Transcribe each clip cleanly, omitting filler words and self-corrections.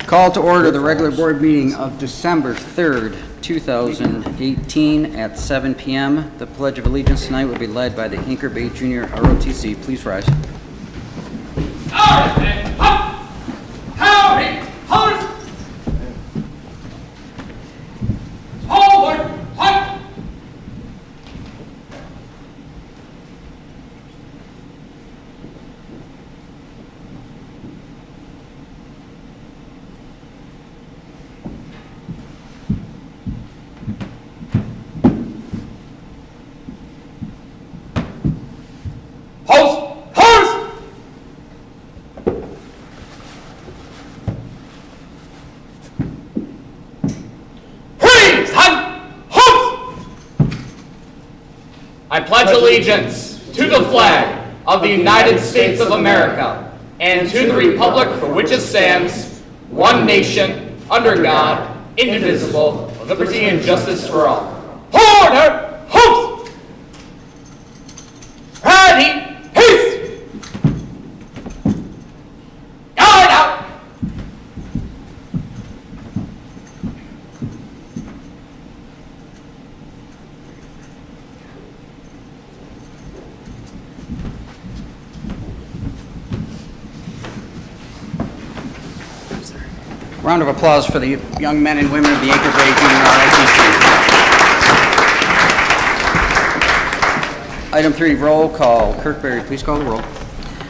Call to order the regular board meeting of December 3rd, 2018 at 7 p.m. The Pledge of Allegiance tonight will be led by the Anchor Bay Junior ROTC. Please rise. I pledge allegiance to the flag of the United States of America and to the republic for which it stands, one nation, under God, indivisible, with liberty and justice for all. Order! Host! Ready! Peace! Guard out! Round of applause for the young men and women of the Anchor Bay Junior ROTC. Item 3, roll call. Kirk Berry, please call the roll.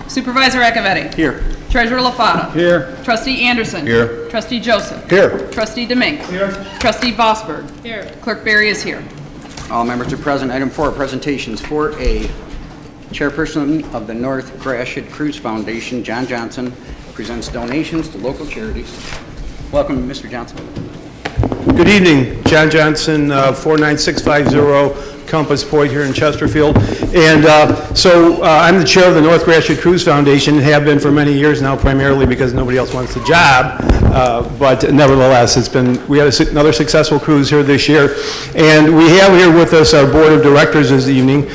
Supervisor Acciavatti. Here. Treasurer LaFata. Here. Trustee Anderson. Here. Trustee Joseph. Here. Trustee Demink. Here. Trustee Vosberg. Here. Clerk Berry is here. All members are present. Item 4, presentations. 4A, Chairperson of the North Gratiot Cruise Foundation, John Johnson, presents donations to local charities. Welcome, Mr. Johnson. Good evening. John Johnson, 49650 Compass Point here in Chesterfield. And I'm the chair of the North Gratiot Cruise Foundation, and have been for many years now, primarily because nobody else wants the job. But nevertheless, we had another successful cruise here this year. And we have here with us our board of directors this evening,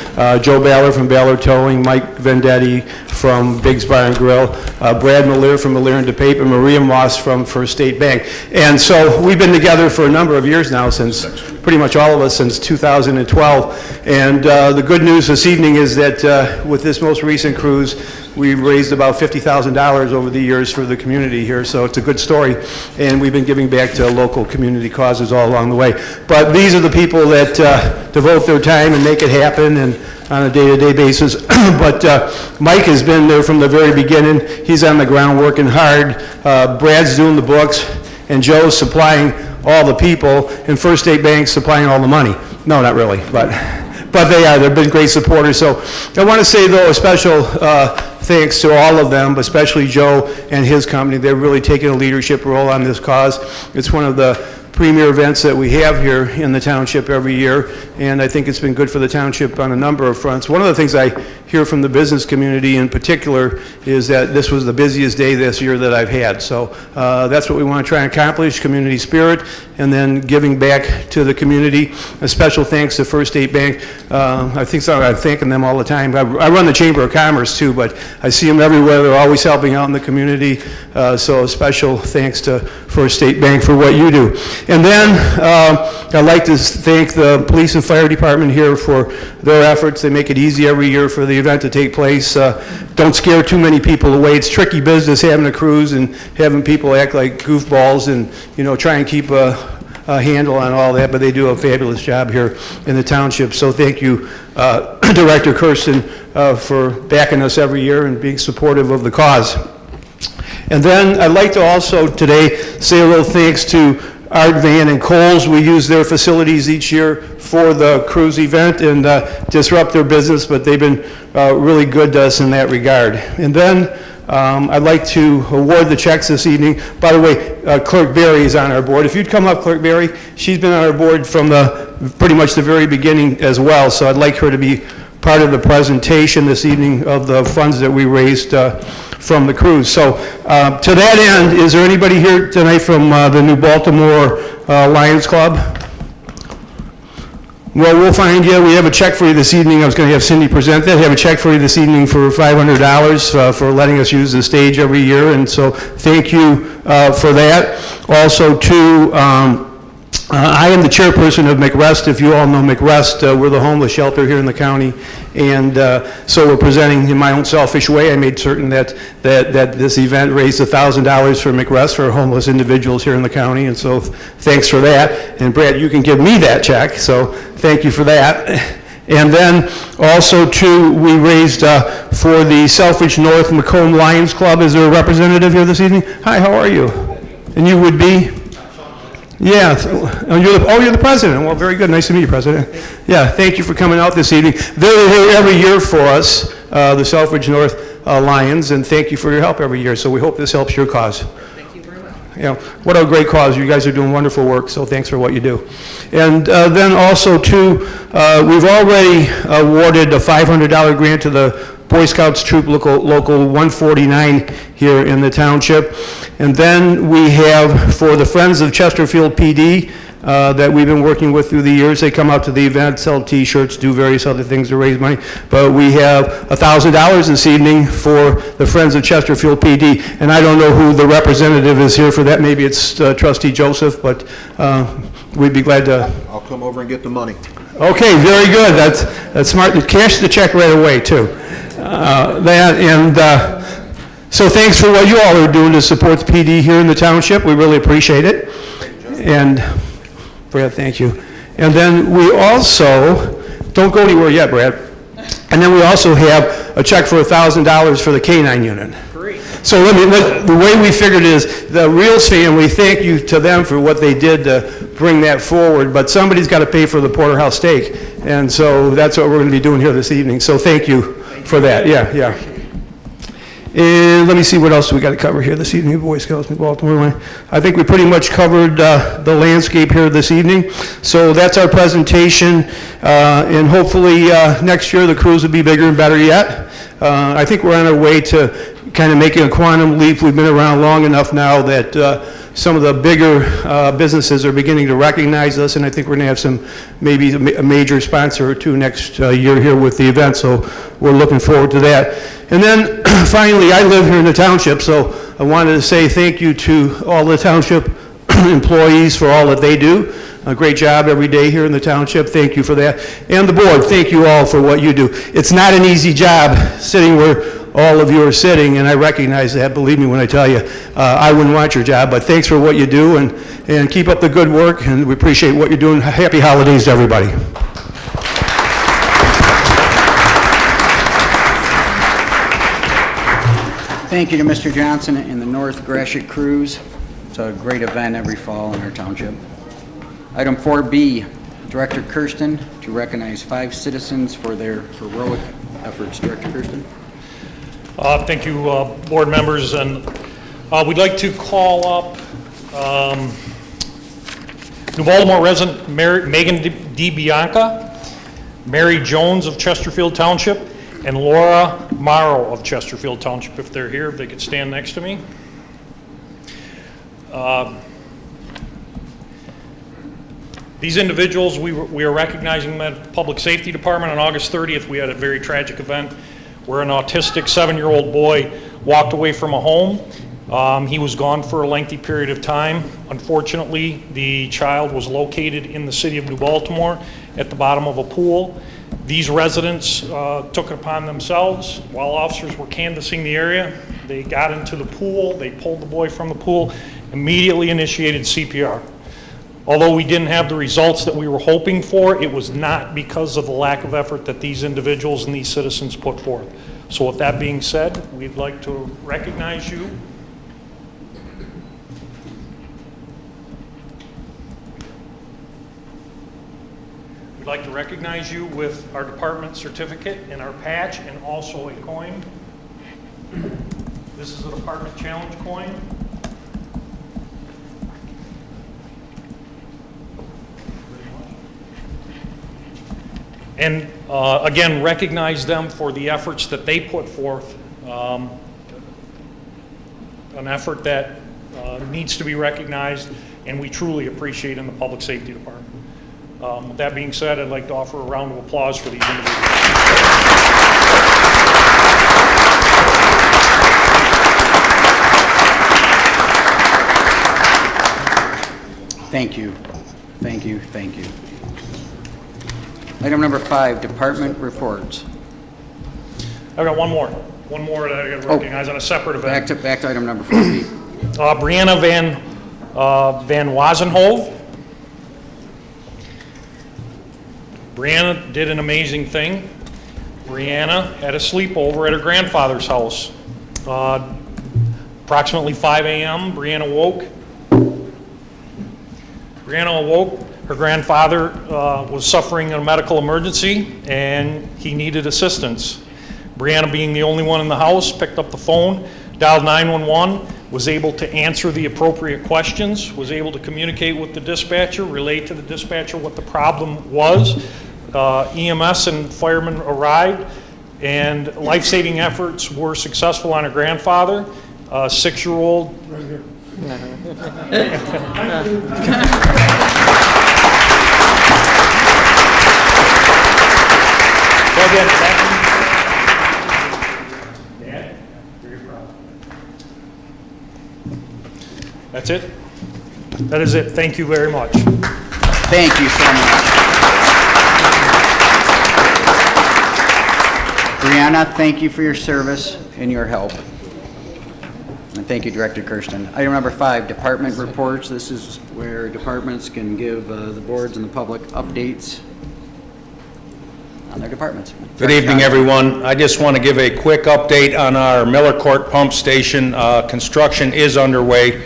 Joe Ballor from Ballor Towing, Mike Venditti from Bigg's Bar and Grill, Brad Malear from Malear and Depape, and Maria Moss from First State Bank. And so we've been together for a number of years now, since pretty much all of us since 2012. And the good news this evening is that with this most recent cruise, we've raised about $50,000 over the years for the community here, so it's a good story. And we've been giving back to local community causes all along the way. But these are the people that devote their time and make it happen, and on a day-to-day basis. But Mike has been there from the very beginning. He's on the ground working hard. Brad's doing the books, and Joe's supplying all the people, and First State Bank's supplying all the money. No, not really, but they are. They've been great supporters. So I want to say, though, a special thanks to all of them, but especially Joe and his company. They're really taking a leadership role on this cause. It's one of the premier events that we have here in the township every year, and I think it's been good for the township on a number of fronts. One of the things I hear from the business community in particular is that this was the busiest day this year that I've had. So that's what we want to try and accomplish, community spirit, and then giving back to the community. A special thanks to First State Bank. I'm thanking them all the time. I run the Chamber of Commerce too, but I see them everywhere. They're always helping out in the community. So a special thanks to First State Bank for what you do. And then I'd like to thank the police and fire department here for their efforts. They make it easy every year for the event to take place. Don't scare too many people away. It's tricky business having a cruise and having people act like goofballs and, you know, try and keep a handle on all that, but they do a fabulous job here in the township. So thank you, Director Kirsten, for backing us every year and being supportive of the cause. And then I'd like to also today say a little thanks to Art Van and Coles. We use their facilities each year for the cruise event and disrupt their business, but they've been really good to us in that regard. And then I'd like to award the checks this evening. By the way, Clerk Berry is on our board. If you'd come up, Clerk Berry, she's been on our board from pretty much the very beginning as well, so I'd like her to be part of the presentation this evening of the funds that we raised from the cruise. So to that end, is there anybody here tonight from the New Baltimore Lions Club? Well, we'll find you. We have a check for you this evening. I was going to have Cindy present that. We have a check for you this evening for $500 for letting us use the stage every year, and so thank you for that. Also, too, I am the chairperson of McRest. If you all know McRest, we're the homeless shelter here in the county, and so we're presenting in my own selfish way. I made certain that this event raised $1,000 for McRest for homeless individuals here in the county, and so thanks for that. And Brad, you can give me that check, so thank you for that. And then also too, we raised for the Selfridge North Macomb Lions Club. Is there a representative here this evening? Hi, how are you? And you would be? Yeah, you're the president. Well, very good. Nice to meet you, President. Yeah, thank you for coming out this evening. They're here every year for us, the Selfridge North Lions, and thank you for your help every year. So we hope this helps your cause. Thank you very much. Yeah, what a great cause. You guys are doing wonderful work, so thanks for what you do. And then also, too, we've already awarded a $500 grant to the Boy Scouts Troop Local 149 here in the township. And then we have, for the Friends of Chesterfield PD, that we've been working with through the years. They come out to the event, sell T-shirts, do various other things to raise money. But we have $1,000 this evening for the Friends of Chesterfield PD. And I don't know who the representative is here for that. Maybe it's Trustee Joseph, but we'd be glad to. I'll come over and get the money. Okay, very good. That's smart. Cash the check right away, too. So thanks for what you all are doing to support the PD here in the township. We really appreciate it. And Brad, thank you. And then we also, don't go anywhere yet, Brad. And then we also have a check for $1,000 for the K-9 unit. Great. So the way we figured it is, the Reels family, thank you to them for what they did to bring that forward, but somebody's got to pay for the porterhouse steak. And so that's what we're going to be doing here this evening. So thank you for that. Yeah. And let me see what else we got to cover here this evening. Boy Scouts in Baltimore. I think we pretty much covered the landscape here this evening. So that's our presentation, and hopefully next year the crews will be bigger and better yet. I think we're on our way to kind of making a quantum leap. We've been around long enough now that some of the bigger businesses are beginning to recognize us, and I think we're going to have maybe a major sponsor or two next year here with the event, so we're looking forward to that. And then finally, I live here in the township, so I wanted to say thank you to all the township employees for all that they do. A great job every day here in the township. Thank you for that. And the board, thank you all for what you do. It's not an easy job sitting where all of you are sitting, and I recognize that, believe me when I tell you. I wouldn't want your job, but thanks for what you do, and keep up the good work, and we appreciate what you're doing. Happy holidays to everybody. Thank you to Mr. Johnson and the North Gratiot Cruise. It's a great event every fall in our township. Item 4B, Director Kirsten, to recognize 5 citizens for their heroic efforts. Director Kirsten. Thank you, board members, and we'd like to call up New Baltimore resident Megan Dibianca, Mary Jones of Chesterfield Township, and Laura Maro of Chesterfield Township. If they're here, if they could stand next to me. These individuals, we are recognizing them at the Public Safety Department on August 30th. We had a very tragic event where an autistic 7-year-old boy walked away from a home. He was gone for a lengthy period of time. Unfortunately, the child was located in the city of New Baltimore at the bottom of a pool. These residents took it upon themselves, while officers were canvassing the area, they got into the pool, they pulled the boy from the pool, immediately initiated CPR. Although we didn't have the results that we were hoping for, it was not because of the lack of effort that these individuals and these citizens put forth. So with that being said, we'd like to recognize you. We'd like to recognize you with our department certificate and our patch, and also a coin. This is a department challenge coin. And again, recognize them for the efforts that they put forth, an effort that needs to be recognized, and we truly appreciate in the Public Safety Department. With that being said, I'd like to offer a round of applause for these individuals. Thank you. Thank you. Thank you. Item number 5, department reports. I've got one more that I got to recognize on a separate event. Back to item number 4, Pete. Brianna Van Wazenhove. Brianna did an amazing thing. Brianna had a sleepover at her grandfather's house. Approximately 5 a.m., Brianna awoke. Her grandfather was suffering a medical emergency and he needed assistance. Brianna, being the only one in the house, picked up the phone, dialed 911, was able to answer the appropriate questions, was able to communicate with the dispatcher, relate to the dispatcher what the problem was. EMS and firemen arrived, and life-saving efforts were successful on her grandfather, a 6-year-old. Dad, very proud. That's it? That is it. Thank you very much. Thank you so much. Brianna, thank you for your service and your help. And thank you, Director Kirsten. Item number 5, department reports. This is where departments can give the boards and the public updates on their departments. Good evening, everyone. I just want to give a quick update on our Miller Court Pump Station. Construction is underway.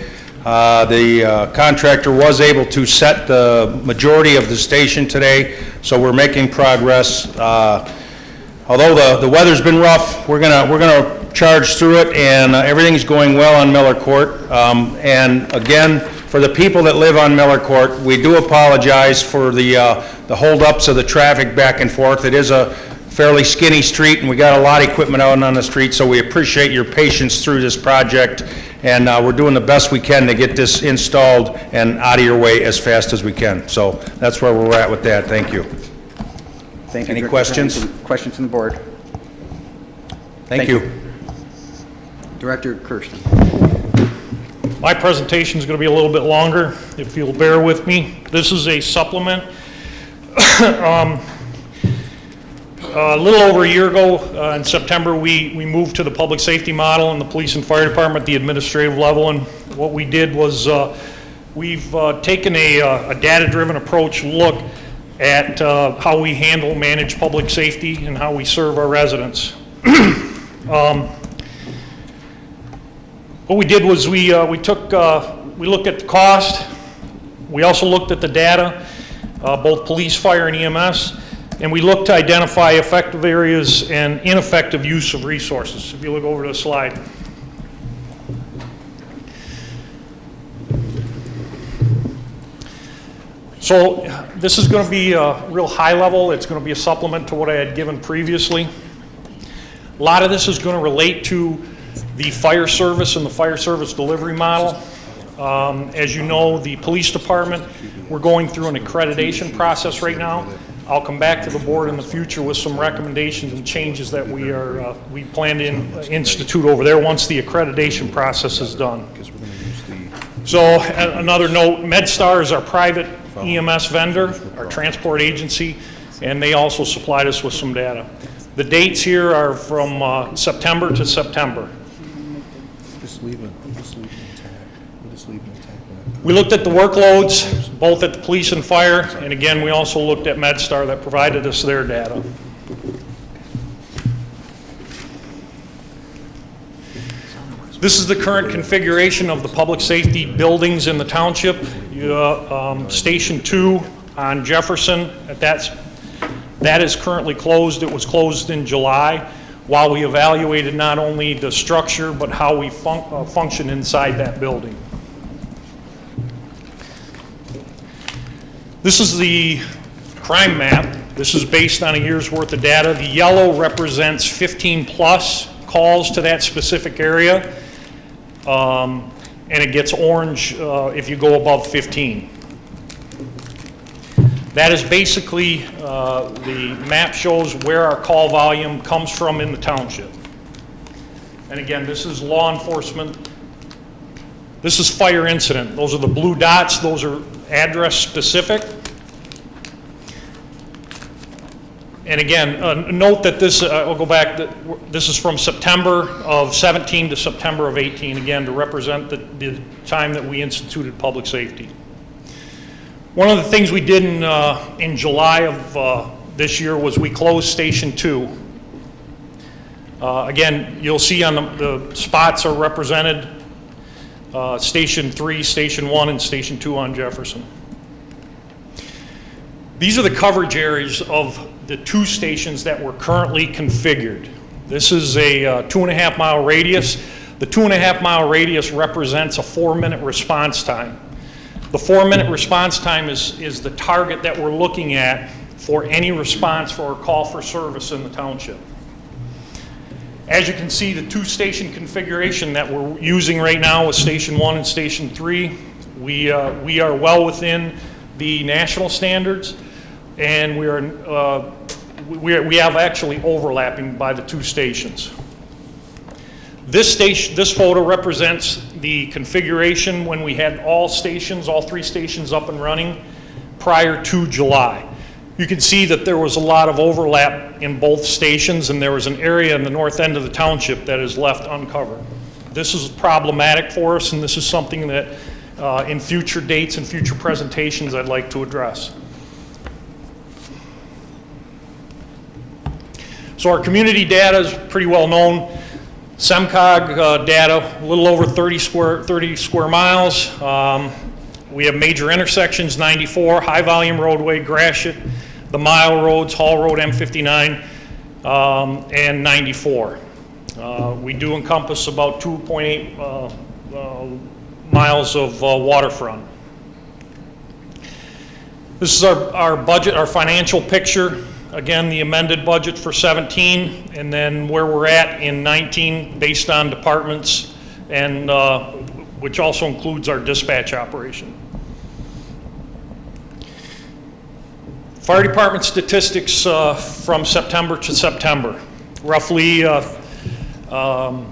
The contractor was able to set the majority of the station today, so we're making progress. Although the weather's been rough, we're gonna charge through it, and everything's going well on Miller Court. And again, for the people that live on Miller Court, we do apologize for the holdups of the traffic back and forth. It is a fairly skinny street, and we got a lot of equipment out on the street, so we appreciate your patience through this project, and we're doing the best we can to get this installed and out of your way as fast as we can. So that's where we're at with that. Thank you. Thank you. Any Director questions? Kirsten. Questions from the board? Thank you. Director Kirsten. My presentation is going to be a little bit longer, if you'll bear with me. This is a supplement. A little over a year ago, in September, we moved to the public safety model in the police and fire department, the administrative level, and what we did was we've taken a data-driven approach look at how we handle, manage public safety, and how we serve our residents. What we did was we looked at the cost. We also looked at the data, both police, fire, and EMS, and we looked to identify effective areas and ineffective use of resources. If you look over to the slide. So this is going to be a real high level. It's going to be a supplement to what I had given previously. A lot of this is going to relate to the fire service and the fire service delivery model. As you know, the police department, we're going through an accreditation process right now. I'll come back to the board in the future with some recommendations and changes that we plan to institute over there once the accreditation process is done. So another note, MedStar is our private EMS vendor, our transport agency, and they also supplied us with some data. The dates here are from September to September. We looked at the workloads, both at the police and fire, and again, we also looked at MedStar that provided us their data. This is the current configuration of the public safety buildings in the township. Station 2 on Jefferson, that is currently closed. It was closed in July while we evaluated not only the structure but how we function inside that building. This is the crime map. This is based on a year's worth of data. The yellow represents 15 plus calls to that specific area, and it gets orange if you go above 15. That is basically, the map shows where our call volume comes from in the township. And again, this is law enforcement. This is fire incident. Those are the blue dots. Those are address specific. And again, note that this, I'll go back, this is from September of 17 to September of 18, again, to represent the time that we instituted public safety. One of the things we did in July of this year was we closed Station 2. Again, you'll see on the spots are represented, Station 3, Station 1, and Station 2 on Jefferson. These are the coverage areas of the 2 stations that were currently configured. This is a 2.5 mile radius. The 2.5 mile radius represents a 4-minute response time. The 4-minute response time is the target that we're looking at for any response for a call for service in the township. As you can see, the 2-station configuration that we're using right now with Station 1 and Station 3, we are well within the national standards, and we have actually overlapping by the 2 stations. This photo represents the configuration when we had all 3 stations up and running prior to July. You can see that there was a lot of overlap in both stations, and there was an area in the north end of the township that is left uncovered. This is problematic for us, and this is something that in future dates and future presentations I'd like to address. So our community data is pretty well known. SEMCOG data, a little over 30 square miles. We have major intersections, 94, high volume roadway, Gratiot, the mile roads, Hall Road, M59, and 94. We do encompass about 2.8 miles of waterfront. This is our budget, our financial picture. Again, the amended budget for 17, and then where we're at in 19 based on departments, and which also includes our dispatch operation. Fire department statistics from September to September. Roughly total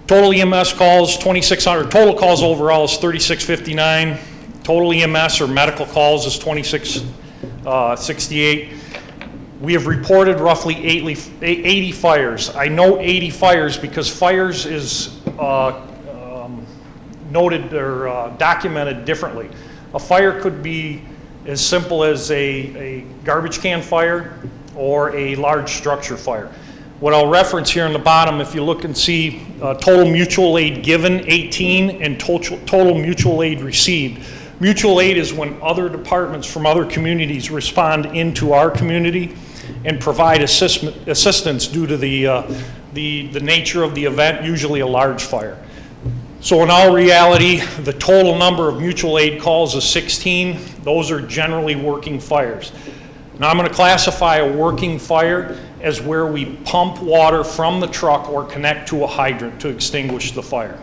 EMS calls 2,600, total calls overall is 3,659. Total EMS or medical calls is 2,668. We have reported roughly 80 fires. I note 80 fires because fires is noted or documented differently. A fire could be as simple as a garbage can fire or a large structure fire. What I'll reference here in the bottom, if you look and see total mutual aid given, 18, and total mutual aid received. Mutual aid is when other departments from other communities respond into our community and provide assistance due to the nature of the event, usually a large fire. So in all reality, the total number of mutual aid calls is 16. Those are generally working fires. Now I'm going to classify a working fire as where we pump water from the truck or connect to a hydrant to extinguish the fire.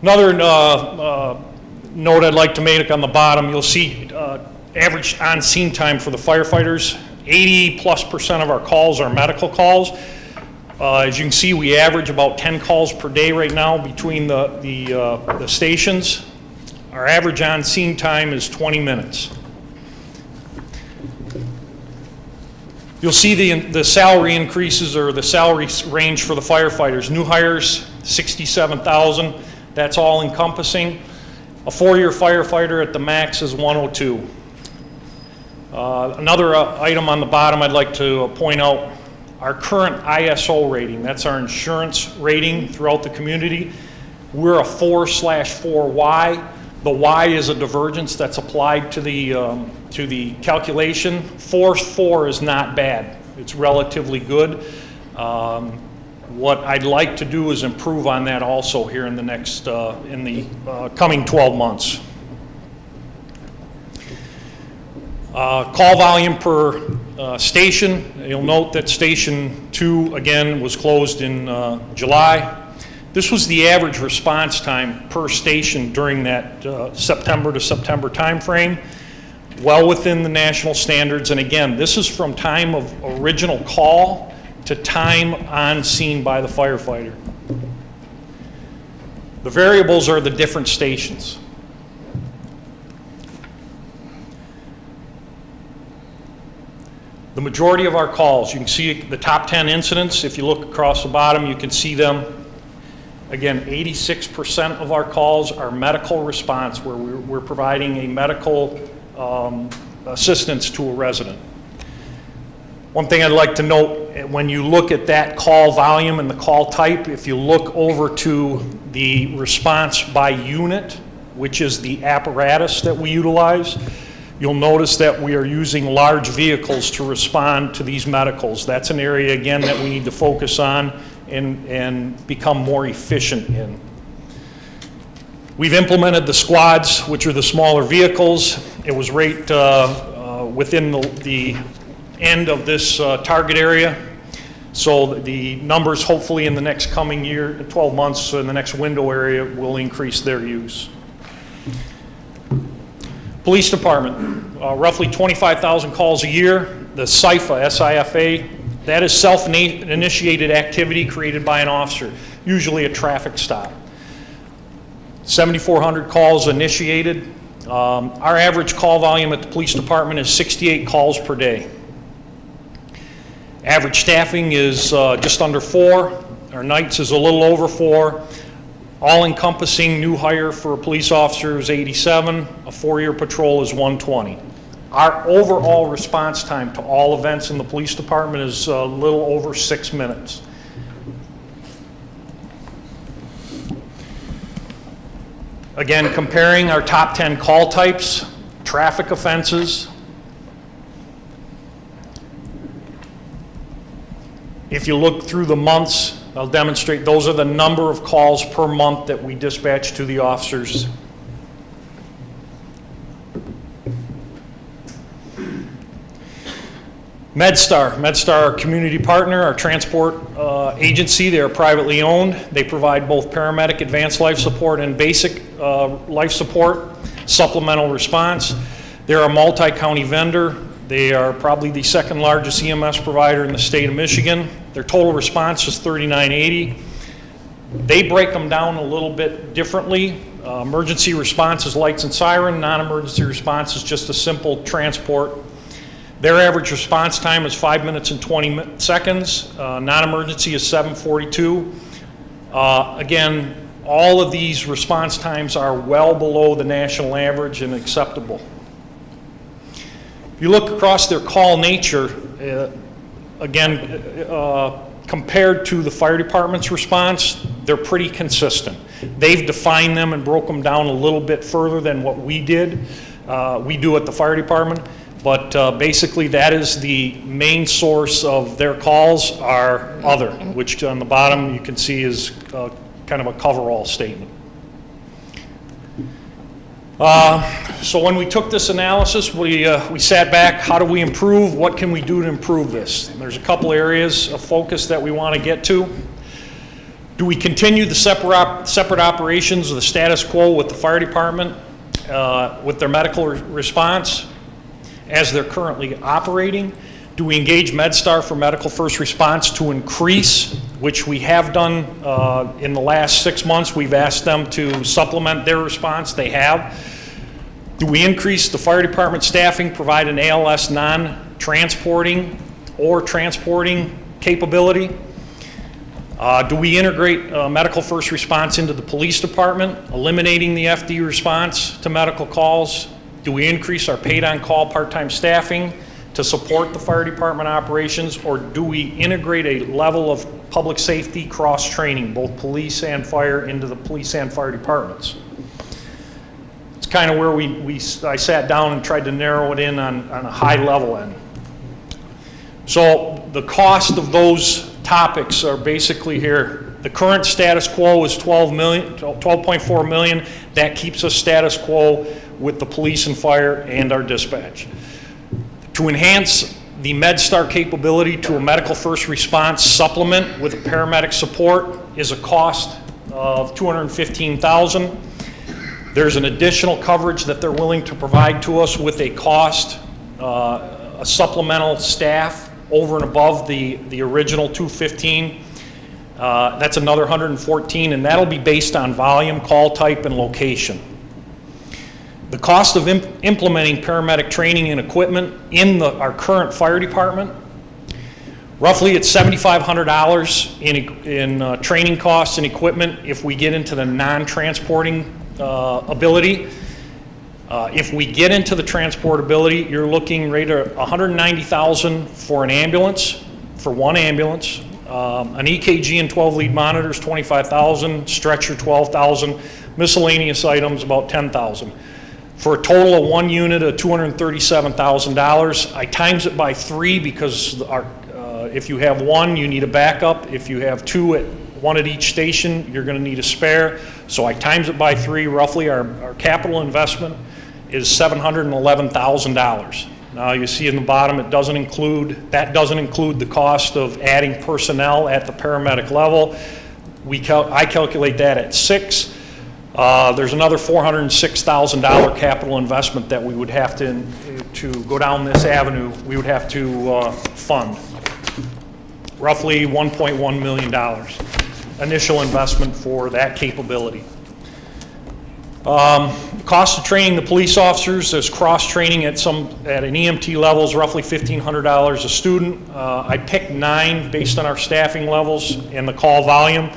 Another note I'd like to make on the bottom, you'll see average on-scene time for the firefighters. 80+% of our calls are medical calls. As you can see, we average about 10 calls per day right now between the stations. Our average on-scene time is 20 minutes. You'll see the salary increases or the salary range for the firefighters. New hires, $67,000. That's all encompassing. A 4-year firefighter at the max is $102,000. Another item on the bottom I'd like to point out, our current ISO rating, that's our insurance rating throughout the community. We're a 4/4Y. The Y is a divergence that's applied to the calculation. 4/4 is not bad. It's relatively good. What I'd like to do is improve on that also here in the next, coming 12 months. Call volume per station. You'll note that Station 2, again, was closed in July. This was the average response time per station during that September to September time frame. well within the national standards. And again, this is from time of original call to time on scene by the firefighter. The variables are the different stations. The majority of our calls, you can see the top 10 incidents. If you look across the bottom, you can see them. Again, 86% of our calls are medical response, where we're providing a medical assistance to a resident. One thing I'd like to note, when you look at that call volume and the call type, if you look over to the response by unit, which is the apparatus that we utilize, you'll notice that we are using large vehicles to respond to these medicals. That's an area, again, that we need to focus on and become more efficient in. We've implemented the squads, which are the smaller vehicles. It was right within the end of this target area. So the numbers, hopefully in the next coming year, 12 months, in the next window area, will increase their use. Police Department, roughly 25,000 calls a year. The SIFA, S-I-F-A, that is self-initiated activity created by an officer, usually a traffic stop. 7,400 calls initiated. Our average call volume at the police department is 68 calls per day. Average staffing is just under 4. Our nights is a little over 4. All-encompassing new hire for a police officer is 87. A 4-year patrol is 120. Our overall response time to all events in the police department is a little over 6 minutes. Again, comparing our top 10 call types, traffic offenses. If you look through the months, I'll demonstrate those are the number of calls per month that we dispatch to the officers. MedStar, our community partner, our transport agency. They are privately owned. They provide both paramedic advanced life support and basic life support, supplemental response. They're a multi-county vendor. They are probably the second largest EMS provider in the state of Michigan. Their total response is 3980. They break them down a little bit differently. Emergency response is lights and siren. Non-emergency response is just a simple transport. Their average response time is 5 minutes and 20 seconds. Non-emergency is 7:42. Again, all of these response times are well below the national average and acceptable. If you look across their call nature, again, compared to the fire department's response, they're pretty consistent. They've defined them and broke them down a little bit further than what we did. We do at the fire department. But basically, that is the main source of their calls are other, which on the bottom you can see is kind of a coverall statement. So when we took this analysis, we sat back, how do we improve? What can we do to improve this? And there's a couple areas of focus that we want to get to. Do we continue the separate operations of the status quo with the fire department with their medical response as they're currently operating? Do we engage MedStar for medical first response to increase, which we have done in the last 6 months? We've asked them to supplement their response. They have. Do we increase the fire department staffing, provide an ALS non-transporting or transporting capability? Do we integrate medical first response into the police department, eliminating the FD response to medical calls? Do we increase our paid-on-call part-time staffing to support the fire department operations, or do we integrate a level of public safety cross-training, both police and fire, into the police and fire departments? It's kind of where I sat down and tried to narrow it in on a high level end. So the cost of those topics are basically here. The current status quo is $12.4 million. That keeps us status quo with the police and fire and our dispatch. To enhance the MedStar capability to a medical first response supplement with paramedic support is a cost of $215,000. There's an additional coverage that they're willing to provide to us with a cost, a supplemental staff over and above the original 215. That's another 114, and that'll be based on volume, call type, and location. The cost of implementing paramedic training and equipment in our current fire department, roughly it's $7,500 in training costs and equipment if we get into the non-transporting ability. If we get into the transportability, you're looking right at $190,000 for an ambulance, for one ambulance. An EKG and 12 lead monitors, $25,000, stretcher, $12,000, miscellaneous items, about $10,000. For a total of one unit of $237,000. I times it by 3 because if you have one, you need a backup. If you have one at each station, you're going to need a spare. So I times it by 3. Roughly, our capital investment is $711,000. Now you see in the bottom, that doesn't include the cost of adding personnel at the paramedic level. I calculate that at 6. There's another $406,000 capital investment that we would have to go down this avenue. We would have to fund. Roughly $1.1 million initial investment for that capability. Cost of training the police officers, there's cross-training at an EMT level is roughly $1,500 a student. I picked 9 based on our staffing levels and the call volume,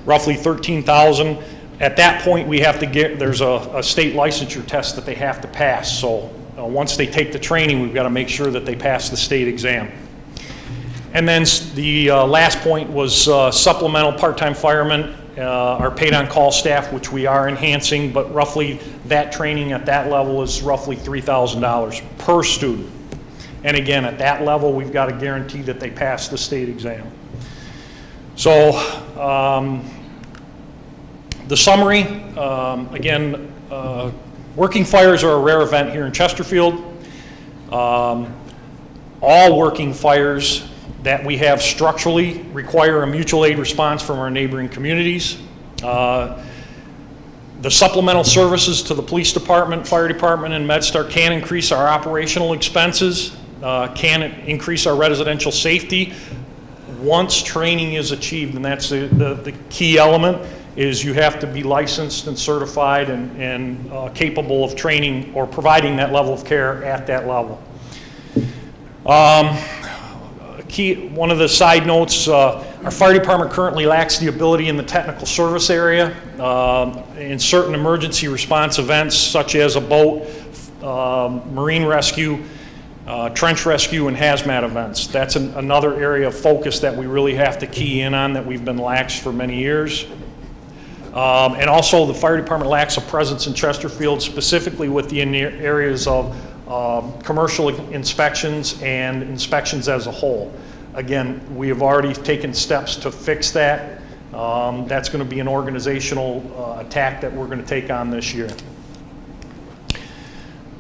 roughly $13,000. At that point, we have to there's a state licensure test that they have to pass. So once they take the training, we've got to make sure that they pass the state exam. And then the last point was supplemental part-time firemen, our paid-on-call staff, which we are enhancing, but roughly that training at that level is roughly $3,000 per student. And again, at that level, we've got to guarantee that they pass the state exam. So the summary, again, working fires are a rare event here in Chesterfield. All working fires that we have structurally require a mutual aid response from our neighboring communities. The supplemental services to the police department, fire department, and MedStar can increase our operational expenses, can increase our residential safety once training is achieved, and that's the key element, is you have to be licensed and certified and capable of training or providing that level of care at that level. One of the side notes, our fire department currently lacks the ability in the technical service area in certain emergency response events such as a boat, marine rescue, trench rescue, and hazmat events. That's another area of focus that we really have to key in on that we've been lax for many years. And also the fire department lacks a presence in Chesterfield, specifically with the areas of commercial inspections and inspections as a whole. Again, we have already taken steps to fix that. That's going to be an organizational attack that we're going to take on this year.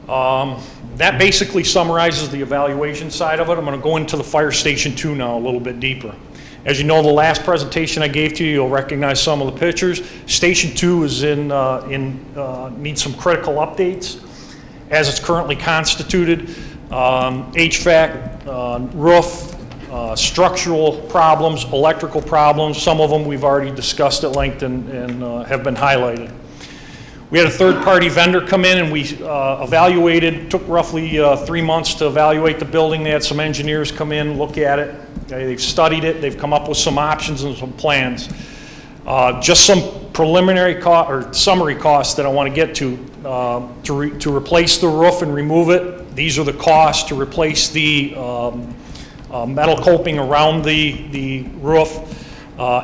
That basically summarizes the evaluation side of it. I'm going to go into the Fire Station 2 now a little bit deeper. As you know, the last presentation I gave to you, you'll recognize some of the pictures. Station 2 is needs some critical updates as it's currently constituted. HVAC, roof, structural problems, electrical problems. Some of them we've already discussed at length and have been highlighted. We had a third-party vendor come in and we evaluated, took roughly 3 months to evaluate the building. They had some engineers come in, look at it. They've studied it. They've come up with some options and some plans. Just some preliminary summary costs that I want to get to replace the roof and remove it. These are the costs to replace the metal coping around the roof,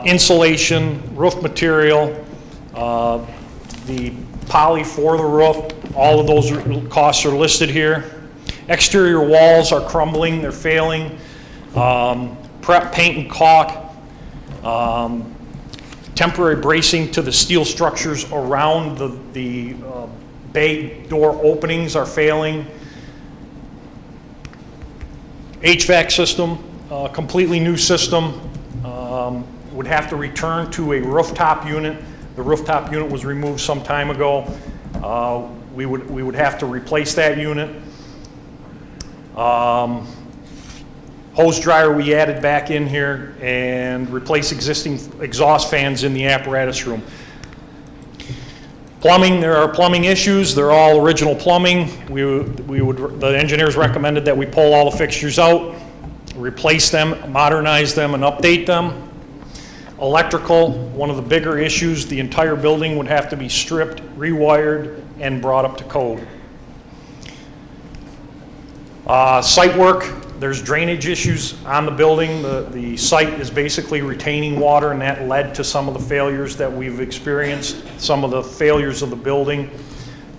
insulation, roof material, the poly for the roof. All of those costs are listed here. Exterior walls are crumbling, they're failing. Prep paint and caulk, temporary bracing to the steel structures around the bay door openings are failing. HVAC system, completely new system, would have to return to a rooftop unit. The rooftop unit was removed some time ago. We would have to replace that unit. Hose dryer we added back in here, and replace existing exhaust fans in the apparatus room. Plumbing, there are plumbing issues. They're all original plumbing. The engineers recommended that we pull all the fixtures out, replace them, modernize them, and update them. Electrical, one of the bigger issues, the entire building would have to be stripped, rewired, and brought up to code. Site work, there's drainage issues on the building. The site is basically retaining water, and that led to some of the failures that we've experienced, some of the failures of the building.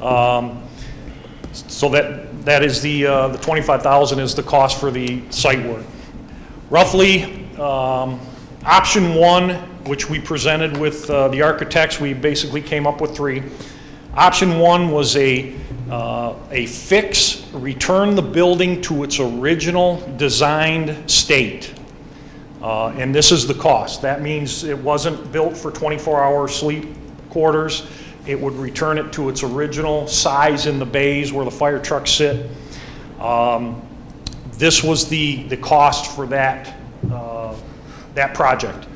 So that is the $25,000 is the cost for the site work. Roughly, option one, which we presented with the architects, we basically came up with three. Option one was a fix, return the building to its original designed state. And this is the cost. That means it wasn't built for 24-hour sleep quarters. It would return it to its original size in the bays where the fire trucks sit. This was the cost for that project.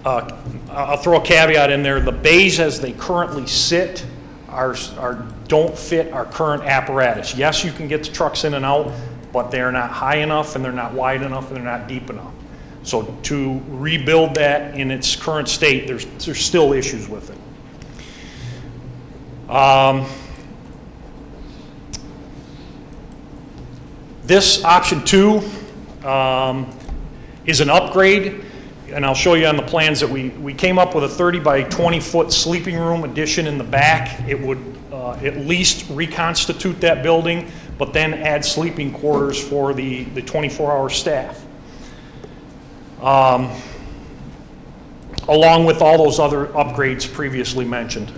I'll throw a caveat in there. The bays as they currently sit don't fit our current apparatus. Yes, you can get the trucks in and out, but they're not high enough, and they're not wide enough, and they're not deep enough. So to rebuild that in its current state, there's still issues with it. This option two is an upgrade, and I'll show you on the plans that we came up with a 30 by 20 foot sleeping room addition in the back. It would at least reconstitute that building, but then add sleeping quarters for the 24-hour staff. Along with all those other upgrades previously mentioned.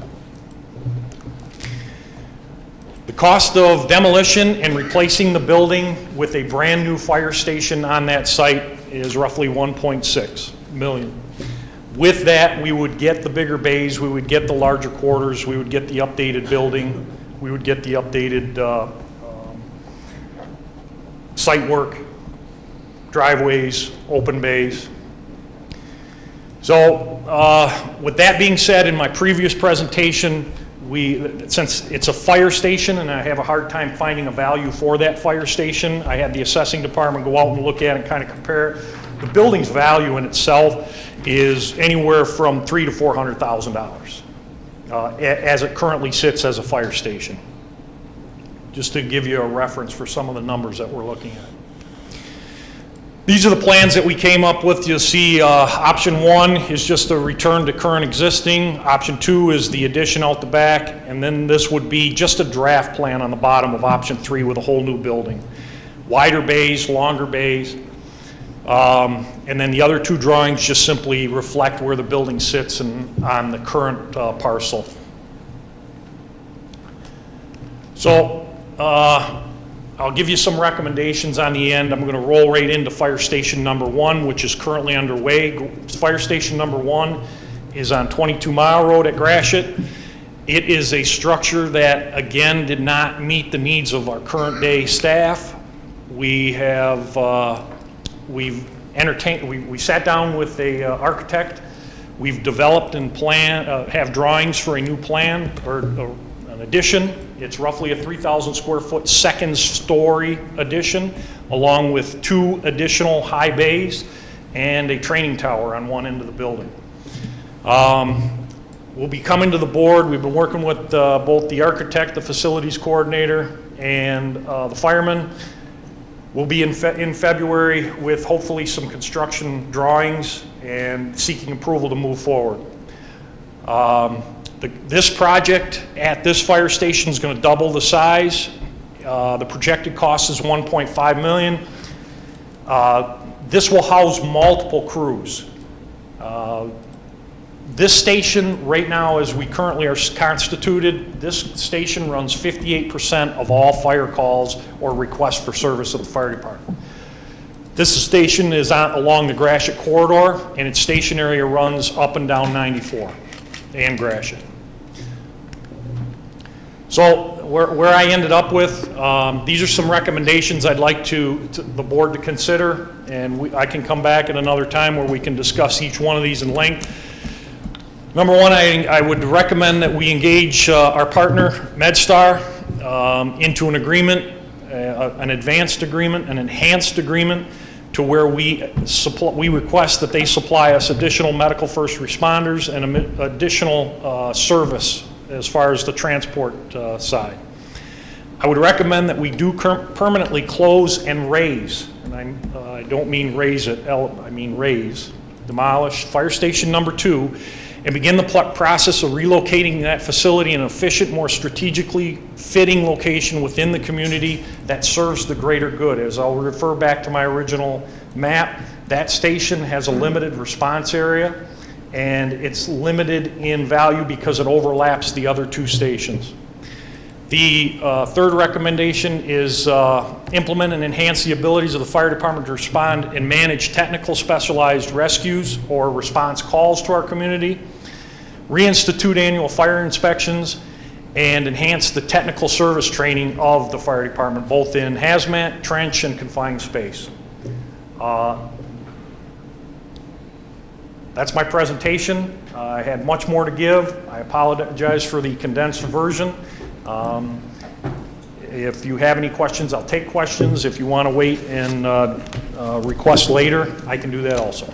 The cost of demolition and replacing the building with a brand new fire station on that site is roughly $1.6 million. With that, we would get the bigger bays, we would get the larger quarters, we would get the updated building, we would get the updated site work, driveways, open bays. So with that being said, in my previous presentation, since it's a fire station and I have a hard time finding a value for that fire station, I had the assessing department go out and look at it and kind of compare it. The building's value in itself is anywhere from $300,000 to $400,000 as it currently sits as a fire station. Just to give you a reference for some of the numbers that we're looking at. These are the plans that we came up with. You'll see option one is just a return to current existing. Option two is the addition out the back. And then this would be just a draft plan on the bottom of option three with a whole new building. Wider bays, longer bays. And then the other two drawings just simply reflect where the building sits on the current parcel. So I'll give you some recommendations on the end. I'm going to roll right into fire station number one, which is currently underway. Fire station number one is on 22 Mile Road at Gratiot. It is a structure that, again, did not meet the needs of our current day staff. We have, we sat down with a architect. We've developed and have drawings for a new plan or an addition. It's roughly a 3,000 square foot second story addition, along with 2 additional high bays and a training tower on one end of the building. We'll be coming to the board. We've been working with both the architect, the facilities coordinator, and the fireman. We'll be in February with hopefully some construction drawings and seeking approval to move forward. This project at this fire station is going to double the size. The projected cost is $1.5 million. This will house multiple crews. This station right now, as we currently are constituted, this station runs 58% of all fire calls or requests for service of the fire department. This station is along the Gratiot corridor, and its station area runs up and down 94 and Gratiot. So where I ended up with, these are some recommendations I'd like the board to consider, and I can come back at another time where we can discuss each one of these in length. Number one, I would recommend that we engage our partner, MedStar, into an agreement, an advanced agreement, an enhanced agreement, to where we request that they supply us additional medical first responders and additional service as far as the transport side. I would recommend that we do permanently close and raise, and I don't mean raise it, I mean raise, demolish Fire Station number 2, and begin the process of relocating that facility in an efficient, more strategically fitting location within the community that serves the greater good. As I'll refer back to my original map, that station has a limited response area, and it's limited in value because it overlaps the other 2 stations. The third recommendation is implement and enhance the abilities of the fire department to respond and manage technical specialized rescues or response calls to our community, reinstitute annual fire inspections, and enhance the technical service training of the fire department, both in hazmat, trench, and confined space. That's my presentation. I had much more to give. I apologize for the condensed version. If you have any questions, I'll take questions. If you want to wait and request later, I can do that also.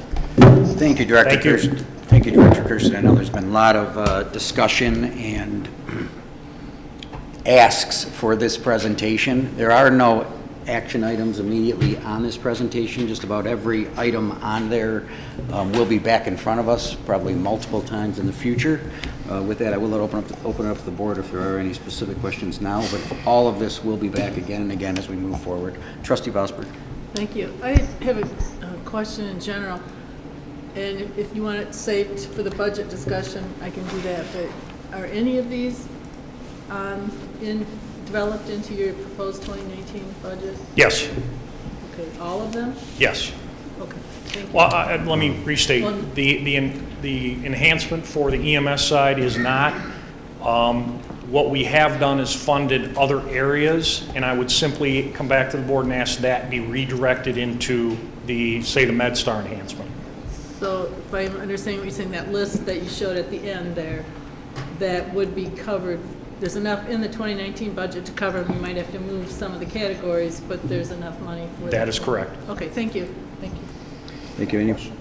Thank you, Director Kirsten. Thank you, Director Kirsten. I know there's been a lot of discussion and asks for this presentation. There are no action items immediately on this presentation. Just about every item on there will be back in front of us, probably multiple times in the future. With that, I will open it up to the board if there are any specific questions now, but all of this will be back again and again as we move forward. Trustee Vosberg. Thank you. I have a question in general, and if you want it saved for the budget discussion, I can do that, but are any of these developed into your proposed 2019 budget? Yes. Okay, all of them? Yes. Okay, thank you. Well, let me restate. The enhancement for the EMS side is not. What we have done is funded other areas, and I would simply come back to the board and ask that be redirected into the MedStar enhancement. So if I'm understanding what you're saying, that list that you showed at the end there, that would be covered. There's enough in the 2019 budget to cover them. You might have to move some of the categories, but there's enough money for that. That is correct. Okay, thank you. Thank you. Thank you. Any?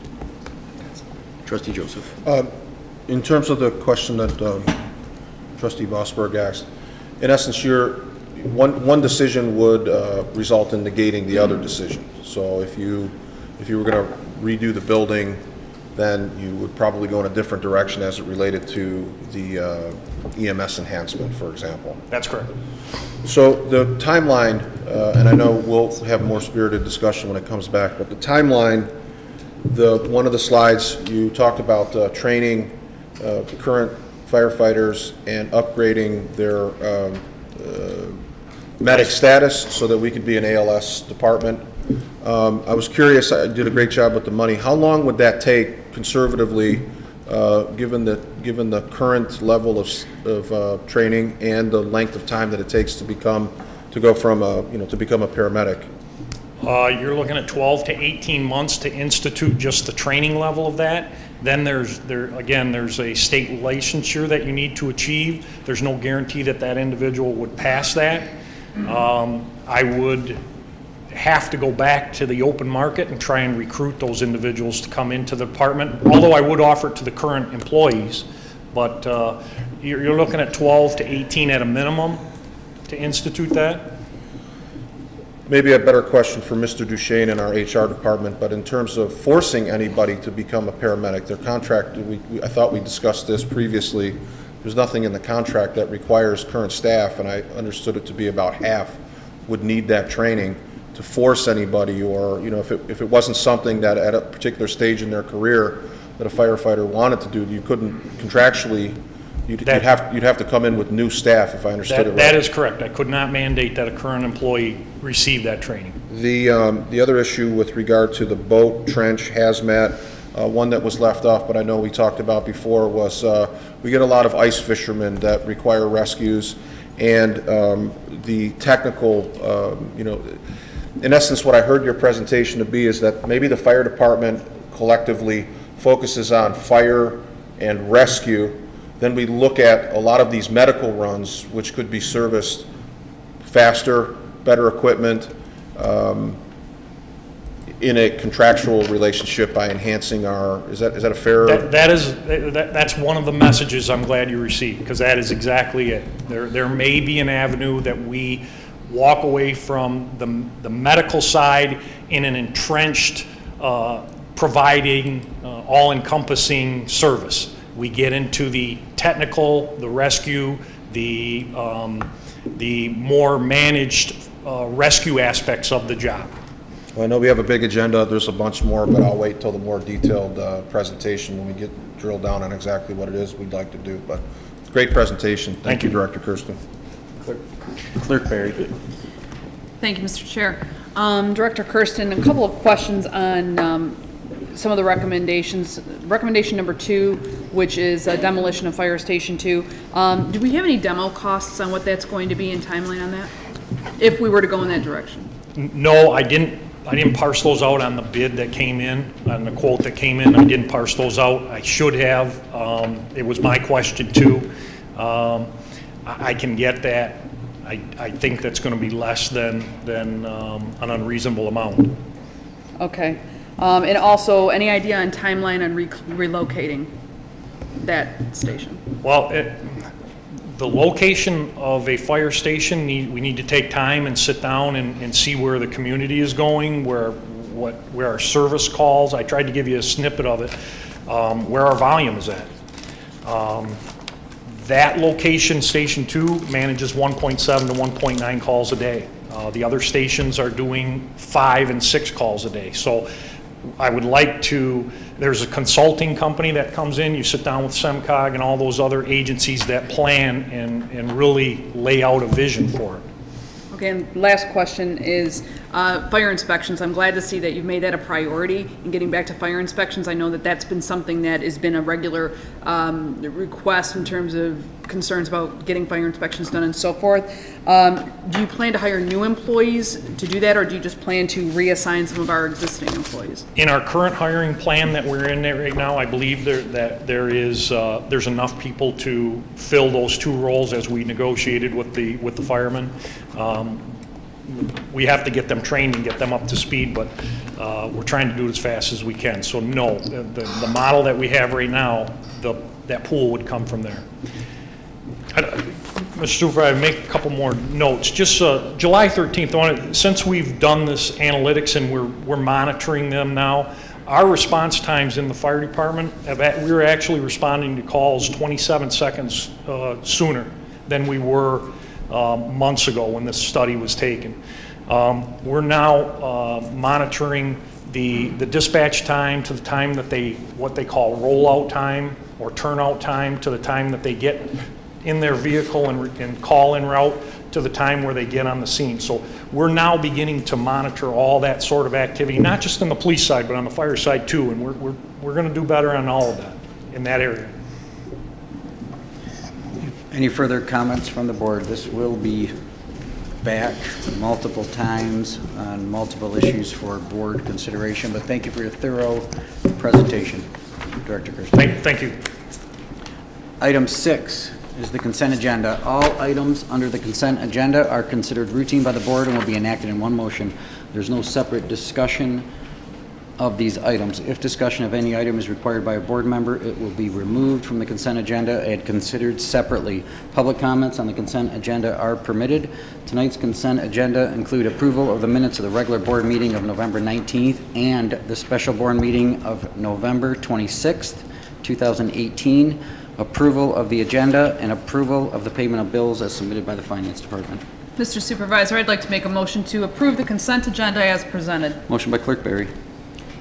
Trustee Joseph. In terms of the question that Trustee Vosberg asked, in essence, one decision would result in negating the other decision. So if you were going to redo the building, then you would probably go in a different direction as it related to the EMS enhancement, for example. That's correct. So the timeline, and I know we'll have more spirited discussion when it comes back, but the timeline, one of the slides you talked about training current firefighters and upgrading their medic status so that we could be an ALS department. I was curious, I did a great job with the money. How long would that take conservatively, given the current level of training and the length of time that it takes to become a paramedic? You're looking at 12 to 18 months to institute just the training level of that. Then there's a state licensure that you need to achieve. There's no guarantee that individual would pass that. I would have to go back to the open market and try and recruit those individuals to come into the department, although I would offer it to the current employees. But you're looking at 12 to 18 at a minimum to institute that. Maybe a better question for Mr. Duchesne in our HR department, but in terms of forcing anybody to become a paramedic, their contract, I thought we discussed this previously, there's nothing in the contract that requires current staff, and I understood it to be about half would need that training to force anybody, or if it wasn't something that at a particular stage in their career that a firefighter wanted to do, you couldn't contractually, you'd have to come in with new staff, if I understood it right. That is correct. I could not mandate that a current employee receive that training. The other issue with regard to the boat, trench, hazmat, one that was left off, but I know we talked about before, was we get a lot of ice fishermen that require rescues, and the technical, in essence, what I heard your presentation to be is that maybe the fire department collectively focuses on fire and rescue. Then we look at a lot of these medical runs, which could be serviced faster, better equipment, in a contractual relationship by enhancing our, is that a fair? That's one of the messages I'm glad you received, because that is exactly it. There may be an avenue that we walk away from the medical side in an entrenched, providing all-encompassing service. We get into the technical, the rescue, the more managed rescue aspects of the job. Well, I know we have a big agenda. There's a bunch more, but I'll wait till the more detailed presentation when we get drilled down on exactly what it is we'd like to do. But great presentation. Thank you, Director Kirsten. Clerk Barry. Thank you, Mr. Chair. Director Kirsten, a couple of questions on some of the recommendations. Recommendation number 2, which is demolition of Fire Station 2. Do we have any demo costs on what that's going to be and timeline on that, if we were to go in that direction? No, I didn't parse those out on the bid that came in, on the quote that came in. I didn't parse those out. I should have. It was my question too. I can get that. I think that's going to be less than an unreasonable amount. Okay. And also, any idea on timeline on relocating that station? Well, the location of a fire station, we need to take time and sit down and see where the community is going, where our service calls. I tried to give you a snippet of it, where our volume is at. That location, Station 2, manages 1.7 to 1.9 calls a day. The other stations are doing 5 and 6 calls a day. So I would like to, there's a consulting company that comes in, you sit down with SEMCOG and all those other agencies that plan and really lay out a vision for it. Okay, and last question is fire inspections. I'm glad to see that you've made that a priority in getting back to fire inspections. I know that that's been something that has been a regular request in terms of concerns about getting fire inspections done and so forth. Do you plan to hire new employees to do that, or do you just plan to reassign some of our existing employees? In our current hiring plan that we're in there right now, I believe there's enough people to fill those 2 roles as we negotiated with the firemen. We have to get them trained and get them up to speed, but we're trying to do it as fast as we can. So no, the model that we have right now, that pool would come from there. Mr. Supervisor, make a couple more notes. Just July 13th, since we've done this analytics and we're monitoring them now, our response times in the fire department, we're actually responding to calls 27 seconds sooner than we were months ago when this study was taken. We're now monitoring the dispatch time to the time that what they call rollout time or turnout time, to the time that they get in their vehicle and call en route to the time where they get on the scene. So we're now beginning to monitor all that sort of activity, not just on the police side, but on the fire side too, and we're going to do better on all of that in that area. Any further comments from the board? This will be back multiple times on multiple issues for board consideration, but thank you for your thorough presentation, Director Kirsten. Thank you. Item 6 is the consent agenda. All items under the consent agenda are considered routine by the board and will be enacted in one motion. There's no separate discussion of these items. If discussion of any item is required by a board member, it will be removed from the consent agenda and considered separately. Public comments on the consent agenda are permitted. Tonight's consent agenda include approval of the minutes of the regular board meeting of November 19th and the special board meeting of November 26th, 2018, approval of the agenda, and approval of the payment of bills as submitted by the Finance Department. Mr. Supervisor, I'd like to make a motion to approve the consent agenda as presented. Motion by Clerk Barry.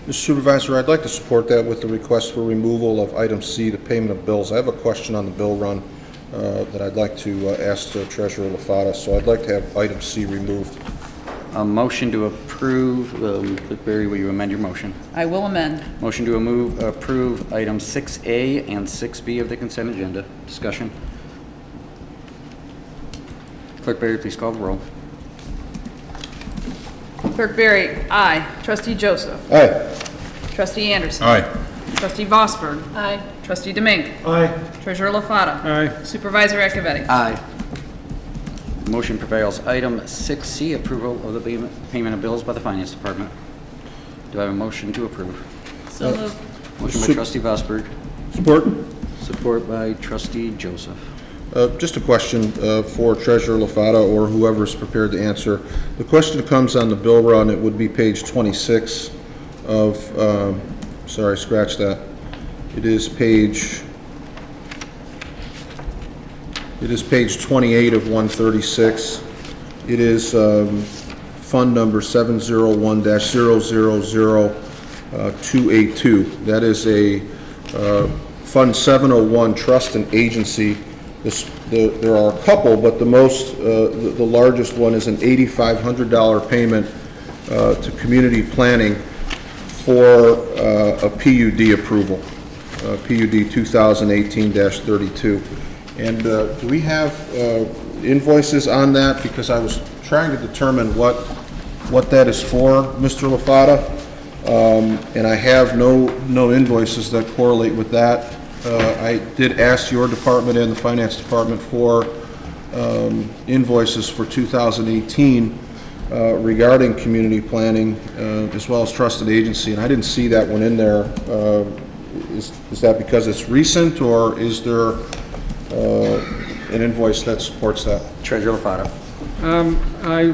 Mr. Supervisor, I'd like to support that with the request for removal of item C, the payment of bills. I have a question on the bill run that I'd like to ask Treasurer LaFata, so I'd like to have item C removed. A motion to approve. Clerk Barry, will you amend your motion? I will amend. Motion to approve items 6A and 6B of the consent agenda. Discussion. Clerk Barry, please call the roll. Clerk Barry, aye. Trustee Joseph. Aye. Trustee Anderson. Aye. Trustee Vosburgh. Aye. Trustee Domingue. Aye. Treasurer LaFata. Aye. Supervisor Acciavatti. Aye. Motion prevails. Item 6C, approval of the payment of bills by the Finance Department. Do I have a motion to approve? So moved. Motion by Trustee Vosburgh, Support. support by Trustee Joseph. Just a question for Treasurer LaFata or whoever's prepared to answer. The question that comes on the bill run, it would be page 26 of, sorry, scratch that. It is page 28 of 136. It is fund number 701-000-282. That is a Fund 701 Trust and Agency. There are a couple, but the largest one is an $8,500 payment to community planning for a PUD approval, PUD 2018-32. And do we have invoices on that? Because I was trying to determine what that is for, Mr. LaFata, and I have no invoices that correlate with that. I did ask your department and the Finance Department for invoices for 2018 regarding community planning as well as trusted agency, and I didn't see that one in there. Is that because it's recent, or is there an invoice that supports that? Treasurer LaFata. I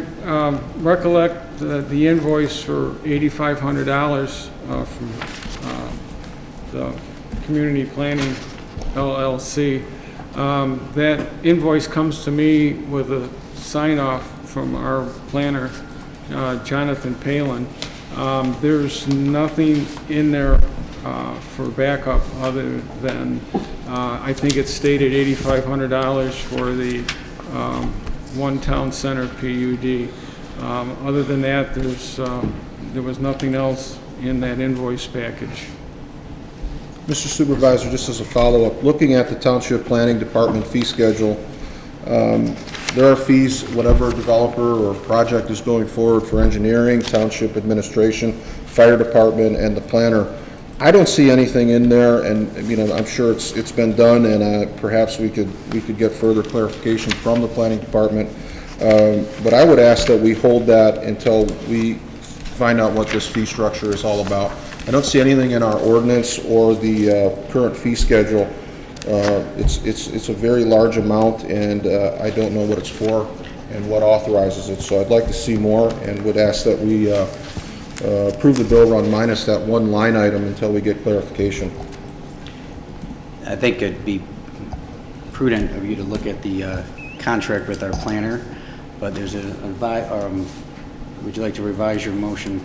recollect the invoice for $8,500 from the Community Planning LLC. That invoice comes to me with a sign-off from our planner, Jonathan Palin. There's nothing in there for backup other than I think it's stated $8,500 for the One Town Center PUD. Other than that, there was nothing else in that invoice package. Mr. Supervisor, just as a follow-up, looking at the Township Planning Department fee schedule, there are fees, whatever developer or project is going forward for engineering, township administration, fire department, and the planner. I don't see anything in there, and I'm sure it's been done, and perhaps we could get further clarification from the planning department. But I would ask that we hold that until we find out what this fee structure is all about. I don't see anything in our ordinance or the current fee schedule. It's a very large amount, and I don't know what it's for and what authorizes it. So I'd like to see more, and would ask that we approve the bill run minus that one line item until we get clarification. I think it'd be prudent of you to look at the contract with our planner, but there's would you like to revise your motion?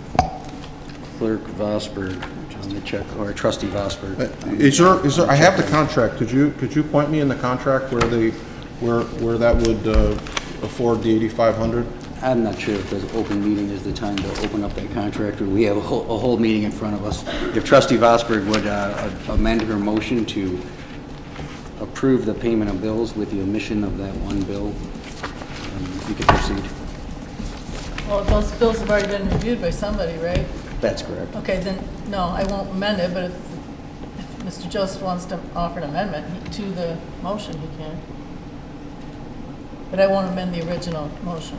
Clerk Vosburgh on the check, or Trustee Vosburgh. Is there? I have the contract. Could you point me in the contract where that would afford the $8,500? I'm not sure if the open meeting is the time to open up that contract, or we have a whole meeting in front of us. If Trustee Vosburgh would amend her motion to approve the payment of bills with the omission of that one bill, you can proceed. Well, those bills have already been reviewed by somebody, right? That's correct. Okay, then, no, I won't amend it, but if Mr. Joseph wants to offer an amendment to the motion, he can. But I won't amend the original motion.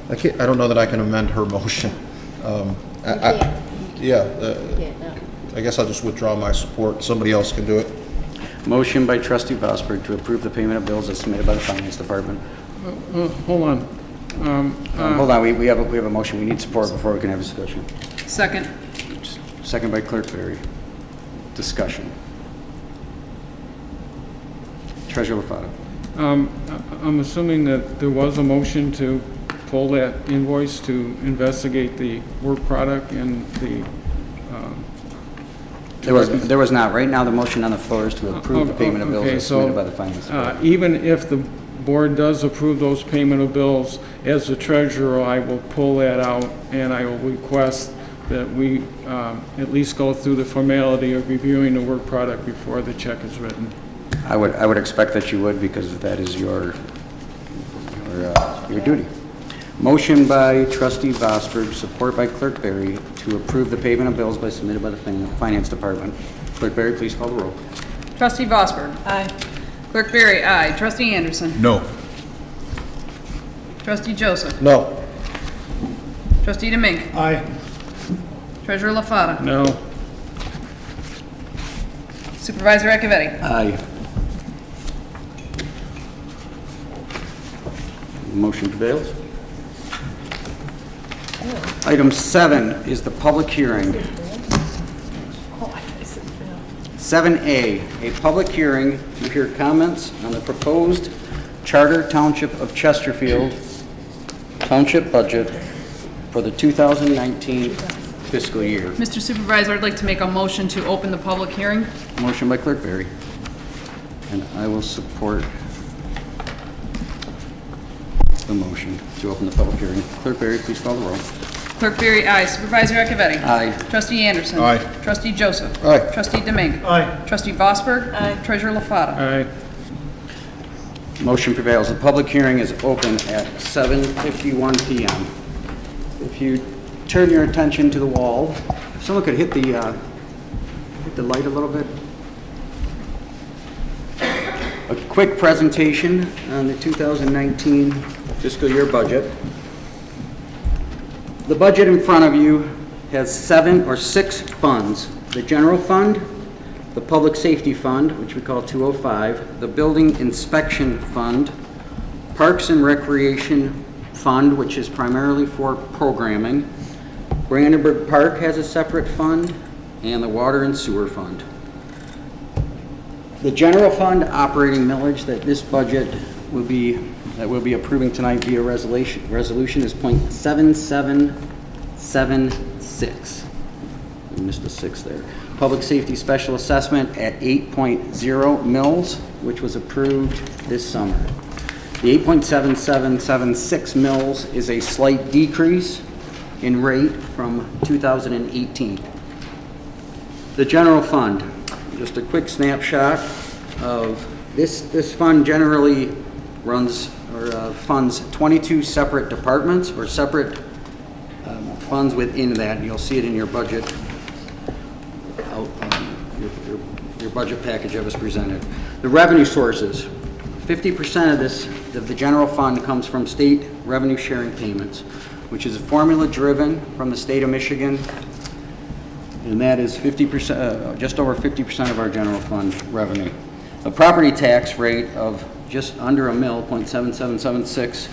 I don't know that I can amend her motion. I guess I'll just withdraw my support. Somebody else can do it. Motion by Trustee Vosburgh to approve the payment of bills as submitted by the Finance Department. Hold on. Hold on, we have a motion. We need support before we can have a discussion. Second. Second by Clerk Barry. Discussion. Treasurer LaFata. I'm assuming that there was a motion to pull that invoice to investigate the work product and the... There was not. Right now, the motion on the floor is to approve the payment of bills as submitted by the Finance Department. Even if the board does approve those payment of bills, as the treasurer, I will pull that out, and I will request that we at least go through the formality of reviewing the work product before the check is written. I would expect that you would, because that is your Your duty. Motion by trustee Vosberg, support by clerk Berry, to approve the payment of bills submitted by the finance department. Clerk Berry, please call the roll. Trustee Vosberg. Aye. Clerk Berry, aye. Trustee Anderson. No. Trustee Joseph. No. Trustee Demink. Aye. Treasurer LaFata. No. Supervisor Acciavatti. Aye. Motion prevails. Item 7 is the public hearing. 7A, a public hearing to hear comments on the proposed Charter Township of Chesterfield Township Budget for the 2019 fiscal year. Mr. Supervisor, I'd like to make a motion to open the public hearing. Motion by Clerk Berry. And I will support the motion to open the public hearing. Clerk Berry, please call the roll. Clerk Berry, aye. Supervisor Acciavatti. Aye. Trustee Anderson. Aye. Trustee Joseph. Aye. Trustee Demink. Aye. Trustee Vosberg. Aye. Treasurer LaFata. Aye. Motion prevails. The public hearing is open at 7:51 p.m. If you turn your attention to the wall, if someone could hit the light a little bit. A quick presentation on the 2019 fiscal year budget. The budget in front of you has 7 or 6 funds. The general fund, the public safety fund, which we call 205, the building inspection fund, parks and recreation fund, which is primarily for programming. Brandenburg Park has a separate fund, and the water and sewer fund. The general fund operating millage that this budget will be, that we'll be approving tonight via resolution is .7776. We missed a 6 there. Public safety special assessment at 8.0 mils, which was approved this summer. The 8.7776 mils is a slight decrease in rate from 2018. The general fund, just a quick snapshot of this fund generally runs or funds 22 separate departments or separate funds within that. You'll see it in your budget, your budget package that was presented. The revenue sources, 50% of the general fund comes from state revenue sharing payments, which is formula driven from the state of Michigan, and that is 50%, just over 50% of our general fund revenue. A property tax rate of just under a mil, 0.7776,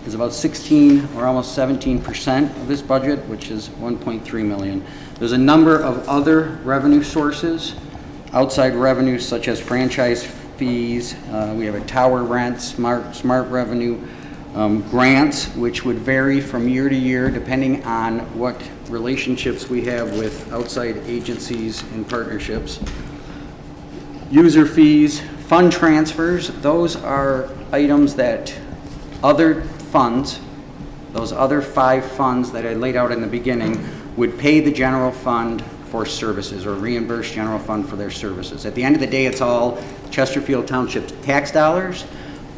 is about 16 or almost 17% of this budget, which is 1.3 million. There's a number of other revenue sources, outside revenues such as franchise fees. We have a tower rent, smart revenue, grants, which would vary from year to year depending on what relationships we have with outside agencies and partnerships. User fees, fund transfers, those are items that other funds, those other 5 funds that I laid out in the beginning, would pay the general fund for services or reimburse general fund for their services. At the end of the day, it's all Chesterfield Township's tax dollars,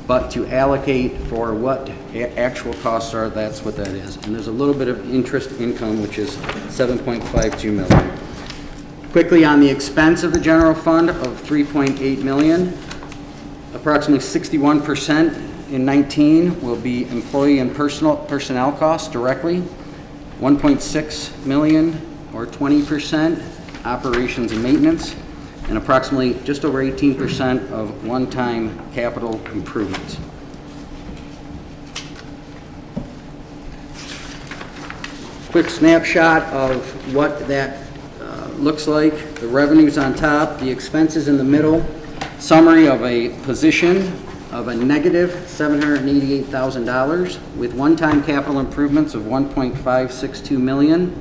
but to allocate for what actual costs are, that's what that is. And there's a little bit of interest income, which is 7.52 million. Quickly on the expense of the general fund of 3.8 million, approximately 61% in 19 will be employee and personnel costs directly, 1.6 million or 20% operations and maintenance, and approximately just over 18% of one-time capital improvements. Quick snapshot of what that looks like. The revenues on top, the expenses in the middle, summary of a position of a negative $788,000 with one-time capital improvements of 1.562 million,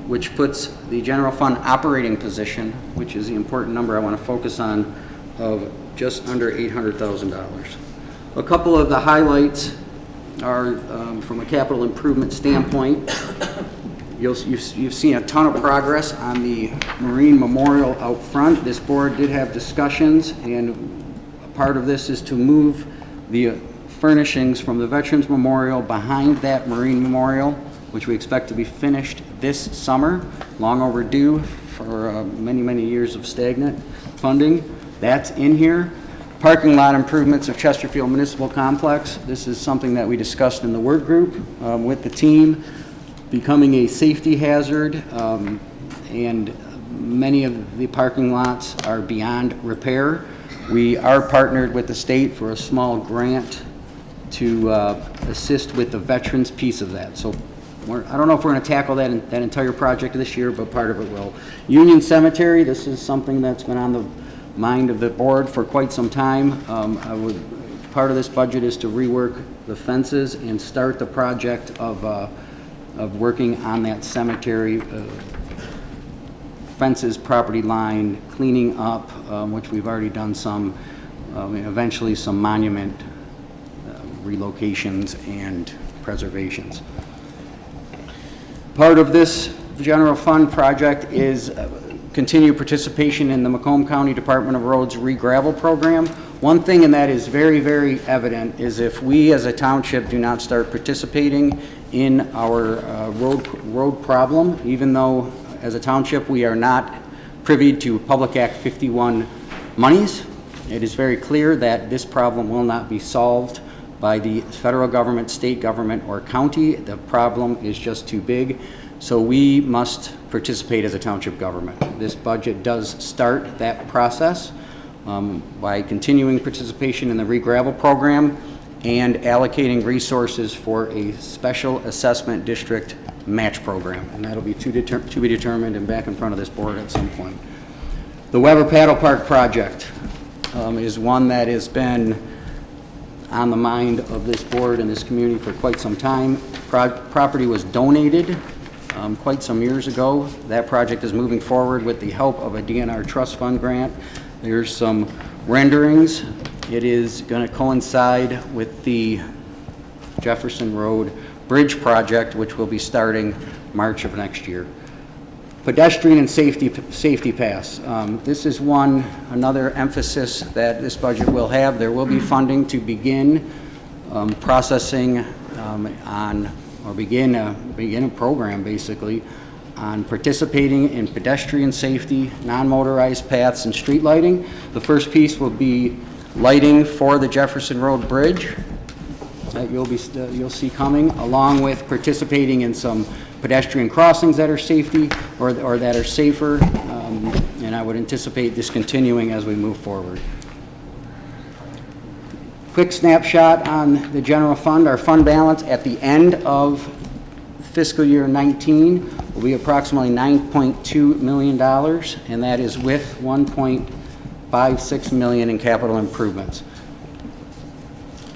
which puts the general fund operating position, which is the important number I want to focus on, of just under $800,000. A couple of the highlights are from a capital improvement standpoint. You've seen a ton of progress on the Marine Memorial out front. This board did have discussions, and part of this is to move the furnishings from the Veterans Memorial behind that Marine Memorial, which we expect to be finished this summer, long overdue for many, many years of stagnant funding. That's in here. Parking lot improvements of Chesterfield Municipal Complex. This is something that we discussed in the work group with the team, becoming a safety hazard, and many of the parking lots are beyond repair. We are partnered with the state for a small grant to assist with the veterans piece of that. So I don't know if we're going to tackle that entire project this year, but part of it will. Union Cemetery, this is something that's been on the mind of the board for quite some time. Part of this budget is to rework the fences and start the project of working on that cemetery fences, property line, cleaning up, which we've already done some, eventually some monument relocations and preservations. Part of this general fund project is continued participation in the Macomb County Department of Roads re-gravel program. One thing, and that is very, very evident, is if we as a township do not start participating in our road problem, even though as a township we are not privy to Public Act 51 monies, it is very clear that this problem will not be solved by the federal government, state government, or county. The problem is just too big. So we must participate as a township government. This budget does start that process by continuing participation in the re-gravel program and allocating resources for a special assessment district match program. And that'll be to be determined and back in front of this board at some point. The Weber Paddle Park project is one that has been on the mind of this board and this community for quite some time. Property was donated quite some years ago. That project is moving forward with the help of a DNR trust fund grant. There's some renderings. It is going to coincide with the Jefferson Road Bridge project, which will be starting March of next year. Pedestrian and safety pass. This is another emphasis that this budget will have. There will be funding to begin processing begin a program basically on participating in pedestrian safety, non-motorized paths, and street lighting. The first piece will be lighting for the Jefferson Road Bridge that you'll see coming, along with participating in some pedestrian crossings that are safety or that are safer, and I would anticipate this continuing as we move forward. Quick snapshot on the general fund. Our fund balance at the end of fiscal year 19 will be approximately $9.2 million, and that is with $1.56 million in capital improvements.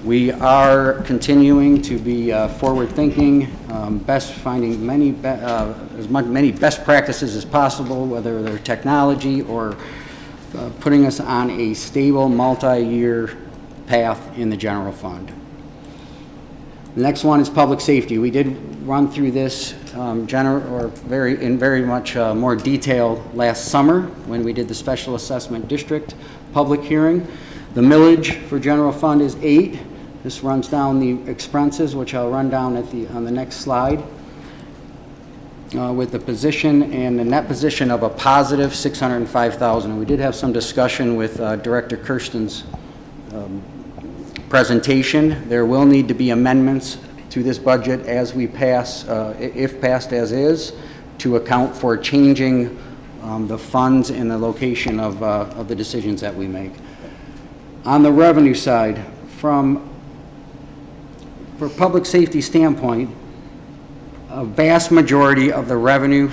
We are continuing to be forward-thinking, finding many best practices as possible, whether they're technology or putting us on a stable multi-year path in the general fund. The next one is public safety. We did run through this in very much more detail last summer when we did the special assessment district public hearing. The millage for general fund is 8. This runs down the expenses, which I'll run down on the next slide, with the position and the net position of a positive $605,000. We did have some discussion with Director Kirsten's presentation. There will need to be amendments to this budget as we pass, if passed as is, to account for changing the funds and the location of the decisions that we make. On the revenue side, for public safety standpoint, a vast majority of the revenue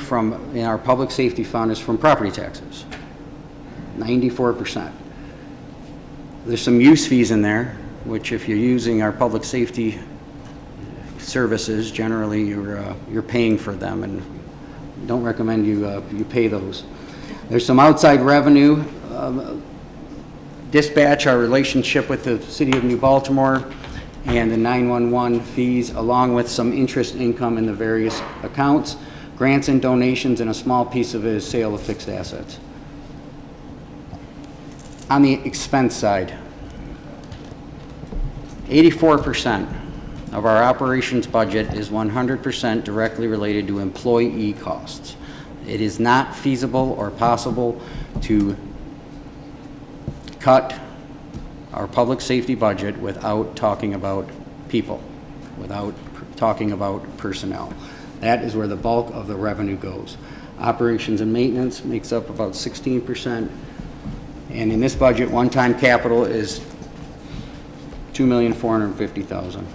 in our public safety fund is from property taxes, 94%. There's some use fees in there, which if you're using our public safety services, generally you're paying for them, and don't recommend you pay those. There's some outside revenue, dispatch, our relationship with the City of New Baltimore, and the 911 fees, along with some interest income in the various accounts, grants and donations, and a small piece of it is sale of fixed assets. On the expense side, 84% of our operations budget is 100% directly related to employee costs. It is not feasible or possible to cut our public safety budget without talking about people, without talking about personnel. That is where the bulk of the revenue goes. Operations and maintenance makes up about 16%. And in this budget, one-time capital is $2,450,000.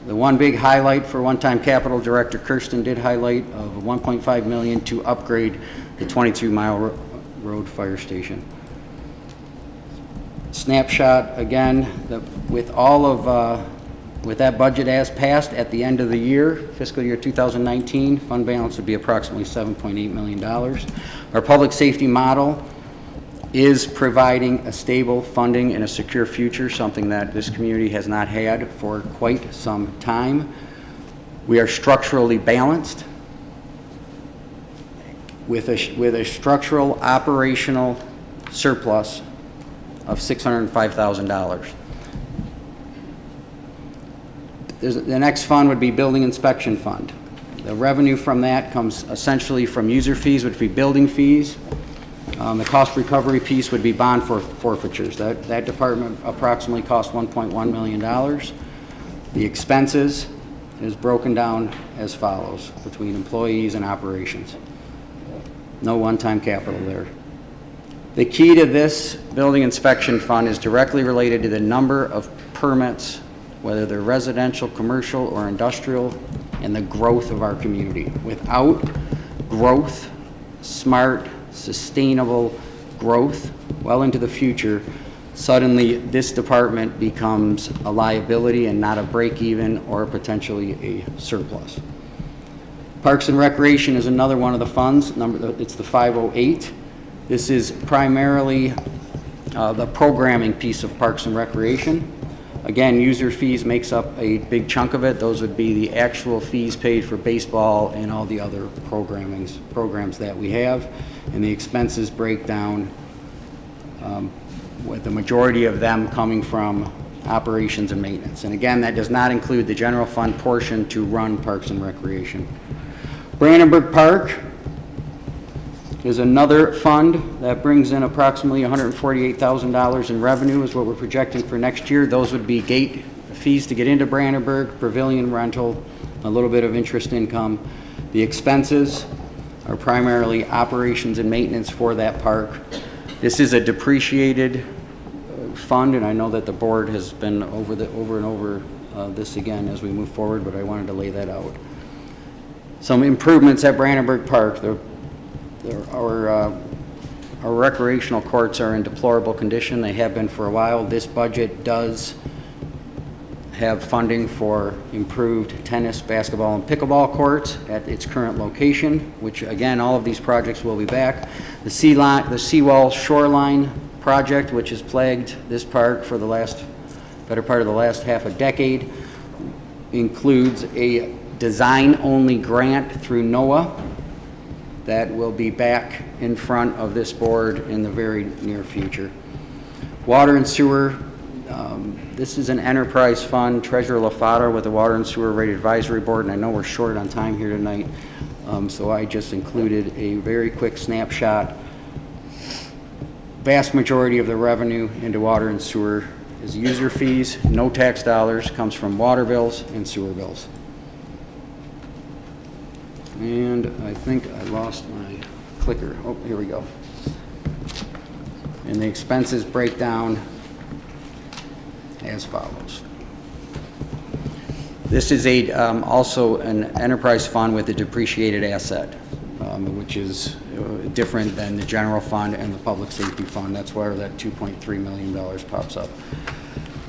The one big highlight for one-time capital, Director Kirsten did highlight, of $1.5 million to upgrade the 22-mile road fire station. Snapshot again, with all of with that budget as passed at the end of the year, fiscal year 2019, fund balance would be approximately $7.8 million. Our public safety model is providing a stable funding and a secure future, something that this community has not had for quite some time. We are structurally balanced with a structural operational surplus of $605,000. The next fund would be building inspection fund. The revenue from that comes essentially from user fees, which would be building fees. The cost recovery piece would be bond forfeitures. That department approximately costs $1.1 million. The expenses is broken down as follows between employees and operations. No one-time capital there. The key to this building inspection fund is directly related to the number of permits, whether they're residential, commercial, or industrial, and the growth of our community. Without growth, smart, sustainable growth well into the future, suddenly this department becomes a liability and not a break-even or potentially a surplus. Parks and Recreation is another one of the funds. It's the 508. This is primarily the programming piece of Parks and Recreation. Again, user fees makes up a big chunk of it. Those would be the actual fees paid for baseball and all the other programs that we have. And the expenses break down with the majority of them coming from operations and maintenance. And again, that does not include the general fund portion to run Parks and Recreation. Brandenburg Park is another fund that brings in approximately $148,000 in revenue is what we're projecting for next year. Those would be gate fees to get into Brandenburg, pavilion rental, a little bit of interest income. The expenses are primarily operations and maintenance for that park. This is a depreciated fund, and I know that the board has been over and over this again as we move forward, but I wanted to lay that out. Some improvements at Brandenburg Park. Our recreational courts are in deplorable condition. They have been for a while. This budget does have funding for improved tennis, basketball, and pickleball courts at its current location, which again, all of these projects will be back. The seawall shoreline project, which has plagued this park for the better part of the last half a decade, includes a design-only grant through NOAA that will be back in front of this board in the very near future. Water and sewer, this is an enterprise fund. Treasurer LaFata with the Water and Sewer Rate Advisory Board, and I know we're short on time here tonight, so I just included a very quick snapshot. Vast majority of the revenue into water and sewer is user fees, no tax dollars, comes from water bills and sewer bills. And I think I lost my clicker. Oh, here we go. And the expenses break down as follows. This is also an enterprise fund with a depreciated asset, which is different than the general fund and the public safety fund. That's where that $2.3 million pops up.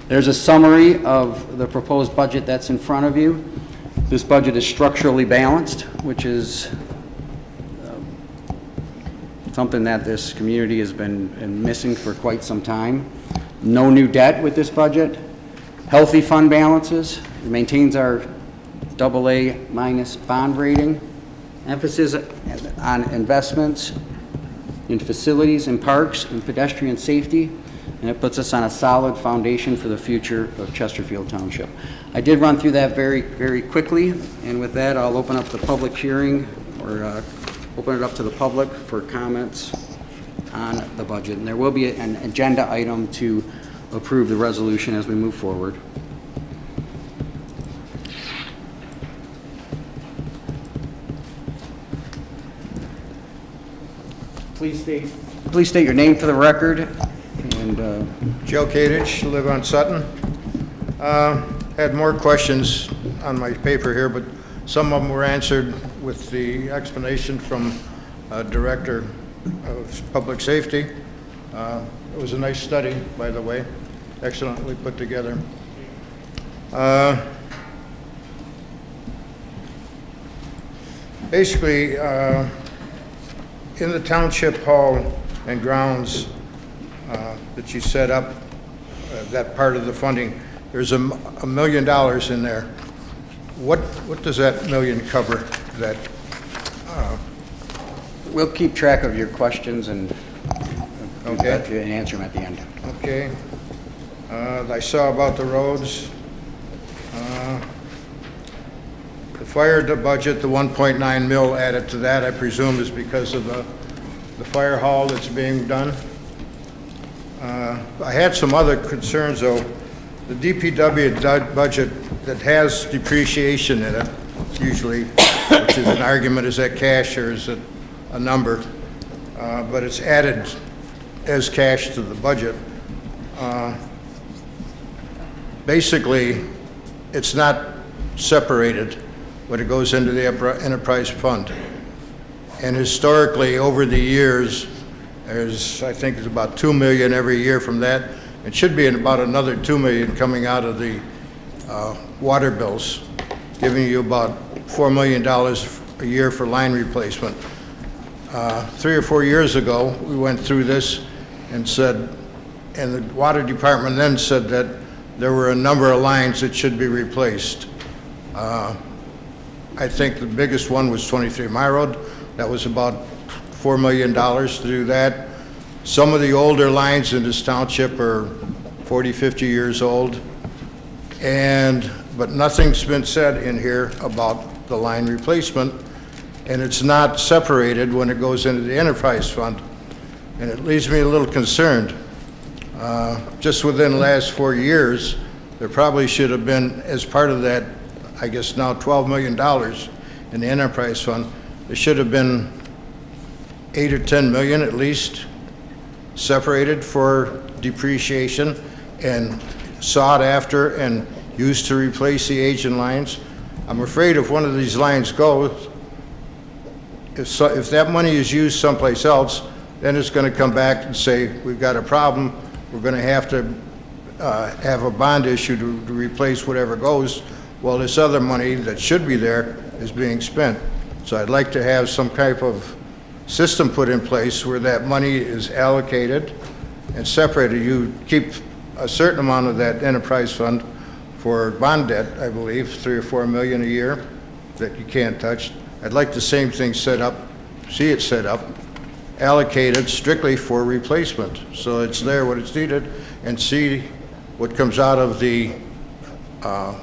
There's a summary of the proposed budget that's in front of you. This budget is structurally balanced, which is something that this community has been missing for quite some time. No new debt with this budget. Healthy fund balances. It maintains our AA- bond rating. Emphasis on investments in facilities and parks and pedestrian safety. and it puts us on a solid foundation for the future of Chesterfield Township. I did run through that very, very quickly, and with that, I'll open up the public hearing, or open it up to the public for comments on the budget. And there will be an agenda item to approve the resolution as we move forward. Please state your name for the record. And Joe Kadich, live on Sutton. Had more questions on my paper here, but some of them were answered with the explanation from Director of Public Safety. It was a nice study, by the way, excellently put together. Basically, in the Township Hall and grounds that you set up, that part of the funding, there's $1 million in there. What does that million cover? That we'll keep track of your questions and okay, and answer them at the end. Okay. I saw about the roads. The fire budget, the 1.9 mil added to that, I presume, is because of the fire hall that's being done. I had some other concerns, though. The DPW budget that has depreciation in it, usually, which is an argument, is that cash or is it a number? But it's added as cash to the budget. Basically, it's not separated when it goes into the enterprise fund. And historically, over the years, I think there's about $2 million every year from that. It should be about another $2 million coming out of the water bills, giving you about $4 million a year for line replacement. 3 or 4 years ago, we went through this and said, and the water department then said that there were a number of lines that should be replaced. I think the biggest one was 23 My Road. That was about $4 million to do that. Some of the older lines in this township are 40, 50 years old, but nothing's been said in here about the line replacement, and it's not separated when it goes into the enterprise fund, and it leaves me a little concerned. Just within the last 4 years, there probably should have been, as part of that, I guess now $12 million in the enterprise fund, there should have been 8 or 10 million at least separated for depreciation and sought after and used to replace the aging lines. I'm afraid if one of these lines goes, if that money is used someplace else, then it's going to come back and say, we've got a problem, we're going to have a bond issue to replace whatever goes, while this other money that should be there is being spent. So I'd like to have some type of system put in place where that money is allocated and separated. You keep a certain amount of that enterprise fund for bond debt, I believe, 3 or 4 million a year that you can't touch. I'd like the same thing set up, see it set up, allocated strictly for replacement. So it's there when it's needed, and see what comes out of the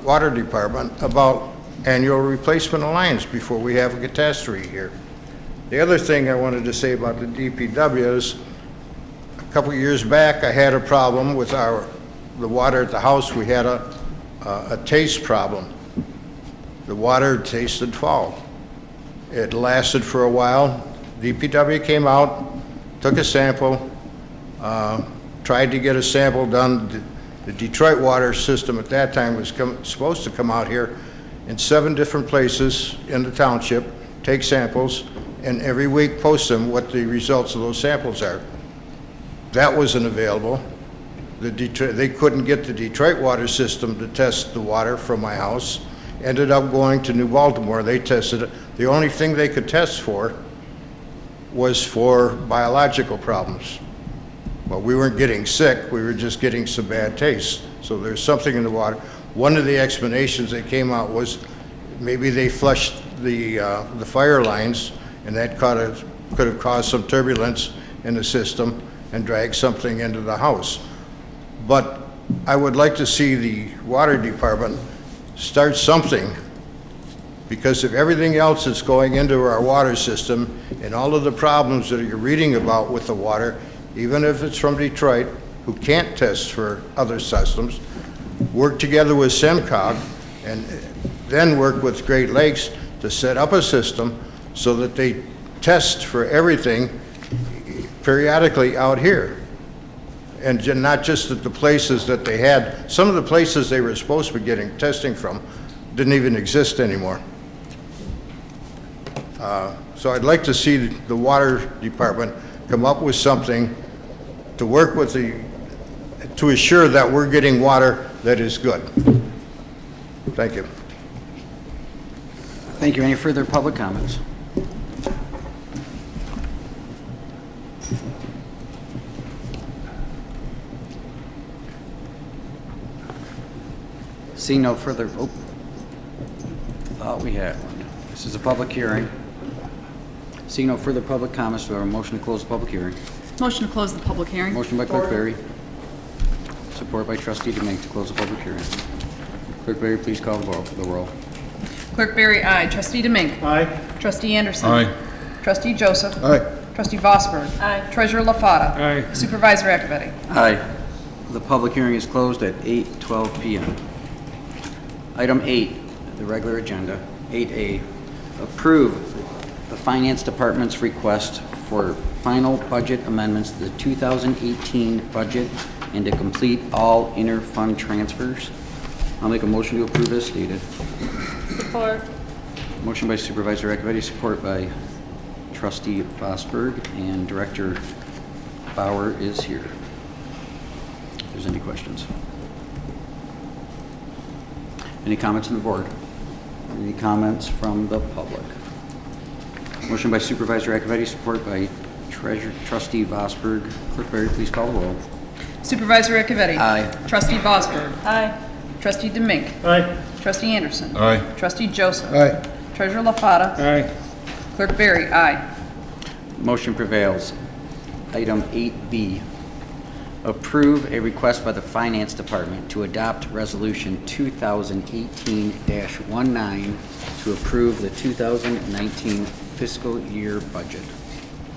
water department about annual replacement of lines before we have a catastrophe here. The other thing I wanted to say about the DPW is, a couple of years back, I had a problem with the water at the house. We had a taste problem. The water tasted foul. It lasted for a while. DPW came out, took a sample, tried to get a sample done. The Detroit water system at that time was supposed to come out here in 7 different places in the township, take samples, and every week post them what the results of those samples are. That wasn't available. They couldn't get the Detroit water system to test the water from my house. Ended up going to New Baltimore. They tested it. The only thing they could test for was for biological problems. But we weren't getting sick, we were just getting some bad taste. So there's something in the water. One of the explanations that came out was maybe they flushed the fire lines, and that could have caused some turbulence in the system and dragged something into the house. but I would like to see the water department start something, because if everything else that's going into our water system and all of the problems that you're reading about with the water, even if it's from Detroit, who can't test for other systems, work together with SEMCOG and then work with Great Lakes to set up a system so that they test for everything periodically out here. And not just at the places that they had. Some of the places they were supposed to be getting testing from didn't even exist anymore. So I'd like to see the water department come up with something to work with to assure that we're getting water that is good. Thank you. Thank you. Any further public comments? See no further, oh, thought we had one. This is a public hearing. See no further public comments, do I have a motion to close the public hearing? Motion to close the public hearing. Motion by Clerk Berry, support by Trustee DeMink to close the public hearing. Clerk Berry, please call the roll. Clerk Berry, aye. Trustee DeMink. Aye. Trustee Anderson. Aye. Trustee Joseph. Aye. Trustee Vosberg. Aye. Treasurer LaFata. Aye. Supervisor Acciavatti. Aye. The public hearing is closed at 8:12 p.m. Item 8, the regular agenda, 8A, approve the Finance Department's request for final budget amendments to the 2018 budget and to complete all inter-fund transfers. I'll make a motion to approve as stated. Support. Motion by Supervisor Acciavatti, support by Trustee Vosberg, and Director Bauer is here. If there's any questions. Any comments from the board? Any comments from the public? Motion by Supervisor Acciavatti, support by Trustee Vosberg. Clerk Berry, please call the roll. Supervisor Acciavatti. Aye. Trustee Vosberg. Aye. Trustee DeMink. Aye. Trustee Anderson. Aye. Trustee Joseph. Aye. Treasurer LaFata. Aye. Clerk Berry, aye. Motion prevails. Item 8B, approve a request by the Finance Department to adopt Resolution 2018-19 to approve the 2019 fiscal year budget.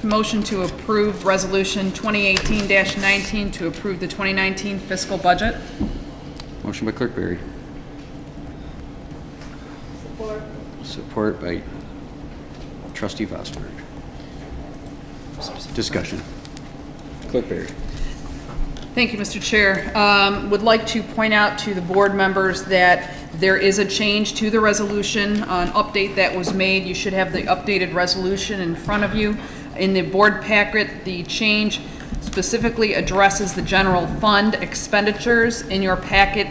Motion to approve Resolution 2018-19 to approve the 2019 fiscal budget. Motion by Clerk Berry. Support. Support by Trustee Vosberg. Discussion. Clerk Berry. Thank you, Mr. Chair. Would like to point out to the board members that there is a change to the resolution, an update that was made. You should have the updated resolution in front of you. In the board packet, the change specifically addresses the general fund expenditures. In your packet,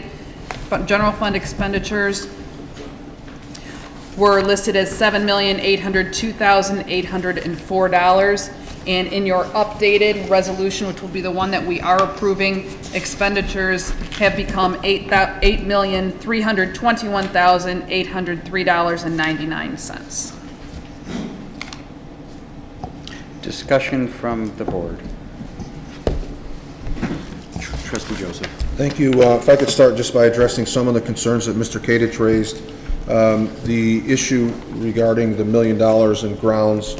general fund expenditures were listed as $7,802,804. And in your updated resolution, which will be the one that we are approving, expenditures have become $8,321,803.99. Discussion from the board. Trustee Joseph. Thank you. If I could start just by addressing some of the concerns that Mr. Kadich raised. The issue regarding the $1 million in grounds,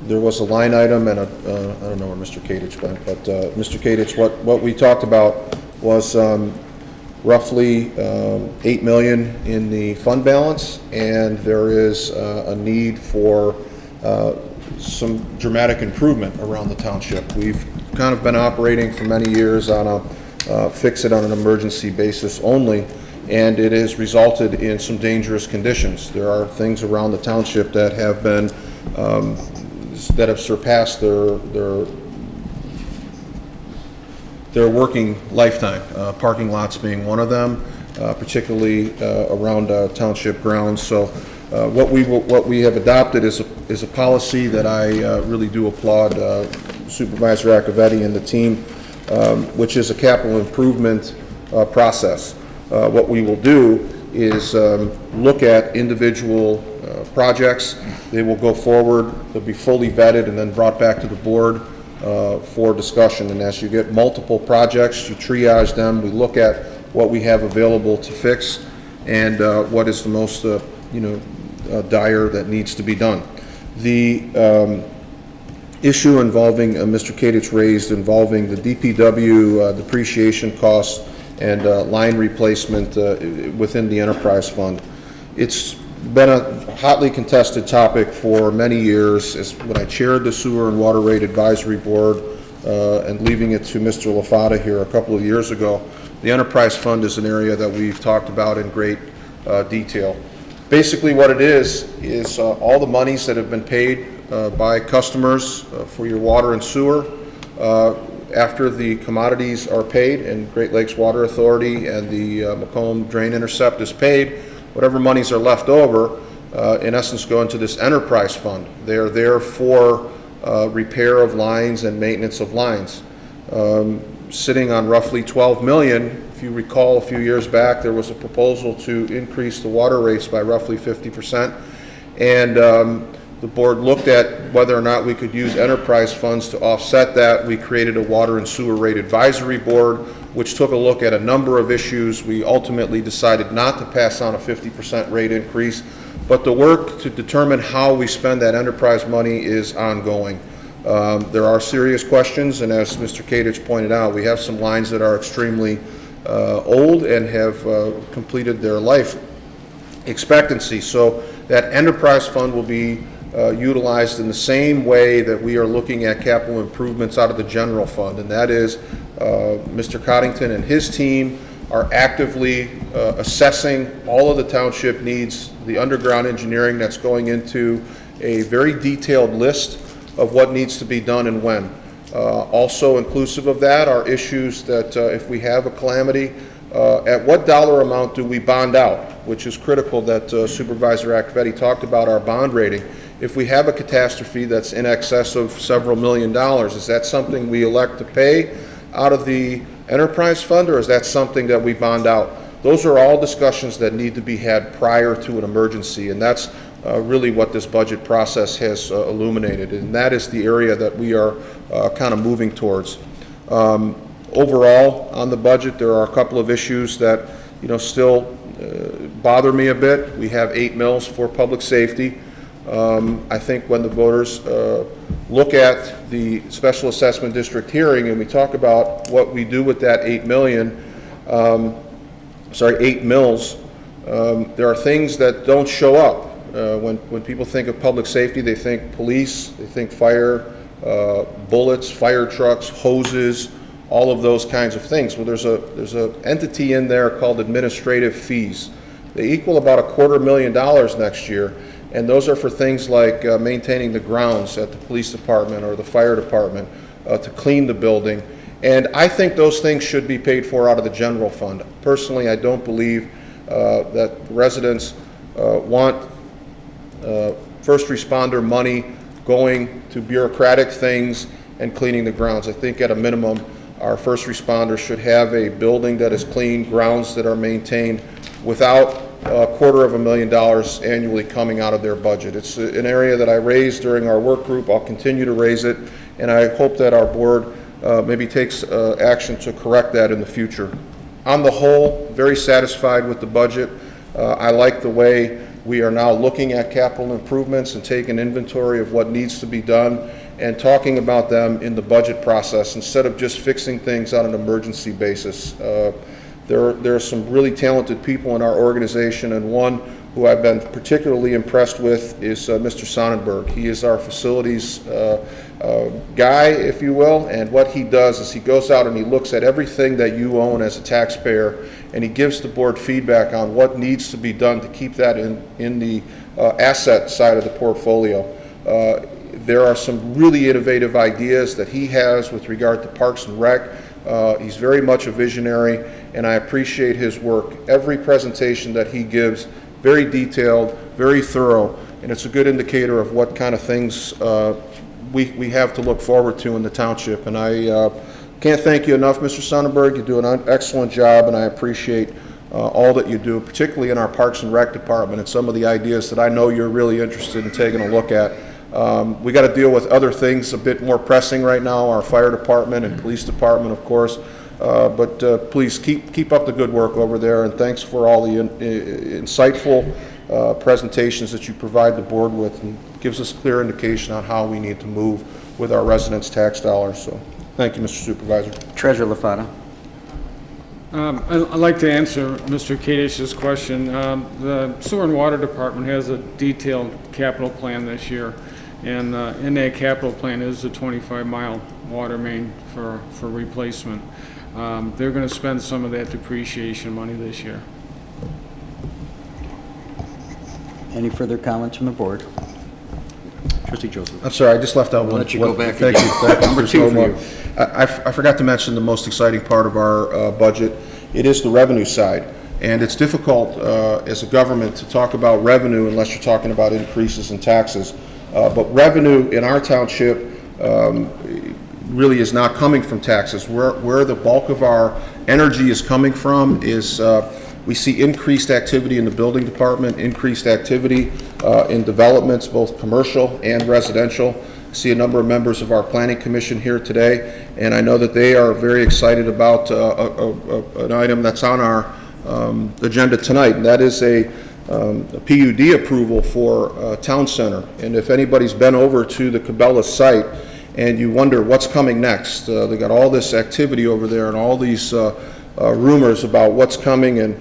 there was a line item and I don't know where Mr. Kadich went, but Mr. Kadich, what we talked about was roughly $8 million in the fund balance, and there is a need for some dramatic improvement around the township. We've kind of been operating for many years on a fix it on an emergency basis only, and it has resulted in some dangerous conditions. There are things around the township that have been that have surpassed their working lifetime. Parking lots being one of them, particularly around township grounds. So what we have adopted is a policy that I really do applaud Supervisor Acciavatti and the team, which is a capital improvement process. What we will do is look at individual projects. They will go forward, they'll be fully vetted and then brought back to the board for discussion. And as you get multiple projects, you triage them. We look at what we have available to fix and what is the most dire that needs to be done. The issue involving Mr. Kadich raised involving the DPW depreciation costs and line replacement within the enterprise fund. It's been a hotly contested topic for many years. When I chaired the Sewer and Water Rate Advisory Board and leaving it to Mr. LaFata here a couple of years ago, the enterprise fund is an area that we've talked about in great detail. Basically what it is all the monies that have been paid by customers for your water and sewer after the commodities are paid and Great Lakes Water Authority and the Macomb Drain Intercept is paid, whatever monies are left over in essence go into this enterprise fund. They are there for repair of lines and maintenance of lines. Sitting on roughly 12 million. If you recall, a few years back there was a proposal to increase the water rates by roughly 50%, and the board looked at whether or not we could use enterprise funds to offset that. We created a water and sewer rate advisory board which took a look at a number of issues. We ultimately decided not to pass on a 50% rate increase, but the work to determine how we spend that enterprise money is ongoing. There are serious questions, and as Mr. Kadich pointed out, we have some lines that are extremely old and have completed their life expectancy. So that enterprise fund will be utilized in the same way that we are looking at capital improvements out of the general fund, and that is Mr. Coddington and his team are actively assessing all of the township needs, the underground engineering that's going into a very detailed list of what needs to be done and when. Also inclusive of that are issues that if we have a calamity, at what dollar amount do we bond out, which is critical that Supervisor Acciavatti talked about our bond rating. If we have a catastrophe that's in excess of several $1 million, is that something we elect to pay out of the enterprise fund, or is that something that we bond out? Those are all discussions that need to be had prior to an emergency, and that's really what this budget process has illuminated, and that is the area that we are kind of moving towards. Overall, on the budget, there are a couple of issues that still bother me a bit. We have 8 mills for public safety. I think when the voters look at the special assessment district hearing and we talk about what we do with that 8 mills, there are things that don't show up. When people think of public safety, they think police, they think fire, bullets, fire trucks, hoses, all of those kinds of things. Well, there's a entity in there called administrative fees. They equal about $250,000 next year, and those are for things like maintaining the grounds at the police department or the fire department, to clean the building. And I think those things should be paid for out of the general fund. Personally, I don't believe that residents want first responder money going to bureaucratic things and cleaning the grounds. I think at a minimum, our first responders should have a building that is clean, grounds that are maintained without $250,000 annually coming out of their budget. It's an area that I raised during our work group. I'll continue to raise it, and I hope that our board maybe takes action to correct that in the future. On the whole, very satisfied with the budget. I like the way we are now looking at capital improvements and taking inventory of what needs to be done and talking about them in the budget process instead of just fixing things on an emergency basis. There are some really talented people in our organization, and one who I've been particularly impressed with is Mr. Sonnenberg. He is our facilities guy, if you will, and what he does is he goes out and he looks at everything that you own as a taxpayer, and he gives the board feedback on what needs to be done to keep that in the asset side of the portfolio. There are some really innovative ideas that he has with regard to Parks and Rec. He's very much a visionary, and I appreciate his work. Every presentation that he gives, very detailed, very thorough, and it's a good indicator of what kind of things we have to look forward to in the township. And I can't thank you enough, Mr. Sonnenberg. You do an excellent job, and I appreciate all that you do, particularly in our Parks and Rec department, and some of the ideas that I know you're really interested in taking a look at. We got to deal with other things a bit more pressing right now, our fire department and police department, of course. But please keep up the good work over there, and thanks for all the insightful presentations that you provide the board with, and gives us a clear indication on how we need to move with our residents' tax dollars. So thank you, Mr. Supervisor. Treasurer LaFata. I'd like to answer Mr. Kadish's question. The Sewer and Water Department has a detailed capital plan this year, and in that capital plan is the 25-mile water main for replacement. They're going to spend some of that depreciation money this year. Any further comments from the board? Trustee Joseph. I'm sorry, I just left out one. I'll let you go back Thank again. you. Thank you. Number There's two no for more. you. I forgot to mention the most exciting part of our budget. It is the revenue side. And it's difficult as a government to talk about revenue unless you're talking about increases in taxes. But revenue in our township really is not coming from taxes. Where the bulk of our energy is coming from is we see increased activity in the building department, increased activity in developments, both commercial and residential. I see a number of members of our planning commission here today, and I know that they are very excited about an item that's on our agenda tonight, and that is a PUD approval for Town Center. And if anybody's been over to the Cabela site and you wonder what's coming next, they got all this activity over there and all these rumors about what's coming. And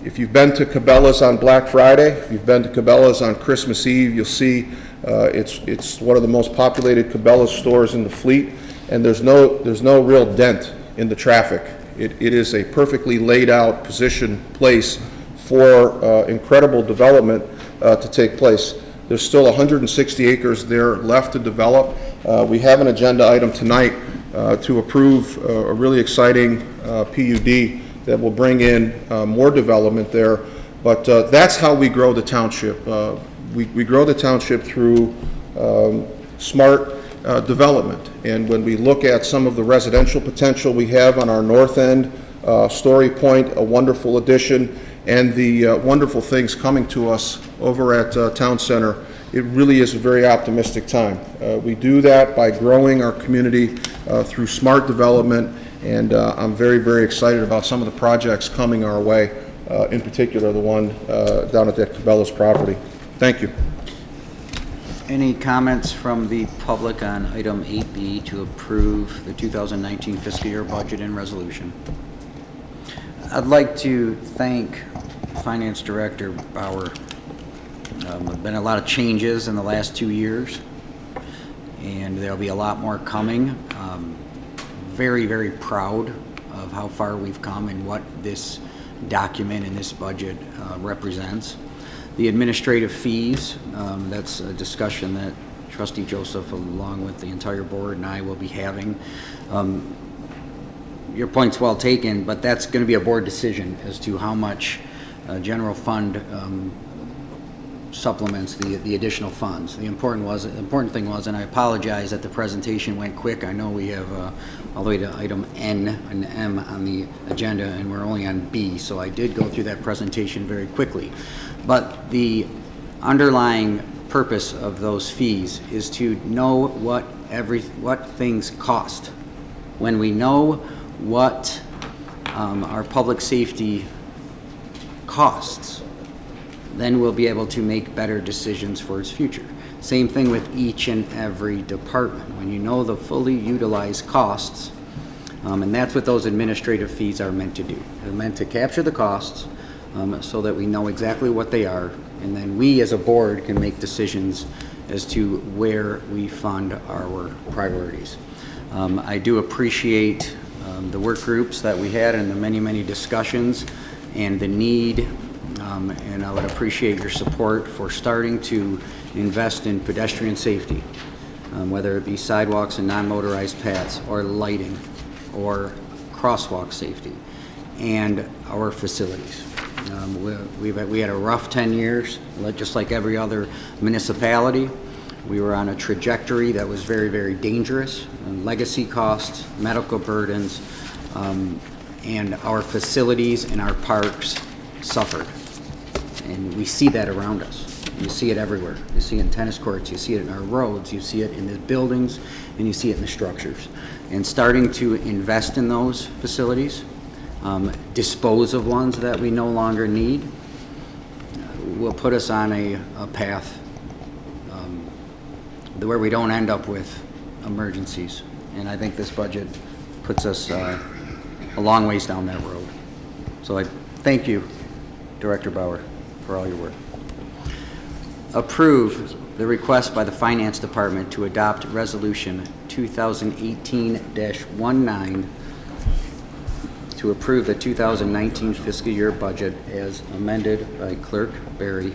if you've been to Cabela's on Black Friday, if you've been to Cabela's on Christmas Eve, you'll see it's one of the most populated Cabela's stores in the fleet, and there's no real dent in the traffic. It is a perfectly laid out position place for incredible development to take place. There's still 160 acres there left to develop. We have an agenda item tonight to approve a really exciting PUD that will bring in more development there. But that's how we grow the township. We grow the township through smart development. And when we look at some of the residential potential we have on our north end, Story Point, a wonderful addition, and the wonderful things coming to us over at Town Center, it really is a very optimistic time. We do that by growing our community through smart development, and I'm very, very excited about some of the projects coming our way, in particular the one down at that Cabela's property. Thank you. Any comments from the public on item 8B to approve the 2019 fiscal year budget and resolution? I'd like to thank Finance Director Ballor. There have been a lot of changes in the last 2 years, and there'll be a lot more coming. Very, very proud of how far we've come and what this document and this budget represents. The administrative fees, that's a discussion that Trustee Joseph, along with the entire board, and I will be having. Your point's well taken, but that's going to be a board decision as to how much general fund supplements the additional funds. The important thing was, and I apologize that the presentation went quick. I know we have all the way to item N and M on the agenda, and we're only on B, so I did go through that presentation very quickly. But the underlying purpose of those fees is to know what things cost. When we know what our public safety costs, then we'll be able to make better decisions for its future. Same thing with each and every department. When you know the fully utilized costs, and that's what those administrative fees are meant to do. They're meant to capture the costs so that we know exactly what they are, and then we as a board can make decisions as to where we fund our priorities. I do appreciate the work groups that we had and the many, many discussions and the need, and I would appreciate your support for starting to invest in pedestrian safety, whether it be sidewalks and non-motorized paths, or lighting, or crosswalk safety, and our facilities. We had a rough 10 years, just like every other municipality. We were on a trajectory that was very, very dangerous, and legacy costs, medical burdens, and our facilities and our parks suffered. And we see that around us. You see it everywhere. You see it in tennis courts, you see it in our roads, you see it in the buildings, and you see it in the structures. And starting to invest in those facilities, dispose of ones that we no longer need, will put us on a path where we don't end up with emergencies. And I think this budget puts us a long ways down that road. So I thank you, Director Ballor, for all your work. Approve the request by the Finance Department to adopt Resolution 2018-19 to approve the 2019 fiscal year budget as amended by Clerk Berry.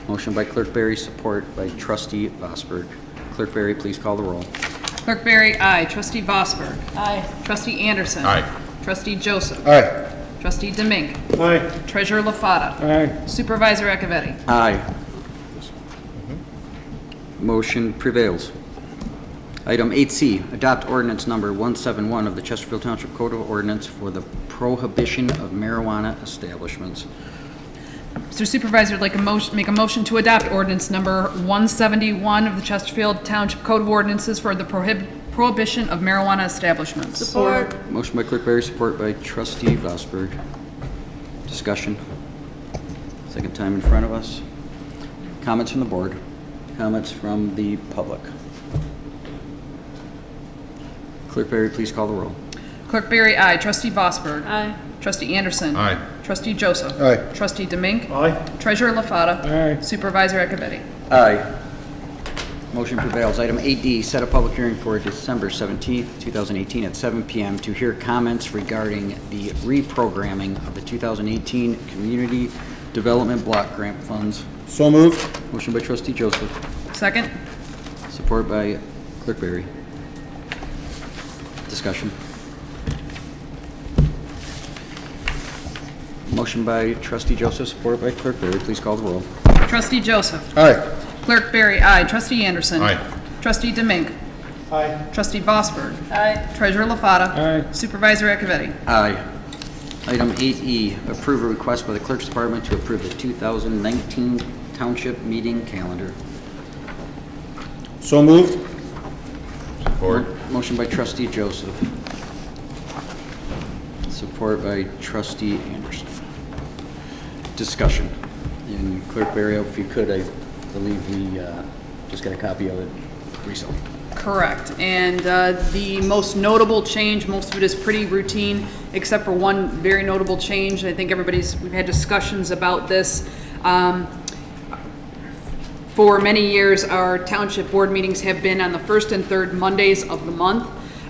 Motion by Clerk Berry, support by Trustee Vosberg. Clerk Berry, please call the roll. Clerk Berry, aye. Trustee Vosberg. Aye. Trustee Anderson. Aye. Trustee Joseph. Aye. Trustee Domingue. Aye. Treasurer LaFata. Aye. Supervisor Acciavatti. Aye. Motion prevails. Item 8C, adopt ordinance number 171 of the Chesterfield Township Code of Ordinance for the prohibition of marijuana establishments. Mr. Supervisor, I'd like to make a motion to adopt ordinance number 171 of the Chesterfield Township Code of Ordinances for the prohibition of marijuana establishments. Support. Motion by Clerk Berry, support by Trustee Vosberg. Discussion. Second time in front of us. Comments from the board. Comments from the public. Clerk Berry, please call the roll. Clerk Berry, aye. Trustee Vosberg. Aye. Trustee Anderson. Aye. Trustee Joseph. Aye. Trustee Domingue. Aye. Treasurer LaFata. Aye. Supervisor Acciavatti. Aye. Motion prevails. Item 8D, set a public hearing for December 17th, 2018 at 7 p.m. to hear comments regarding the reprogramming of the 2018 Community Development Block Grant Funds. So moved. Motion by Trustee Joseph, Second. support by Clerk Berry. Discussion. Motion by Trustee Joseph, support by Clerk Berry. Please call the roll. Trustee Joseph. Aye. Clerk Berry, aye. Trustee Anderson. Aye. Trustee Domingue. Aye. Trustee Vosberg. Aye. Treasurer LaFata. Aye. Supervisor Acciavatti. Aye. Item 8E, approve a request by the Clerk's Department to approve the 2019 Township Meeting Calendar. So moved. Support. Motion by Trustee Joseph. Support by Trustee Anderson. Discussion. And Clerk Berry, if you could, I believe we just got a copy of it recently. Correct. And the most notable change, most of it is pretty routine, except for one very notable change. I think we've had discussions about this. For many years, our township board meetings have been on the first and third Mondays of the month.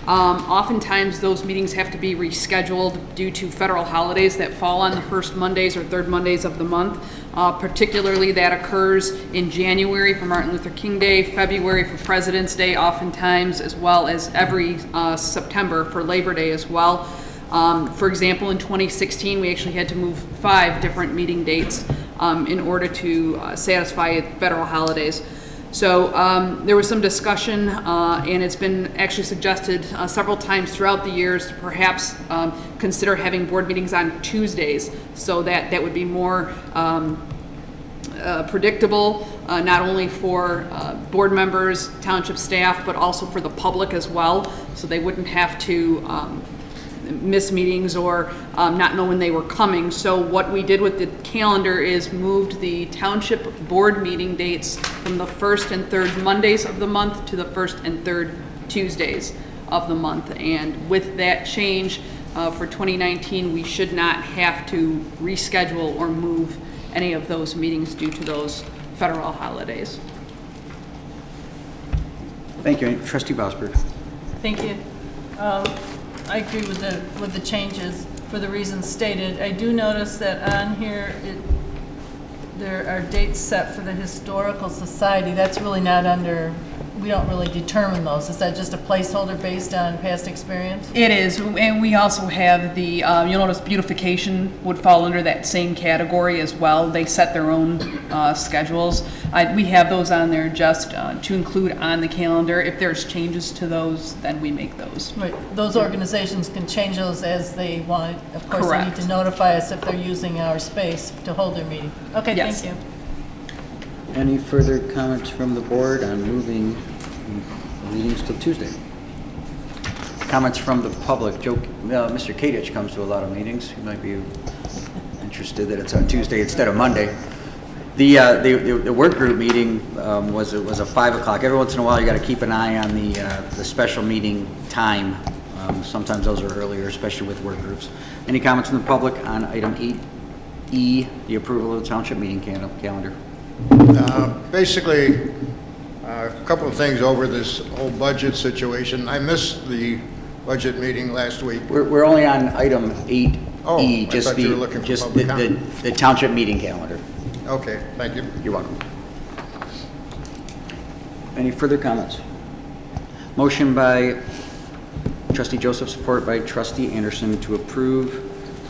Oftentimes, those meetings have to be rescheduled due to federal holidays that fall on the first Mondays or third Mondays of the month. Particularly, that occurs in January for Martin Luther King Day, February for President's Day, oftentimes, as well as every September for Labor Day as well. For example, in 2016, we actually had to move 5 different meeting dates in order to satisfy federal holidays. So there was some discussion, and it's been actually suggested several times throughout the years to perhaps consider having board meetings on Tuesdays, so that would be more predictable, not only for board members, township staff, but also for the public as well, so they wouldn't have to miss meetings or not know when they were coming. So what we did with the calendar is moved the township board meeting dates from the first and third Mondays of the month to the first and third Tuesdays of the month. And with that change for 2019, we should not have to reschedule or move any of those meetings due to those federal holidays. Thank you. Trustee Vosberg. Thank you. I agree with the changes for the reasons stated. I do notice that on here, there are dates set for the Historical Society. That's really not under, we don't really determine those. Is that just a placeholder based on past experience? It is, and we also have the, you'll notice beautification would fall under that same category as well. They set their own schedules. We have those on there just to include on the calendar. If there's changes to those, then we make those. Right. Those organizations can change those as they want. Of course, Correct. they need to notify us if they're using our space to hold their meeting. Okay, Yes. thank you. Any further comments from the board on moving meetings till Tuesday? Comments from the public. Mr. Kadich comes to a lot of meetings. You might be interested that it's on Tuesday instead of Monday. The work group meeting was a 5 o'clock. Every once in a while, you got to keep an eye on the special meeting time. Sometimes those are earlier, especially with work groups. Any comments from the public on item 8E, the approval of the township meeting calendar? Basically, a couple of things over this whole budget situation. I missed the budget meeting last week. We're only on item 8E, I just thought you were looking for just public comment. the township meeting calendar. Okay, thank you. You're welcome. Any further comments? Motion by Trustee Joseph, support by Trustee Anderson to approve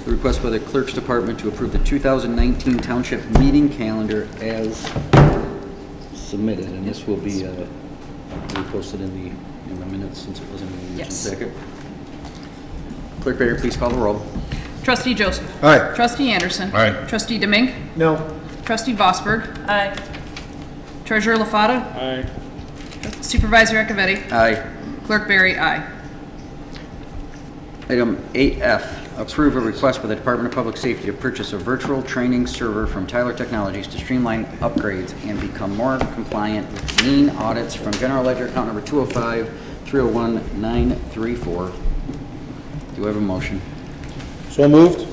the request by the Clerk's Department to approve the 2019 Township meeting calendar as submitted, and this will be posted in the minutes since it wasn't in the Yes. packet. Clerk Bader, please call the roll. Trustee Joseph. Aye. Trustee Anderson. Aye. Trustee Demink. No. Trustee Vosberg. Aye. Treasurer LaFata. Aye. Supervisor Acciavatti. Aye. Clerk Barry, aye. Item 8F, approve a request by the Department of Public Safety to purchase a virtual training server from Tyler Technologies to streamline upgrades and become more compliant with L.E.I.N audits from General Ledger account number 205-301-934. Do I have a motion? So moved.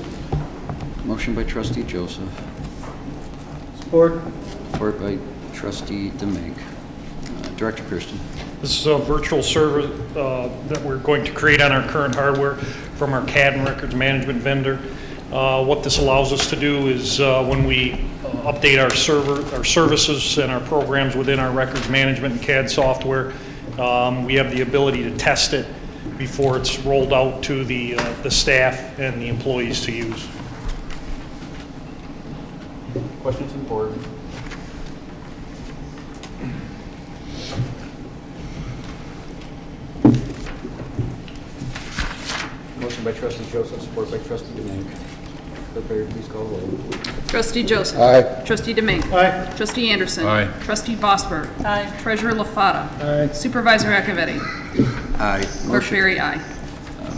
Motion by Trustee Joseph. Support. Support by Trustee Demink. Director Kirsten. This is a virtual server that we're going to create on our current hardware from our CAD and records management vendor. What this allows us to do is when we update our services and our programs within our records management and CAD software, we have the ability to test it before it's rolled out to the staff and the employees to use. Questions from the board? Motion by Trustee Joseph, support by Trustee Demink. Clerk Barry, please call the roll. Trustee Joseph. Aye. Trustee Demink. Aye. Trustee Anderson. Aye. Trustee Vosberg. Aye. Treasurer LaFata. Aye. Supervisor Acciavatti. Aye. Clerk Barry, aye.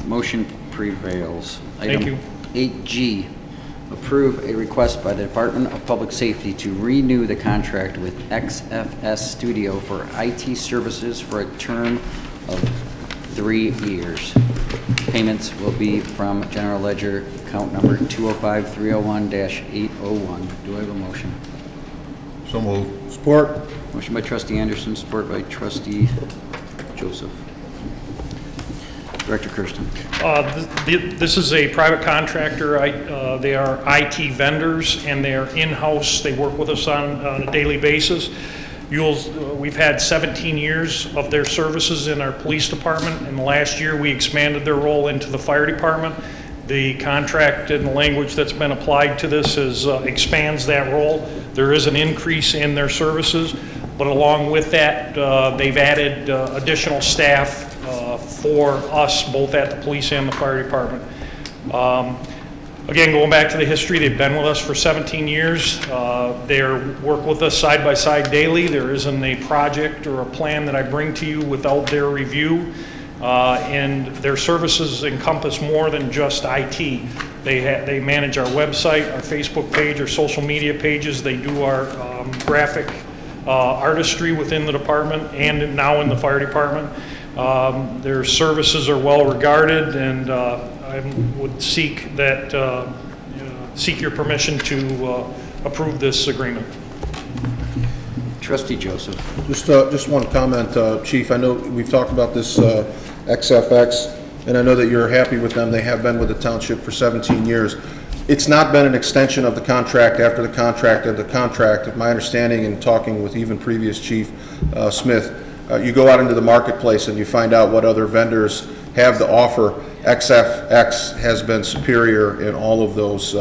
Motion prevails. Thank you. Item 8G, approve a request by the Department of Public Safety to renew the contract with XFX Studio for IT services for a term of 3 years. Payments will be from General Ledger account number 205-301-801. Do I have a motion? So moved. Support. Motion by Trustee Anderson, support by Trustee Joseph. Director Kirsten. This is a private contractor. They are IT vendors, and they are in-house. They work with us on a daily basis. We've had 17 years of their services in our police department, and last year we expanded their role into the fire department. The contract and the language that's been applied to this expands that role. There is an increase in their services, but along with that, they've added additional staff for us, both at the police and the fire department. Again, going back to the history, they've been with us for 17 years. They work with us side by side daily. There isn't a project or a plan that I bring to you without their review. And their services encompass more than just IT. They manage our website, our Facebook page, our social media pages. They do our graphic artistry within the department and now in the fire department. Their services are well regarded, and I would seek your permission to approve this agreement. Trustee Joseph. Just one comment, Chief. I know we've talked about this XFX, and I know that you're happy with them. They have been with the township for 17 years. It's not been an extension of the contract after the contract of the contract. My understanding in talking with even previous Chief Smith, you go out into the marketplace and you find out what other vendors have to offer. XFX has been superior in all of those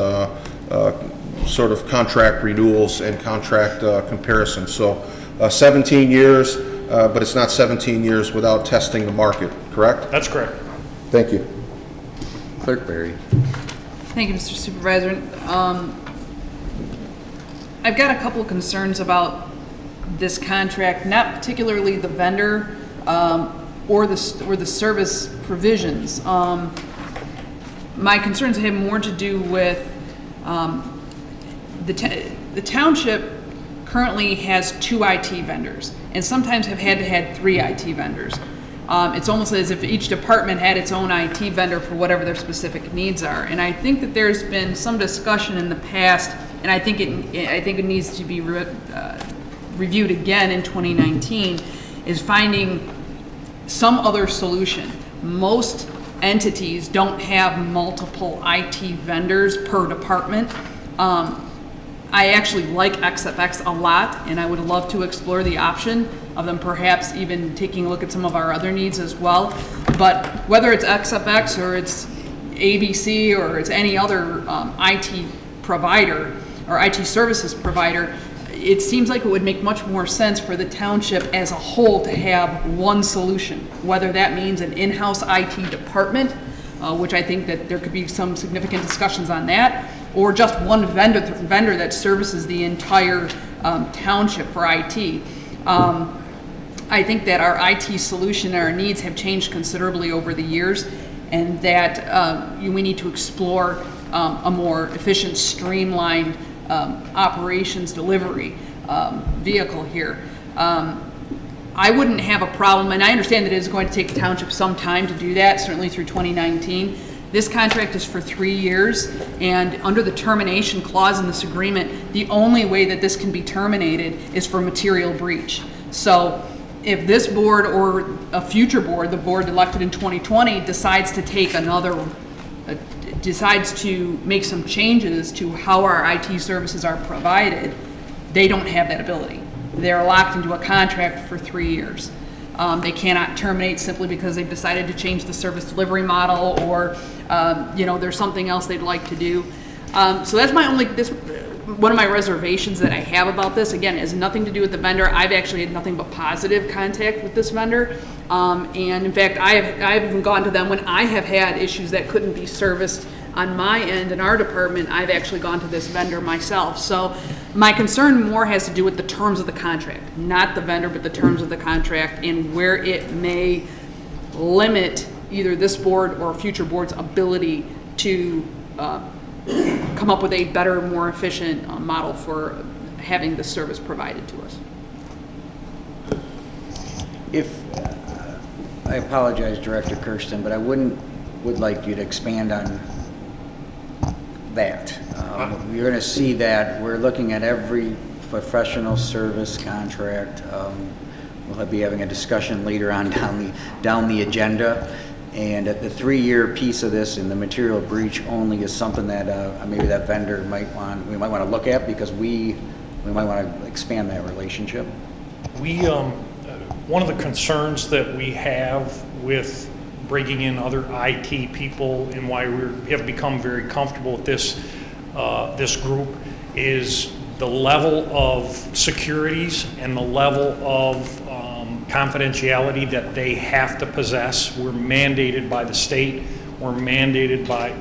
sort of contract renewals and contract comparisons. So 17 years, but it's not 17 years without testing the market, correct? That's correct. Thank you. Clerk Barry. Thank you, Mr. Supervisor. I've got a couple of concerns about this contract, not particularly the vendor or the service provisions. My concerns have more to do with the township currently has 2 IT vendors, and sometimes have had 3 IT vendors. It's almost as if each department had its own IT vendor for whatever their specific needs are. And I think that there's been some discussion in the past, and I think it needs to be reviewed again in 2019, is finding some other solution. Most entities don't have multiple IT vendors per department. I actually like XFX a lot, and I would love to explore the option of them perhaps even taking a look at some of our other needs as well. But whether it's XFX or it's ABC or it's any other IT provider or IT services provider, it seems like it would make much more sense for the township as a whole to have one solution, whether that means an in-house IT department, which I think that there could be some significant discussions on that, or just one vendor that services the entire township for IT. I think that our IT solution and our needs have changed considerably over the years, and that we need to explore a more efficient, streamlined operations delivery vehicle here. I wouldn't have a problem, and I understand that it is going to take the township some time to do that, certainly through 2019. This contract is for 3 years, and under the termination clause in this agreement, the only way that this can be terminated is for material breach. So if this board or a future board, the board elected in 2020, decides to take decides to make some changes to how our IT services are provided, they don't have that ability. They're locked into a contract for 3 years. They cannot terminate simply because they've decided to change the service delivery model, or there's something else they'd like to do. So that's one of my reservations that I have about this. Again, it has nothing to do with the vendor. I've actually had nothing but positive contact with this vendor. And in fact, I've even gone to them when I have had issues that couldn't be serviced on my end in our department. I've actually gone to this vendor myself. So my concern more has to do with the terms of the contract, not the vendor, but the terms of the contract, and where it may limit either this board or a future board's ability to come up with a better, more efficient model for having the service provided to us. I apologize, Director Kirsten, but I would like you to expand on that. You're going to see that we're looking at every professional service contract. We'll be having a discussion later on down the agenda. And the 3-year piece of this and the material breach only is something that maybe that vendor might want to look at, because we might want to expand that relationship. One of the concerns that we have with bringing in other IT people, and why we have become very comfortable with this group, is the level of securities and the level of confidentiality that they have to possess. We're mandated by the state, we're mandated by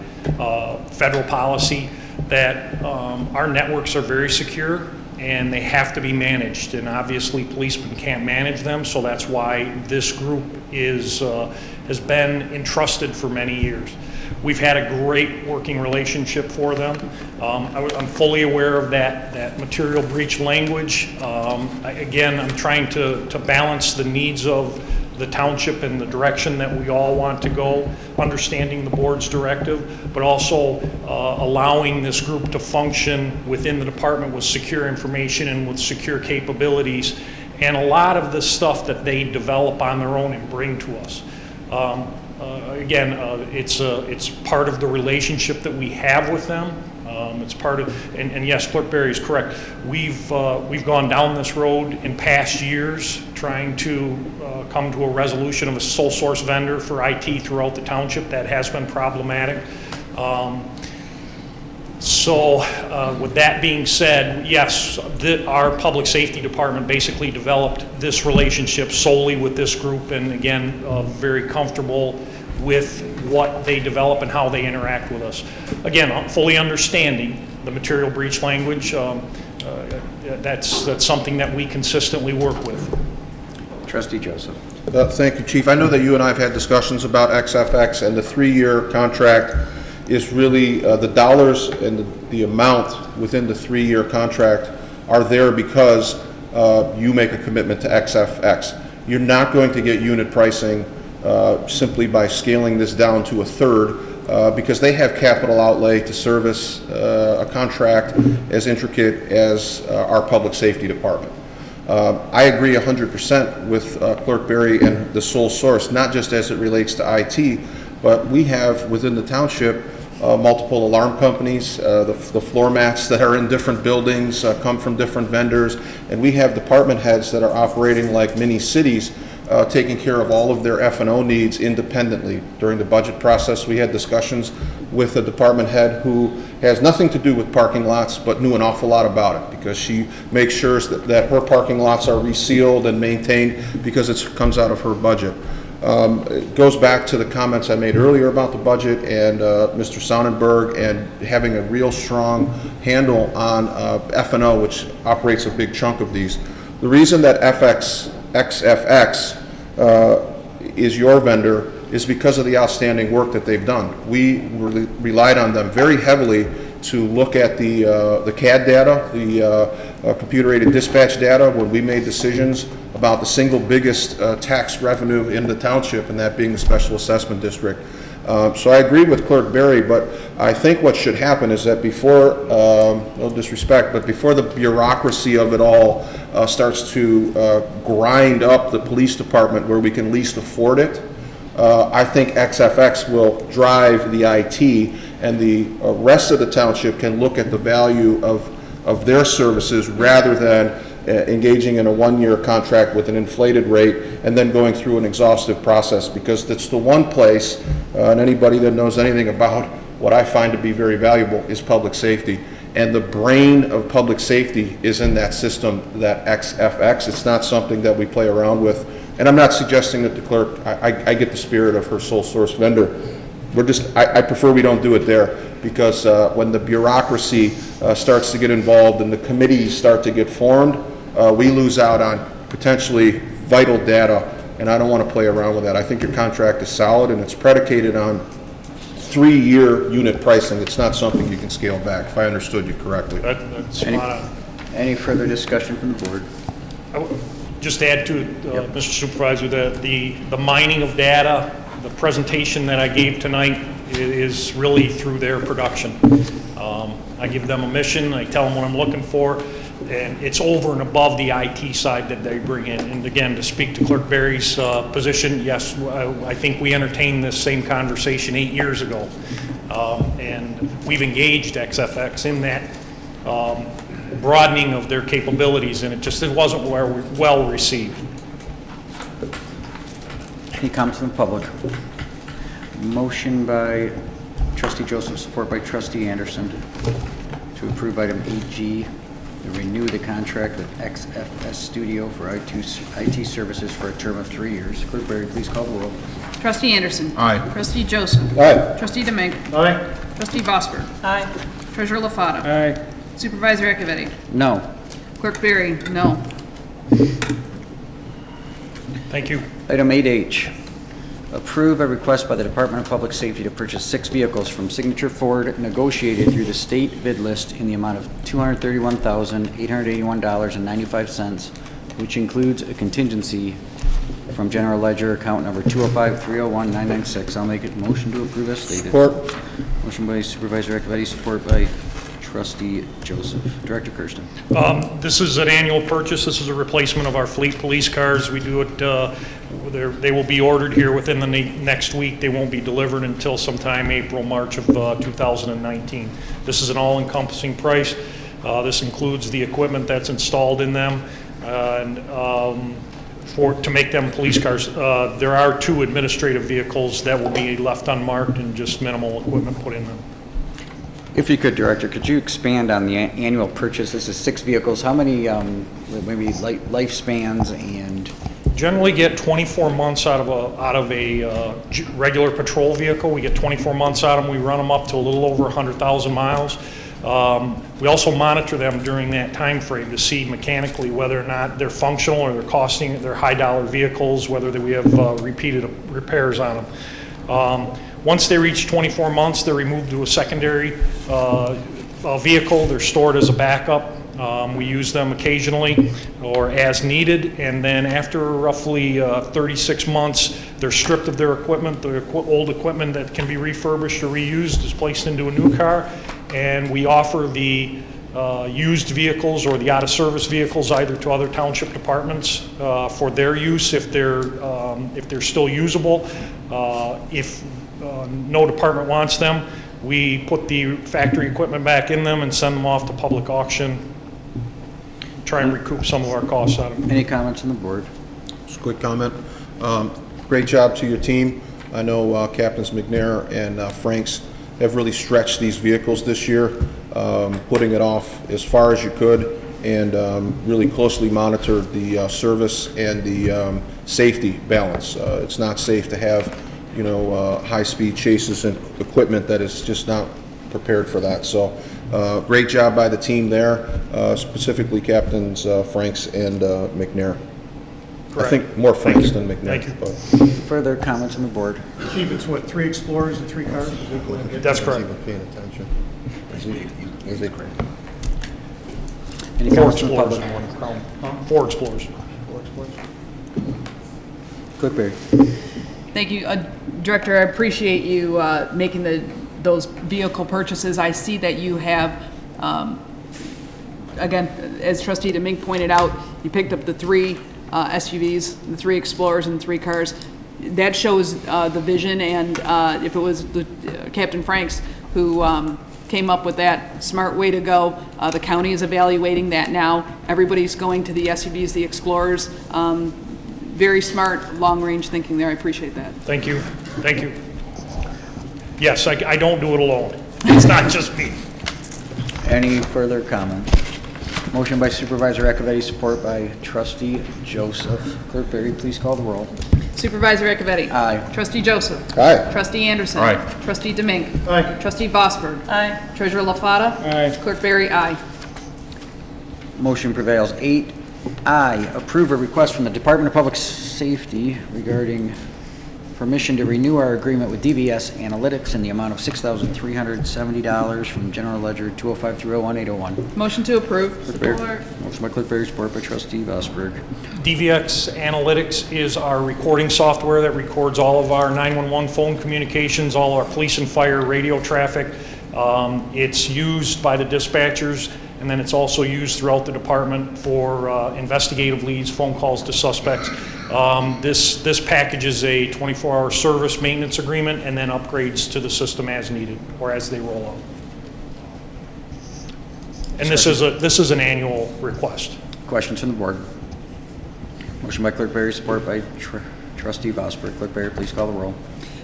federal policy that our networks are very secure and they have to be managed, and obviously policemen can't manage them, so that's why this group has been entrusted for many years. We've had a great working relationship for them. I'm fully aware of that material breach language. Again, I'm trying to balance the needs of the township and the direction that we all want to go, understanding the board's directive, but also allowing this group to function within the department with secure information and with secure capabilities, and a lot of the stuff that they develop on their own and bring to us. Again, it's part of the relationship that we have with them. It's part of, and yes, Clerk Berry is correct. We've gone down this road in past years, trying to come to a resolution of a sole source vendor for IT throughout the township. That has been problematic. So with that being said, yes, our public safety department basically developed this relationship solely with this group, and again, very comfortable with what they develop and how they interact with us. Again, fully understanding the material breach language. that's something that we consistently work with. Trustee Joseph. Thank you, Chief. I know that you and I have had discussions about XFX, and the 3-year contract is really the dollars and the amount within the 3-year contract are there because you make a commitment to XFX. You're not going to get unit pricing simply by scaling this down to a third because they have capital outlay to service a contract as intricate as our public safety department. I agree 100% with Clerk Berry and the sole source, not just as it relates to IT, but we have within the township multiple alarm companies. The floor mats that are in different buildings come from different vendors, and we have department heads that are operating like mini cities, taking care of all of their F&O needs independently. During the budget process, we had discussions with a department head who has nothing to do with parking lots, but knew an awful lot about it because she makes sure that her parking lots are resealed and maintained because it comes out of her budget. It goes back to the comments I made earlier about the budget and Mr. Sonnenberg and having a real strong handle on F&O, which operates a big chunk of these. The reason that XFX is your vendor is because of the outstanding work that they've done. We relied on them very heavily to look at the CAD data, the computer-aided dispatch data, when we made decisions about the single biggest tax revenue in the township, and that being the special assessment district. So I agree with Clerk Berry, but I think what should happen is that before, no disrespect, but before the bureaucracy of it all starts to grind up the police department where we can least afford it, I think XFX will drive the IT, and the rest of the township can look at the value of their services rather than engaging in a 1-year contract with an inflated rate and then going through an exhaustive process, because that's the one place, and anybody that knows anything about what I find to be very valuable is public safety. And the brain of public safety is in that system, that XFX. It's not something that we play around with. And I'm not suggesting that the clerk, I get the spirit of her sole source vendor. I prefer we don't do it there, because when the bureaucracy starts to get involved and the committees start to get formed, we lose out on potentially vital data, and I don't want to play around with that. I think your contract is solid, and it's predicated on 3-year unit pricing. It's not something you can scale back, if I understood you correctly. That's spot on. Any further discussion from the board? I would just add to Mr. Supervisor, the mining of data, the presentation that I gave tonight is really through their production. I give them a mission, I tell them what I'm looking for, and it's over and above the IT side that they bring in. And again, to speak to Clerk Berry's position, yes, I think we entertained this same conversation 8 years ago. And we've engaged XFX in that broadening of their capabilities, and it wasn't well received. Any comments from the public? Motion by Trustee Joseph, support by Trustee Anderson to approve item 8G, to renew the contract with XFX Studio for IT services for a term of 3 years. Clerk Berry, please call the roll. Trustee Anderson. Aye. Trustee Joseph. Aye. Trustee Dibianca. Aye. Trustee Vosper. Aye. Treasurer LaFata. Aye. Supervisor Acciavatti. No. Clerk Berry, no. Thank you. Item 8H, approve a request by the Department of Public Safety to purchase 6 vehicles from Signature Ford negotiated through the state bid list in the amount of $231,881.95, which includes a contingency from General Ledger account number 205-301-996. I'll make a motion to approve as stated. Support. Motion by Supervisor Acciavatti, support by Trustee Joseph. Director Kirsten. This is an annual purchase. This is a replacement of our fleet police cars. We do it, they will be ordered here within the next week. They won't be delivered until sometime April, March of 2019. This is an all-encompassing price. This includes the equipment that's installed in them, and to make them police cars. There are 2 administrative vehicles that will be left unmarked and just minimal equipment put in them. If you could, Director, could you expand on the annual purchase? This is 6 vehicles. How many maybe lifespans and? Generally get 24 months out of a regular patrol vehicle. We get 24 months out of them. We run them up to a little over 100,000 miles. We also monitor them during that time frame to see mechanically whether or not they're functional or they're high-dollar vehicles, whether we have repeated repairs on them. Once they reach 24 months, they're removed to a secondary vehicle. They're stored as a backup. We use them occasionally or as needed, and then after roughly 36 months, they're stripped of their equipment. The old equipment that can be refurbished or reused is placed into a new car, and we offer the used vehicles or the out-of-service vehicles either to other township departments for their use if they're still usable. If no department wants them, we put the factory equipment back in them and send them off to public auction, try and recoup some of our costs out of them. Any comments on the board? Just a quick comment. Great job to your team. I know Captains McNair and Franks have really stretched these vehicles this year, putting it off as far as you could, and really closely monitored the service and the safety balance. It's not safe to have, you know, high-speed chases and equipment that is just not prepared for that. So great job by the team there, specifically Captains Franks and McNair. Correct. I think more Franks than McNair. Thank you. But Further comments on the board? Chief, it's what, 3 Explorers and 3 cars? That's correct. even paying attention. Is it? Any 4 comments from the Explorers public? and 1 Crown. 4 Explorers. Clerk Berry. Thank you, Director. I appreciate you making those vehicle purchases. I see that you have, again, as Trustee DeMink pointed out, you picked up the 3 SUVs, the 3 Explorers, and the 3 cars. That shows the vision, and if it was Captain Franks who came up with that smart way to go, the county is evaluating that now. Everybody's going to the SUVs, the Explorers. Very smart, long-range thinking there. I appreciate that. Thank you. Thank you. Yes, I don't do it alone. It's not just me. Any further comment? Motion by Supervisor Acciavatti, support by Trustee Joseph. Clerk Berry, please call the roll. Supervisor Acciavatti. Aye. Trustee Joseph. Aye. Trustee Anderson. Aye. Trustee DeMink. Aye. Trustee Vosberg. Aye. Treasurer LaFata. Aye. Clerk Berry, aye. Motion prevails. 8I, approve a request from the Department of Public Safety regarding permission to renew our agreement with DVS Analytics in the amount of $6,370 from General Ledger 205-301-801. Motion to approve. Motion by Clerk Berry, support by Trustee Vosberg. DVX Analytics is our recording software that records all of our 911 phone communications, all our police and fire radio traffic. It's used by the dispatchers, and then it's also used throughout the department for investigative leads, phone calls to suspects. This package is a 24-hour service maintenance agreement and then upgrades to the system as needed or as they roll out. And this is an annual request. Questions from the board? Motion by Clerk Berry, support by Trustee Vosberg. Clerk Berry, please call the roll.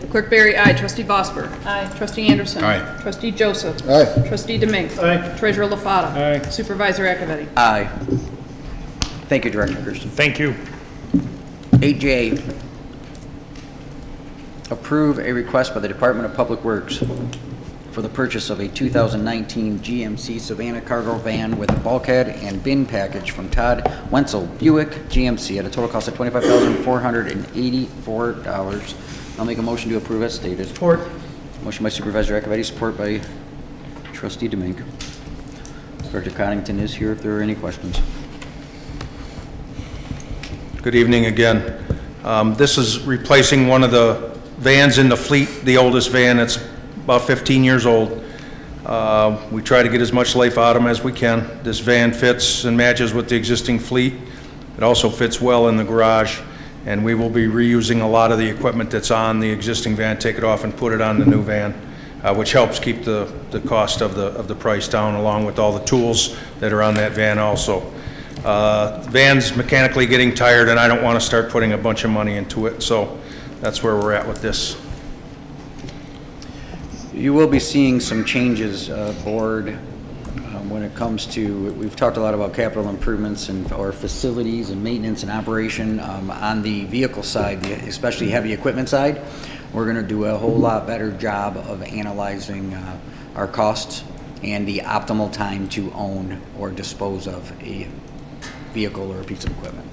Clerk Berry, aye. Trustee Vosberg. Aye. Trustee Anderson. Aye. Trustee Joseph. Aye. Trustee DeMink. Aye. Treasurer LaFata. Aye. Supervisor Acciavatti. Aye. Thank you, Director Kirsten. Thank you. 8J, approve a request by the Department of Public Works for the purchase of a 2019 GMC Savana Cargo van with a bulkhead and bin package from Todd Wenzel Buick GMC at a total cost of $25,484. I'll make a motion to approve as stated. Support. Motion by Supervisor Acciavatti, support by Trustee DeMink. Director Connington is here if there are any questions. Good evening again. This is replacing one of the vans in the fleet, the oldest van. It's about 15 years old. We try to get as much life out of them as we can. This van fits and matches with the existing fleet. It also fits well in the garage, and we will be reusing a lot of the equipment that's on the existing van, take it off and put it on the new van, which helps keep the cost of the price down, along with all the tools that are on that van also. Van's mechanically getting tired, and I don't want to start putting a bunch of money into it, so that's where we're at with this. You will be seeing some changes, Board, when it comes to, we've talked a lot about capital improvements and our facilities and maintenance and operation on the vehicle side, especially heavy equipment side. We're going to do a whole lot better job of analyzing our costs and the optimal time to own or dispose of a vehicle or a piece of equipment.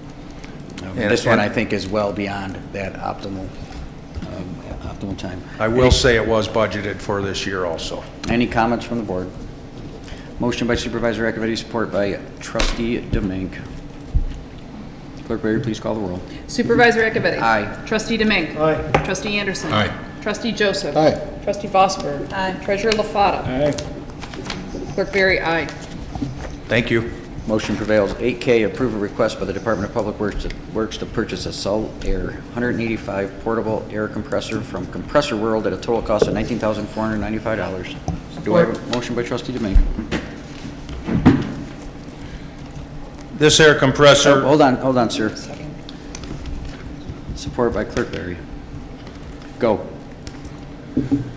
This one, I think, is well beyond that optimal time. I will say it was budgeted for this year also. Any comments from the board? Motion by Supervisor Acciavatti, support by Trustee Domingue. Clerk Barry, please call the roll. Supervisor Acciavatti. Aye. Trustee Domingue. Aye. Trustee Anderson. Aye. Trustee Joseph. Aye. Trustee Vosberg. Aye. Treasurer LaFata. Aye. Clerk Barry, aye. Thank you. Motion prevails. 8K, approve a request by the Department of Public Works to purchase a Sol Air 185 portable air compressor from Compressor World at a total cost of $19,495. Do I have a motion by Trustee Domingue? This air compressor, Hold on, sir. Support by Clerk Barry. Go.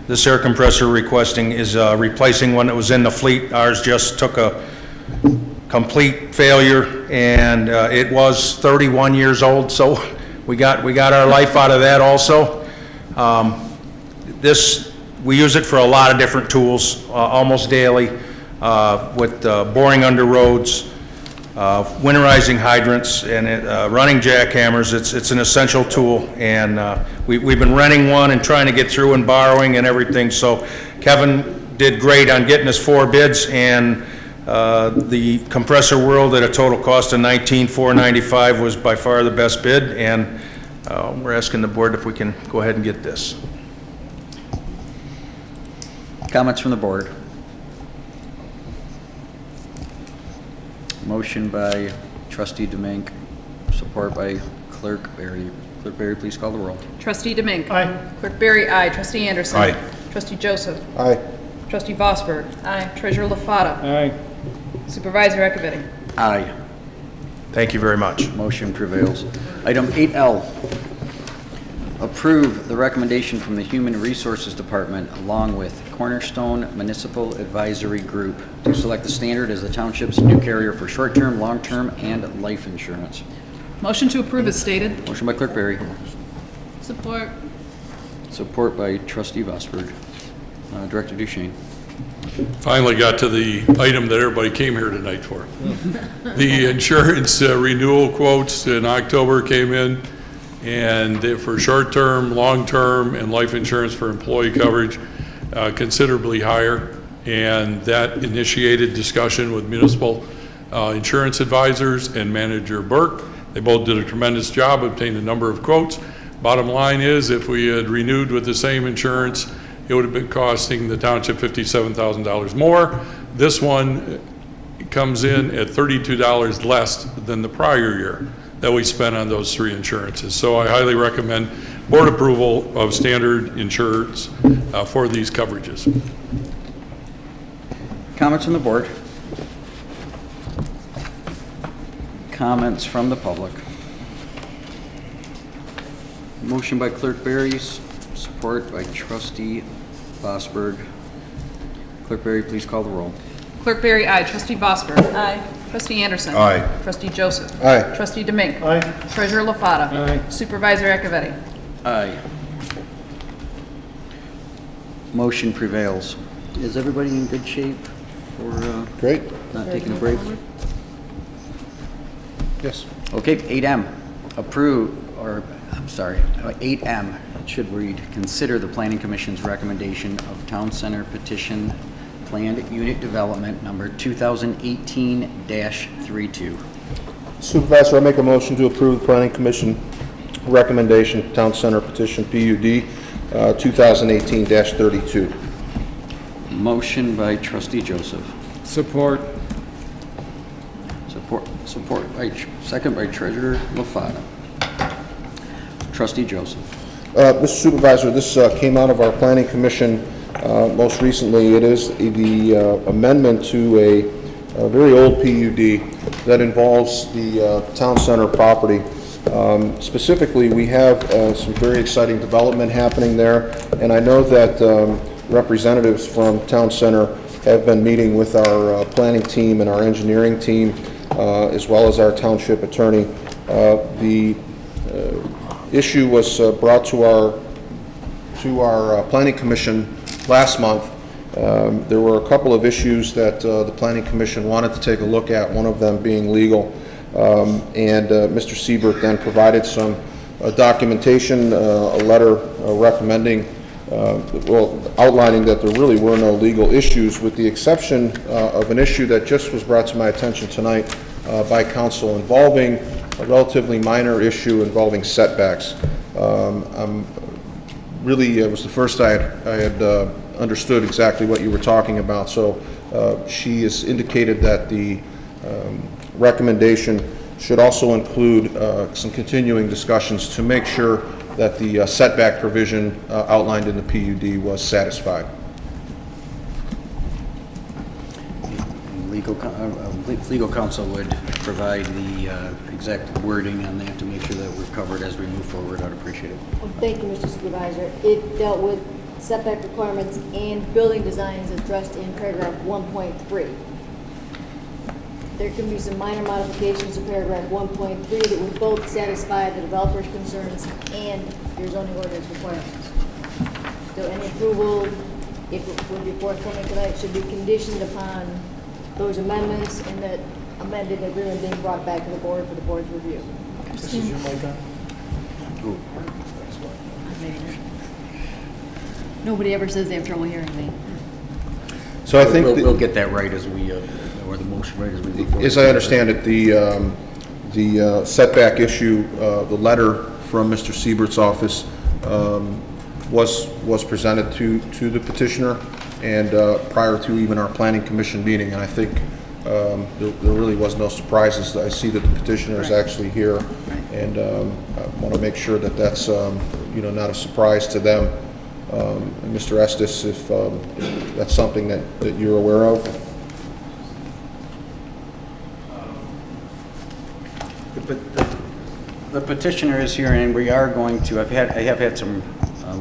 this air compressor requesting is replacing one that was in the fleet. Ours just took a complete failure, and it was 31 years old, so we got our life out of that also. We use it for a lot of different tools, almost daily, with boring under roads, winterizing hydrants, and running jackhammers. It's an essential tool, and we've been renting one and trying to get through and borrowing and everything. So Kevin did great on getting us 4 bids, and the Compressor World at a total cost of $19,495 was by far the best bid, and we're asking the board if we can go ahead and get this. Comments from the board? Motion by Trustee Domingue, support by Clerk Barry. Clerk Barry, please call the roll. Trustee Domingue. Aye. Clerk Barry, aye. Trustee Anderson. Aye. Trustee Joseph. Aye. Trustee Vosberg. Aye. Treasurer LaFata. Aye. Supervisor Acciavatti. Aye. Thank you very much. Motion prevails. Item 8L, approve the recommendation from the Human Resources Department along with Cornerstone Municipal Advisory Group to select the Standard as the township's new carrier for short-term, long-term, and life insurance. Motion to approve is stated. Motion by Clerk Barry, Support. support by Trustee Vosberg. Director Duchesne. Finally got to the item that everybody came here tonight for. The insurance renewal quotes in October came in, and for short-term, long-term, and life insurance for employee coverage, considerably higher, and that initiated discussion with municipal insurance advisors and Manager Burke. They both did a tremendous job, obtained a number of quotes. Bottom line is, if we had renewed with the same insurance, it would have been costing the township $57,000 more. This one comes in at $32 less than the prior year that we spent on those 3 insurances. So I highly recommend board approval of standard insurance for these coverages. Comments from the board? Comments from the public? Motion by Clerk Barry, support by Trustee Vosberg. Clerk Barry, please call the roll. Clerk Barry, aye. Trustee Vosberg. Aye. Trustee Anderson. Aye. Trustee Joseph. Aye. Trustee Domingue. Aye. Treasurer LaFata. Aye. Supervisor Acciavatti. Aye. Motion prevails. Is everybody in good shape for Great. not taking a break? Yes. Okay, 8M, I'm sorry, 8M, it should read, consider the Planning Commission's recommendation of Town Center Petition Planned Unit Development Number 2018-32. Supervisor, I make a motion to approve the Planning Commission recommendation, Town Center Petition PUD 2018-32. Motion by Trustee Joseph. Support. Second by Treasurer LaFata. Trustee Joseph. Mr. Supervisor, this came out of our Planning Commission most recently. It is the amendment to a very old PUD that involves the town center property. Specifically, we have some very exciting development happening there, and I know that representatives from town center have been meeting with our planning team and our engineering team, as well as our township attorney. The issue was brought to our planning commission last month, There were a couple of issues that the Planning Commission wanted to take a look at, one of them being legal. And Mr. Siebert then provided some documentation, a letter recommending, outlining that there really were no legal issues, with the exception of an issue that just was brought to my attention tonight by council involving a relatively minor issue involving setbacks. Really, it was the first I had understood exactly what you were talking about. So she has indicated that the recommendation should also include some continuing discussions to make sure that the setback provision outlined in the PUD was satisfied. Legal counsel would provide the exact wording on that to make sure that we're covered as we move forward. I'd appreciate it. Well, thank you, Mr. Supervisor. It dealt with setback requirements and building designs addressed in paragraph 1.3. There can be some minor modifications to paragraph 1.3 that would both satisfy the developer's concerns and your zoning ordinance requirements. So any approval, if it would be forthcoming tonight, should be conditioned upon those amendments and that amended agreement being brought back to the board for the board's review. This is your mic on? Nobody ever says they have trouble hearing me. So I think we'll get that right as we, or the motion right as we move forward. As I understand it, the setback issue, the letter from Mr. Siebert's office was presented to the petitioner, and prior to even our planning commission meeting, and I think there really was no surprises. I see that the petitioner is actually here, and I want to make sure that that's not a surprise to them. And Mr. Estes, if that's something that you're aware of. The petitioner is here, and we are going to, I have had some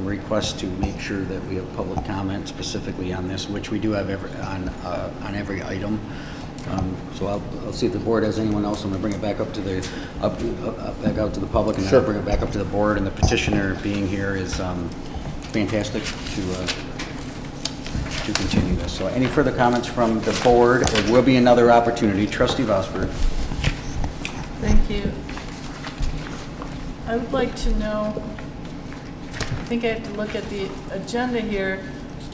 requests to make sure that we have public comment specifically on this, which we do have on every item. So I'll see if the board has anyone else. I'm going to bring it back up to the back out to the public, and then I'll bring it back up to the board. And the petitioner being here is fantastic to continue this. So any further comments from the board? There will be another opportunity. Trustee Vosberg. Thank you. I would like to know, I think I have to look at the agenda here,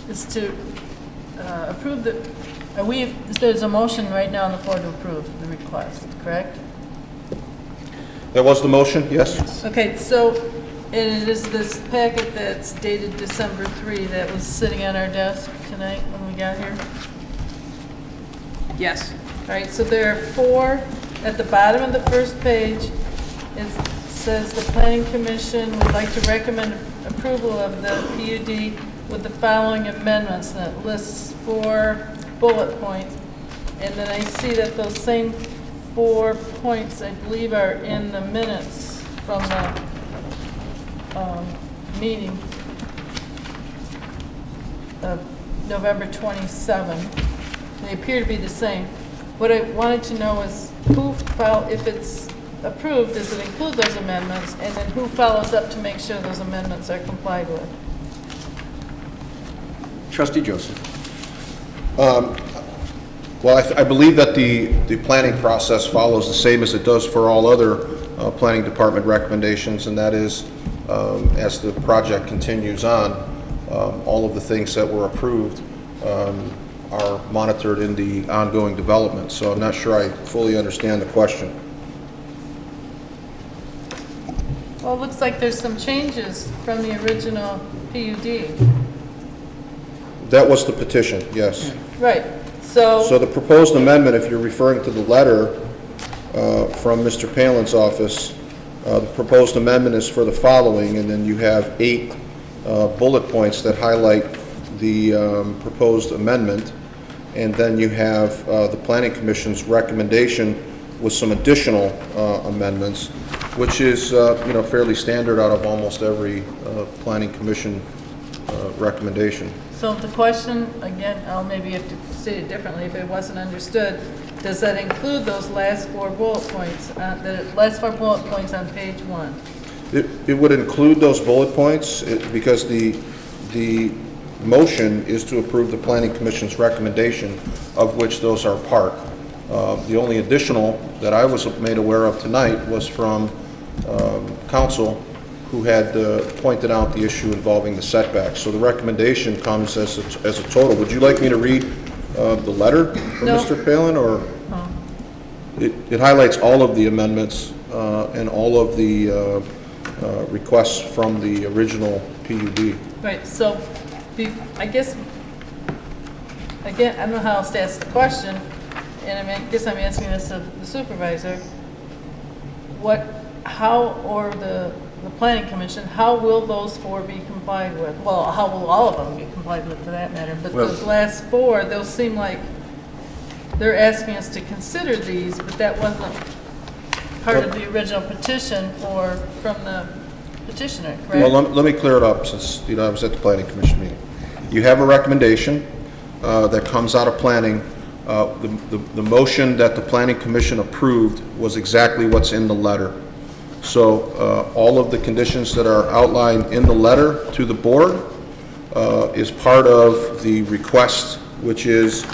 is to approve the, there's a motion right now on the floor to approve the request, correct? That was the motion, yes? Okay, so it is this packet that's dated December 3 that was sitting on our desk tonight when we got here? Yes. All right, so there are 4 at the bottom of the first page. It says the Planning Commission would like to recommend approval of the PUD with the following amendments, and it lists 4 bullet points. And then I see that those same 4 points, I believe, are in the minutes from the meeting of November 27. They appear to be the same. What I wanted to know is who if it's approved, does it include those amendments, and then who follows up to make sure those amendments are complied with? Trustee Joseph. Well, I believe that the planning process follows the same as it does for all other planning department recommendations, and that is, as the project continues on, all of the things that were approved are monitored in the ongoing development. So I'm not sure I fully understand the question. Well, it looks like there's some changes from the original PUD. That was the petition, yes. Right. So the proposed amendment, if you're referring to the letter from Mr. Palin's office, the proposed amendment is for the following, and then you have 8 bullet points that highlight the proposed amendment, and then you have the Planning Commission's recommendation with some additional amendments, which is fairly standard out of almost every Planning Commission recommendation. So the question, again, I'll maybe have to say it differently if it wasn't understood. Does that include those last 4 bullet points, the last 4 bullet points on page 1? It would include those bullet points because the motion is to approve the Planning Commission's recommendation, of which those are part. The only additional that I was made aware of tonight was from council, who had pointed out the issue involving the setbacks. So the recommendation comes as a total. Would you like me to read the letter from Mr. Palin, or? It highlights all of the amendments and all of the requests from the original PUD. Right, so, I guess, again, I don't know how else to ask the question, and I guess I'm asking this of the supervisor. How the planning commission, how will those 4 be complied with? Well, how will all of them be complied with, for that matter? But those last 4, those seem like they're asking us to consider these, but that wasn't part of the original petition from the petitioner, correct? Well, let me clear it up, since I was at the Planning Commission meeting. You have a recommendation that comes out of planning. The motion that the Planning Commission approved was exactly what's in the letter. So all of the conditions that are outlined in the letter to the board is part of the request, which is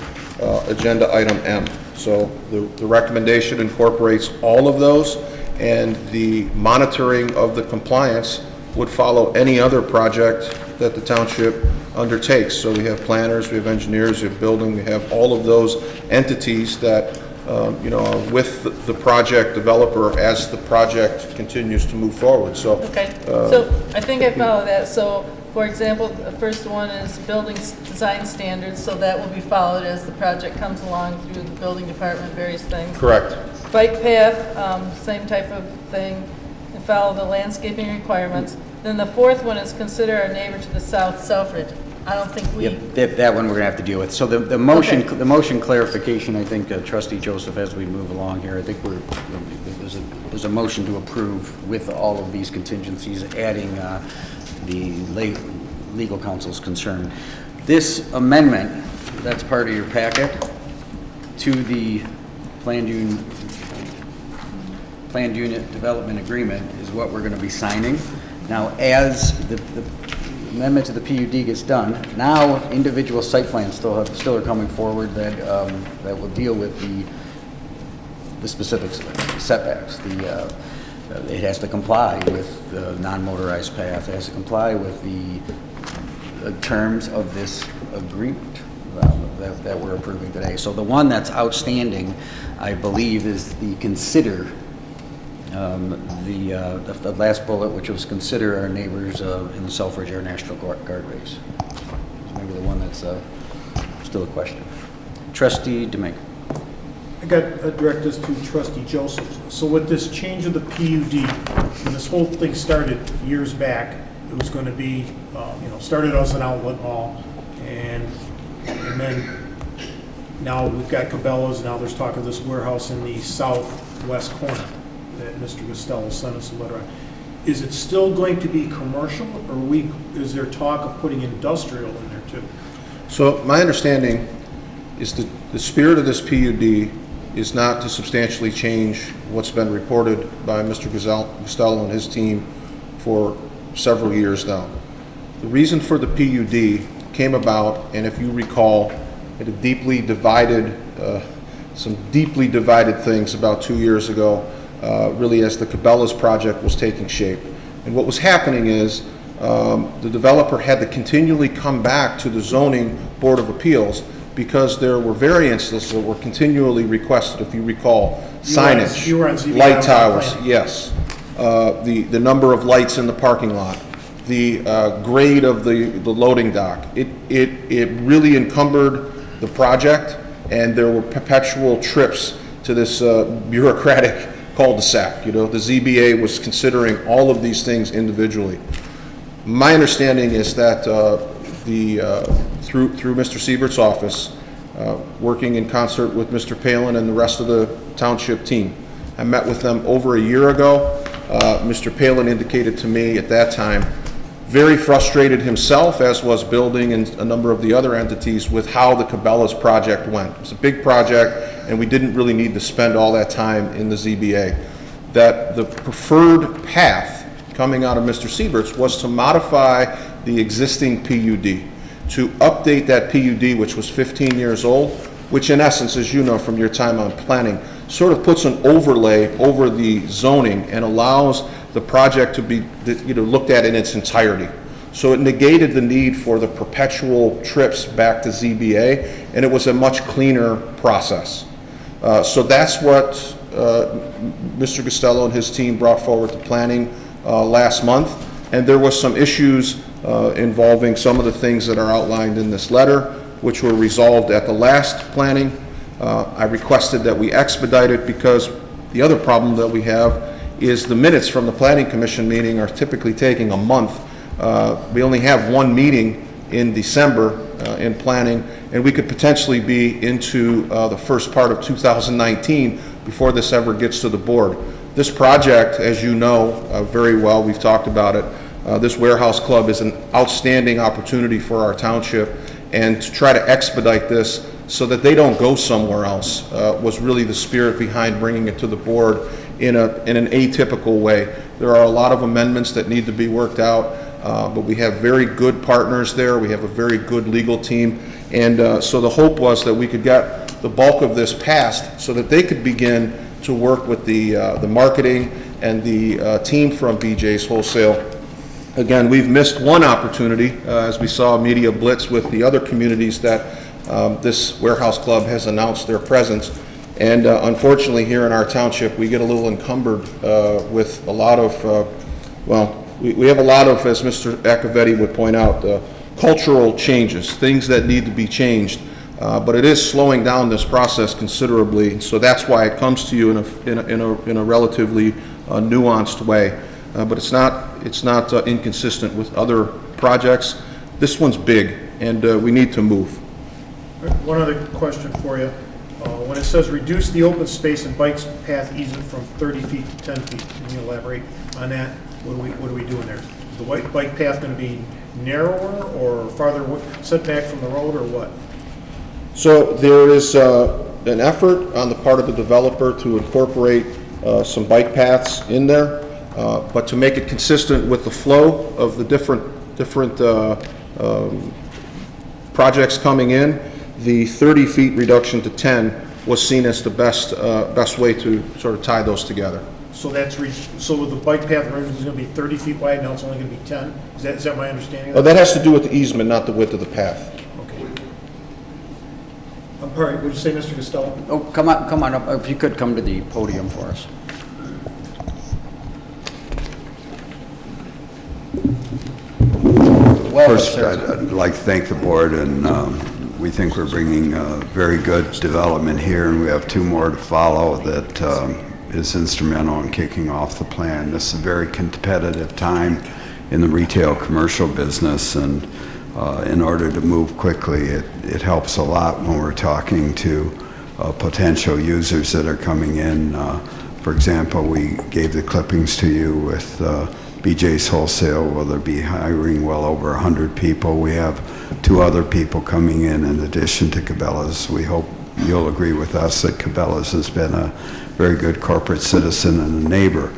agenda item M. So the recommendation incorporates all of those, and the monitoring of the compliance would follow any other project that the township undertakes. So we have planners, we have engineers, we have building, we have all of those entities that are with the project developer as the project continues to move forward. So okay, so I think I follow that. So, for example, the first one is building design standards, so that will be followed as the project comes along through the building department, various things. Correct. Bike path, same type of thing, and follow the landscaping requirements. Then the 4th one is consider our neighbor to the south, Selfridge. I don't think we... Yep, that one we're going to have to deal with. So the motion, the motion clarification, I think, Trustee Joseph, as we move along here, I think there's a motion to approve with all of these contingencies, adding the legal counsel's concern. This amendment, that's part of your packet, to the planned unit development agreement is what we're going to be signing. Now, as the amendment to the PUD gets done, now individual site plans still are coming forward that that will deal with the specific setbacks. It has to comply with the non-motorized path. It has to comply with the terms of this agreement that we're approving today. So the one that's outstanding, I believe, is the consider. The last bullet, which was consider our neighbors in the Selfridge Air National Guard base. Maybe the one that's still a question. Trustee Dibianca. I got direct this to Trustee Joseph. So with this change of the PUD, when this whole thing started years back, it was going to be, started as an outlet mall, and then now we've got Cabela's. Now there's talk of this warehouse in the southwest corner that Mr. Costello sent us a letter on. Is it still going to be commercial, or is there talk of putting industrial in there too? So my understanding is that the spirit of this PUD is not to substantially change what's been reported by Mr. Costello and his team for several years now. The reason for the PUD came about, and if you recall, it had deeply divided, some deeply divided things about 2 years ago, really as the Cabela's project was taking shape. And what was happening is the developer had to continually come back to the Zoning Board of Appeals because there were variances that were continually requested, if you recall, signage, light towers, yes, the number of lights in the parking lot, the grade of the loading dock. It really encumbered the project, and there were perpetual trips to this bureaucratic cul-de-sac. The ZBA was considering all of these things individually. My understanding is that through Mr. Siebert's office, working in concert with Mr. Palin and the rest of the township team, I met with them over a year ago. Mr. Palin indicated to me at that time, very frustrated himself, as was building and a number of the other entities, with how the Cabela's project went. It was a big project, and we didn't really need to spend all that time in the ZBA. That the preferred path coming out of Mr. Siebert's was to modify the existing PUD to update that PUD, which was 15 years old, which in essence, as you know from your time on planning, sort of puts an overlay over the zoning and allows the project to be looked at in its entirety. So it negated the need for the perpetual trips back to ZBA, and it was a much cleaner process. So that's what Mr. Costello and his team brought forward to planning last month, and there was some issues involving some of the things that are outlined in this letter, which were resolved at the last planning. I requested that we expedite it because the other problem that we have is the minutes from the Planning Commission meeting are typically taking a month. We only have one meeting in December in planning, and we could potentially be into the first part of 2019 before this ever gets to the board. This project, as you know very well, we've talked about it, this warehouse club is an outstanding opportunity for our township, and to try to expedite this so that they don't go somewhere else was really the spirit behind bringing it to the board in an atypical way. There are a lot of amendments that need to be worked out, but we have very good partners there. We have a very good legal team, and so the hope was that we could get the bulk of this passed so that they could begin to work with the marketing and the team from BJ's Wholesale. Again, we've missed one opportunity as we saw a media blitz with the other communities that this warehouse club has announced their presence. And unfortunately here in our township we get a little encumbered with a lot of, we have a lot of, as Mr. Acciavatti would point out, cultural changes, things that need to be changed. But it is slowing down this process considerably, so that's why it comes to you in a relatively nuanced way. But it's not inconsistent with other projects. This one's big, and we need to move. One other question for you. When it says reduce the open space and bike path easement from 30 feet to 10 feet, can you elaborate on that? What are we doing there? Is the bike path going to be narrower or farther setback from the road, or what? So there is an effort on the part of the developer to incorporate some bike paths in there, but to make it consistent with the flow of the different projects coming in, the 30 feet reduction to 10 was seen as the best way to sort of tie those together. So so the bike path originally is going to be 30 feet wide, now it's only going to be 10? Is that my understanding? That has to do with the easement, not the width of the path. Okay. All right, would you say, Mr. Costello? Oh, come on up. If you could come to the podium for us. First, I'd like to thank the board, and we think we're bringing very good development here, and we have two more to follow that is instrumental in kicking off the plan. This is a very competitive time in the retail commercial business, and in order to move quickly, it helps a lot when we're talking to potential users that are coming in. For example, we gave the clippings to you with BJ's Wholesale, where they'll be hiring well over 100 people. We have 2 other people coming in addition to Cabela's. We hope you'll agree with us that Cabela's has been a very good corporate citizen and a neighbor.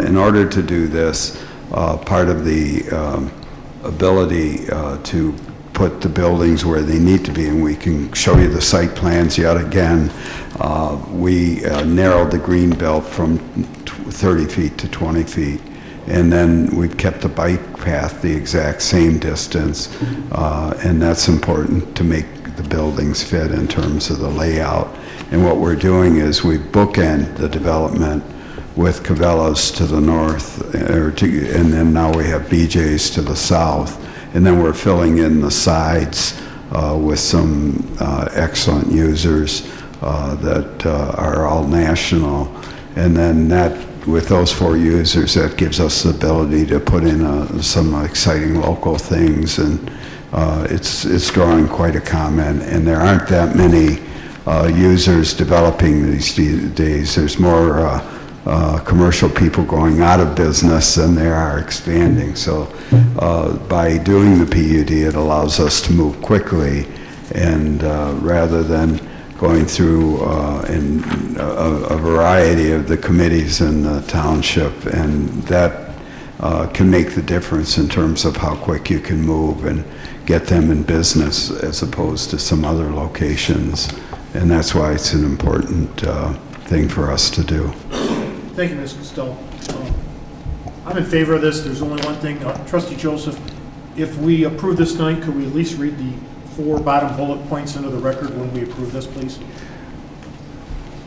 In order to do this, part of the ability to put the buildings where they need to be, and we can show you the site plans yet again, we narrowed the green belt from 30 feet to 20 feet. And then we've kept the bike path the exact same distance, and that's important to make the buildings fit in terms of the layout. And what we're doing is we bookend the development with Cabela's to the north, and then now we have BJ's to the south, and then we're filling in the sides with some excellent users that are all national, and then that, with those 4 users, that gives us the ability to put in some exciting local things, and it's drawing quite a comment. And there aren't that many users developing these days. There's more commercial people going out of business than there are expanding. So by doing the PUD, it allows us to move quickly, and rather than going through a variety of the committees in the township, and that can make the difference in terms of how quick you can move and get them in business as opposed to some other locations. And that's why it's an important thing for us to do. Thank you, Ms. Costello. I'm in favor of this. There's only one thing. Trustee Joseph, if we approve this tonight, could we at least read the 4 bottom bullet points into the record when we approve this, please?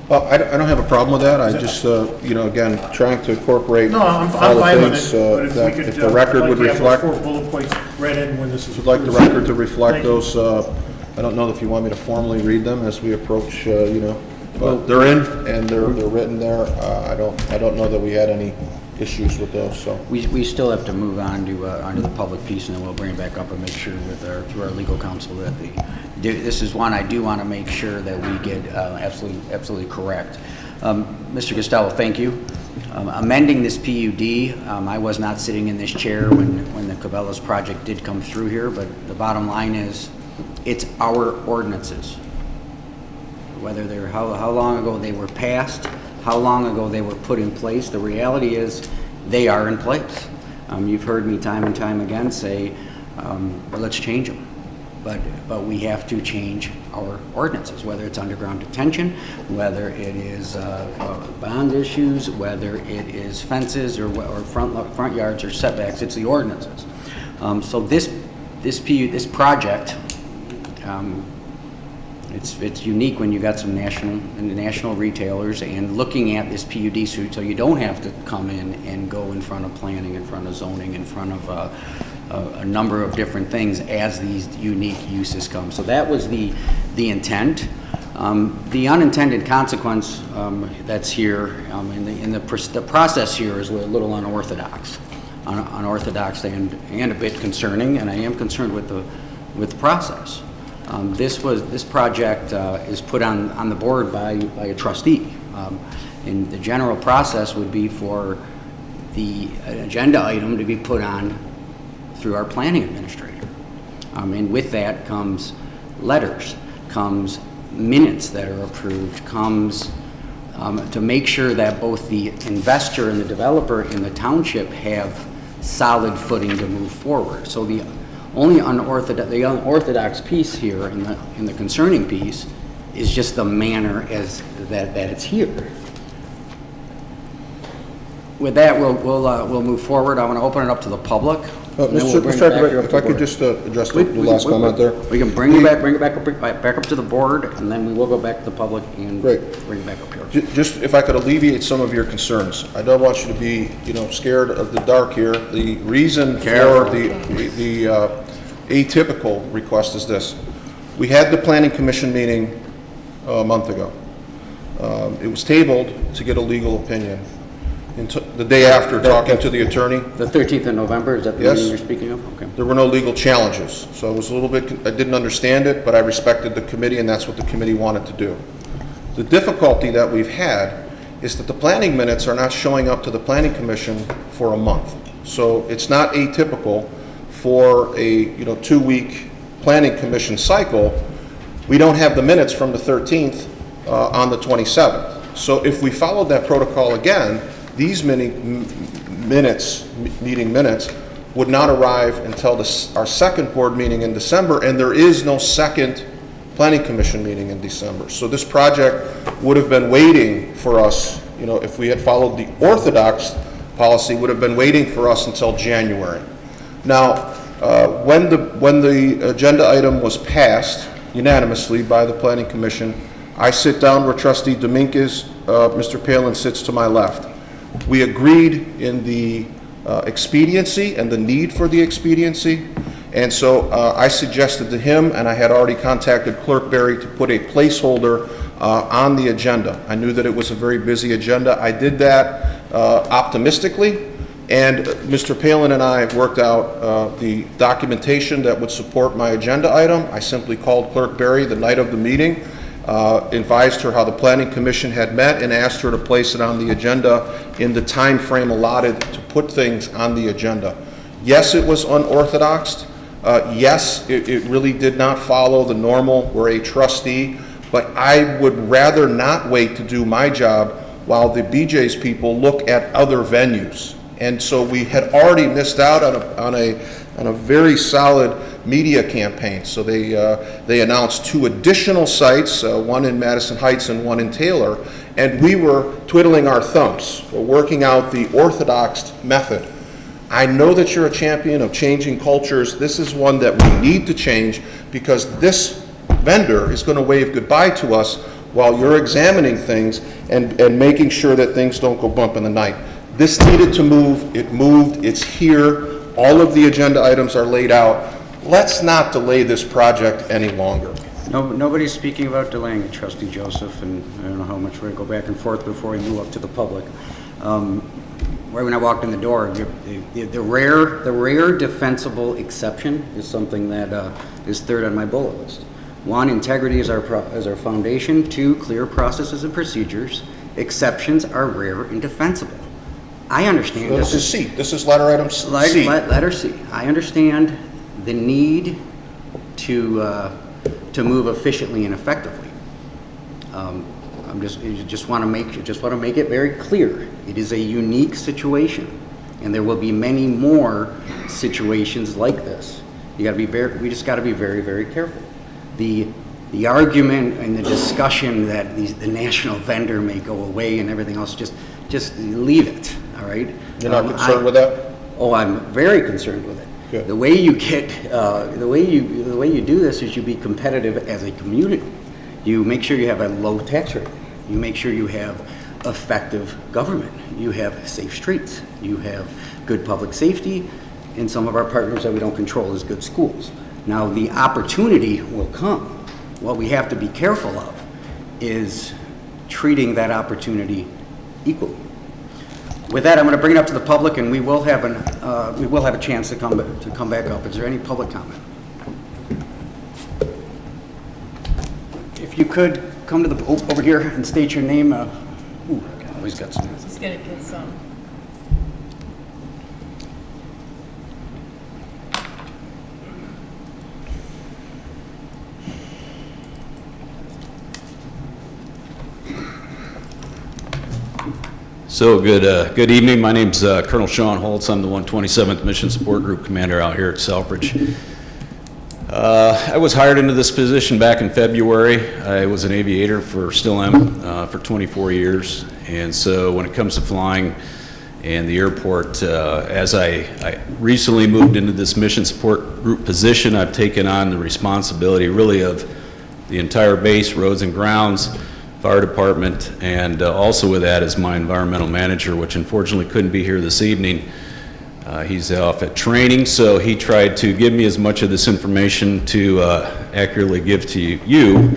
Well, I don't have a problem with that. I just, you know, again, trying to incorporate all the fine with things it, but if that we could, if the record would like to have reflect. those 4 bullet points read in when this is Would like the approved. record to reflect Thank you. those, I don't know if you want me to formally read them as we approach, you know, but they're in and they're written there. I don't know that we had any issues with those, so. We still have to move on to, onto the public piece, and then we'll bring it back up and make sure with through our legal counsel that this is one I do want to make sure that we get absolutely correct. Mr. Costello, thank you. Amending this PUD, I was not sitting in this chair when the Cabela's project did come through here, but the bottom line is, it's our ordinances. Whether they're, how long ago they were passed, how long ago they were put in place, the reality is they are in place. You've heard me time and time again say, well, let's change them. But we have to change our ordinances, whether it's underground detention, whether it is bond issues, whether it is fences or front yards or setbacks, it's the ordinances. So this project, it's unique when you've got some national retailers and looking at this PUD suit, so you don't have to come in and go in front of planning, in front of zoning, in front of a number of different things as these unique uses come. So that was the intent. The unintended consequence that's here, the process here is a little unorthodox, and a bit concerning, and I am concerned with the process. This project is put on the board by a trustee, and the general process would be for the agenda item to be put on through our planning administrator. And with that comes letters, comes minutes that are approved, comes to make sure that both the investor and the developer in the township have solid footing to move forward. So the only unorthodox piece here in the concerning piece is just the manner as that it's here. With that, we'll move forward. I want to open it up to the public. Mr. Director, if I could just address the last comment there. We can bring it back up to the board, and then we will go back to the public and bring it back up here. Just if I could alleviate some of your concerns. I don't want you to be, you know, scared of the dark here. The reason for the atypical request is this. We had the Planning Commission meeting a month ago. It was tabled to get a legal opinion. The day after talking to the attorney. The 13th of November, is that the meeting you're speaking of? Okay. There were no legal challenges, so I was a little bit, I didn't understand it, but I respected the committee, and that's what the committee wanted to do. The difficulty that we've had is that the planning minutes are not showing up to the Planning Commission for a month. So it's not atypical for a 2-week Planning Commission cycle. We don't have the minutes from the 13th on the 27th. So if we followed that protocol again, these meeting minutes would not arrive until our second board meeting in December, and there is no second Planning Commission meeting in December. So this project would have been waiting for us, if we had followed the orthodox policy, would have been waiting for us until January. Now, when the agenda item was passed unanimously by the Planning Commission, I sit down where Trustee Dibianca is, Mr. Palin sits to my left. We agreed in the expediency and the need for the expediency, and so I suggested to him, and I had already contacted Clerk Berry to put a placeholder on the agenda. I knew that it was a very busy agenda. I did that optimistically, and Mr. Palin and I worked out the documentation that would support my agenda item. I simply called Clerk Berry the night of the meeting, advised her how the Planning Commission had met, and asked her to place it on the agenda in the time frame allotted to put things on the agenda. Yes, it was unorthodox. Yes, it really did not follow the normal, we're a trustee, but I would rather not wait to do my job while the BJ's people look at other venues. And so we had already missed out on a very solid media campaign. So they announced 2 additional sites, one in Madison Heights and one in Taylor, and we were twiddling our thumbs. We're working out the orthodox method. I know that you're a champion of changing cultures. This is one that we need to change because this vendor is going to wave goodbye to us while you're examining things and making sure that things don't go bump in the night. This needed to move. It moved. It's here. All of the agenda items are laid out. Let's not delay this project any longer. No, nobody's speaking about delaying it, Trustee Joseph, and I don't know how much we're going to go back and forth before we move up to the public. Right when I walked in the door, the rare defensible exception is something that is third on my bullet list. 1, integrity is our foundation. 2, clear processes and procedures. Exceptions are rare and defensive. I understand. This is C. This is letter item C. Letter C. I understand the need to move efficiently and effectively. I just want to make it very clear. It is a unique situation, and there will be many more situations like this. We just got to be very, very careful. The argument and the discussion that the national vendor may go away and everything else, just leave it. All right. You're not concerned with that? Oh, I'm very concerned with it. Good. The way you do this is you be competitive as a community. You make sure you have a low tax rate. You make sure you have effective government. You have safe streets. You have good public safety, and some of our partners that we don't control is good schools. Now the opportunity will come. What we have to be careful of is treating that opportunity equally. With that, I'm going to bring it up to the public, and we will have a chance to come back up. Is there any public comment? If you could come to the over here and state your name. Always got some. He's gonna get some. So good evening. My name's Colonel Sean Holtz. I'm the 127th Mission Support Group Commander out here at Selfridge. I was hired into this position back in February. I was an aviator still am, for 24 years. And so when it comes to flying and the airport, as I recently moved into this Mission Support Group position, I've taken on the responsibility really of the entire base, roads and grounds, fire department, and also with that is my environmental manager, which unfortunately couldn't be here this evening. He's off at training, so he tried to give me as much of this information to accurately give to you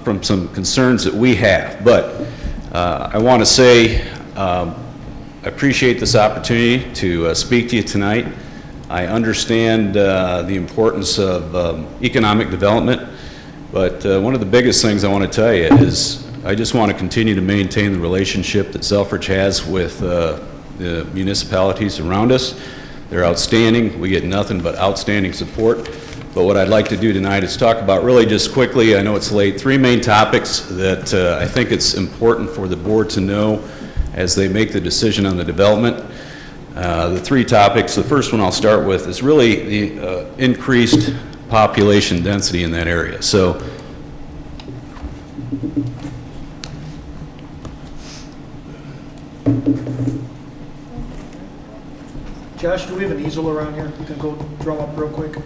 from some concerns that we have. But I want to say I appreciate this opportunity to speak to you tonight. I understand the importance of economic development. But one of the biggest things I want to tell you is I just want to continue to maintain the relationship that Selfridge has with the municipalities around us. They're outstanding. We get nothing but outstanding support. But what I'd like to do tonight is talk about really just quickly, I know it's late, 3 main topics that I think it's important for the board to know as they make the decision on the development. The 3 topics, the first one I'll start with is really the increased population density in that area. So Josh, do we have an easel around here? You can go drum up real quick. If you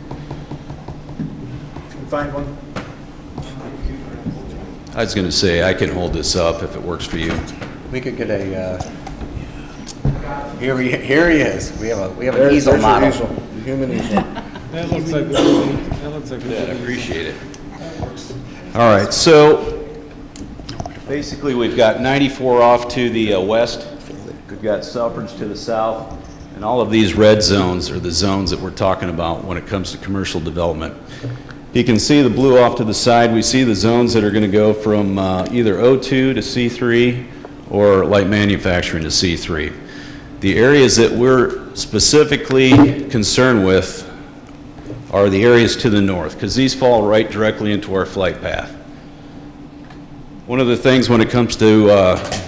can find one. I was going to say I can hold this up if it works for you. We could get a. Here he is. We have an easel model. Easel, the human easel. That looks like I appreciate it. All right, so basically we've got 94 off to the west. We've got Selfridge to the south. And all of these red zones are the zones that we're talking about when it comes to commercial development. You can see the blue off to the side. We see the zones that are going to go from either O2 to C3 or light manufacturing to C3. The areas that we're specifically concerned with are the areas to the north, because these fall right directly into our flight path. One of the things when it comes to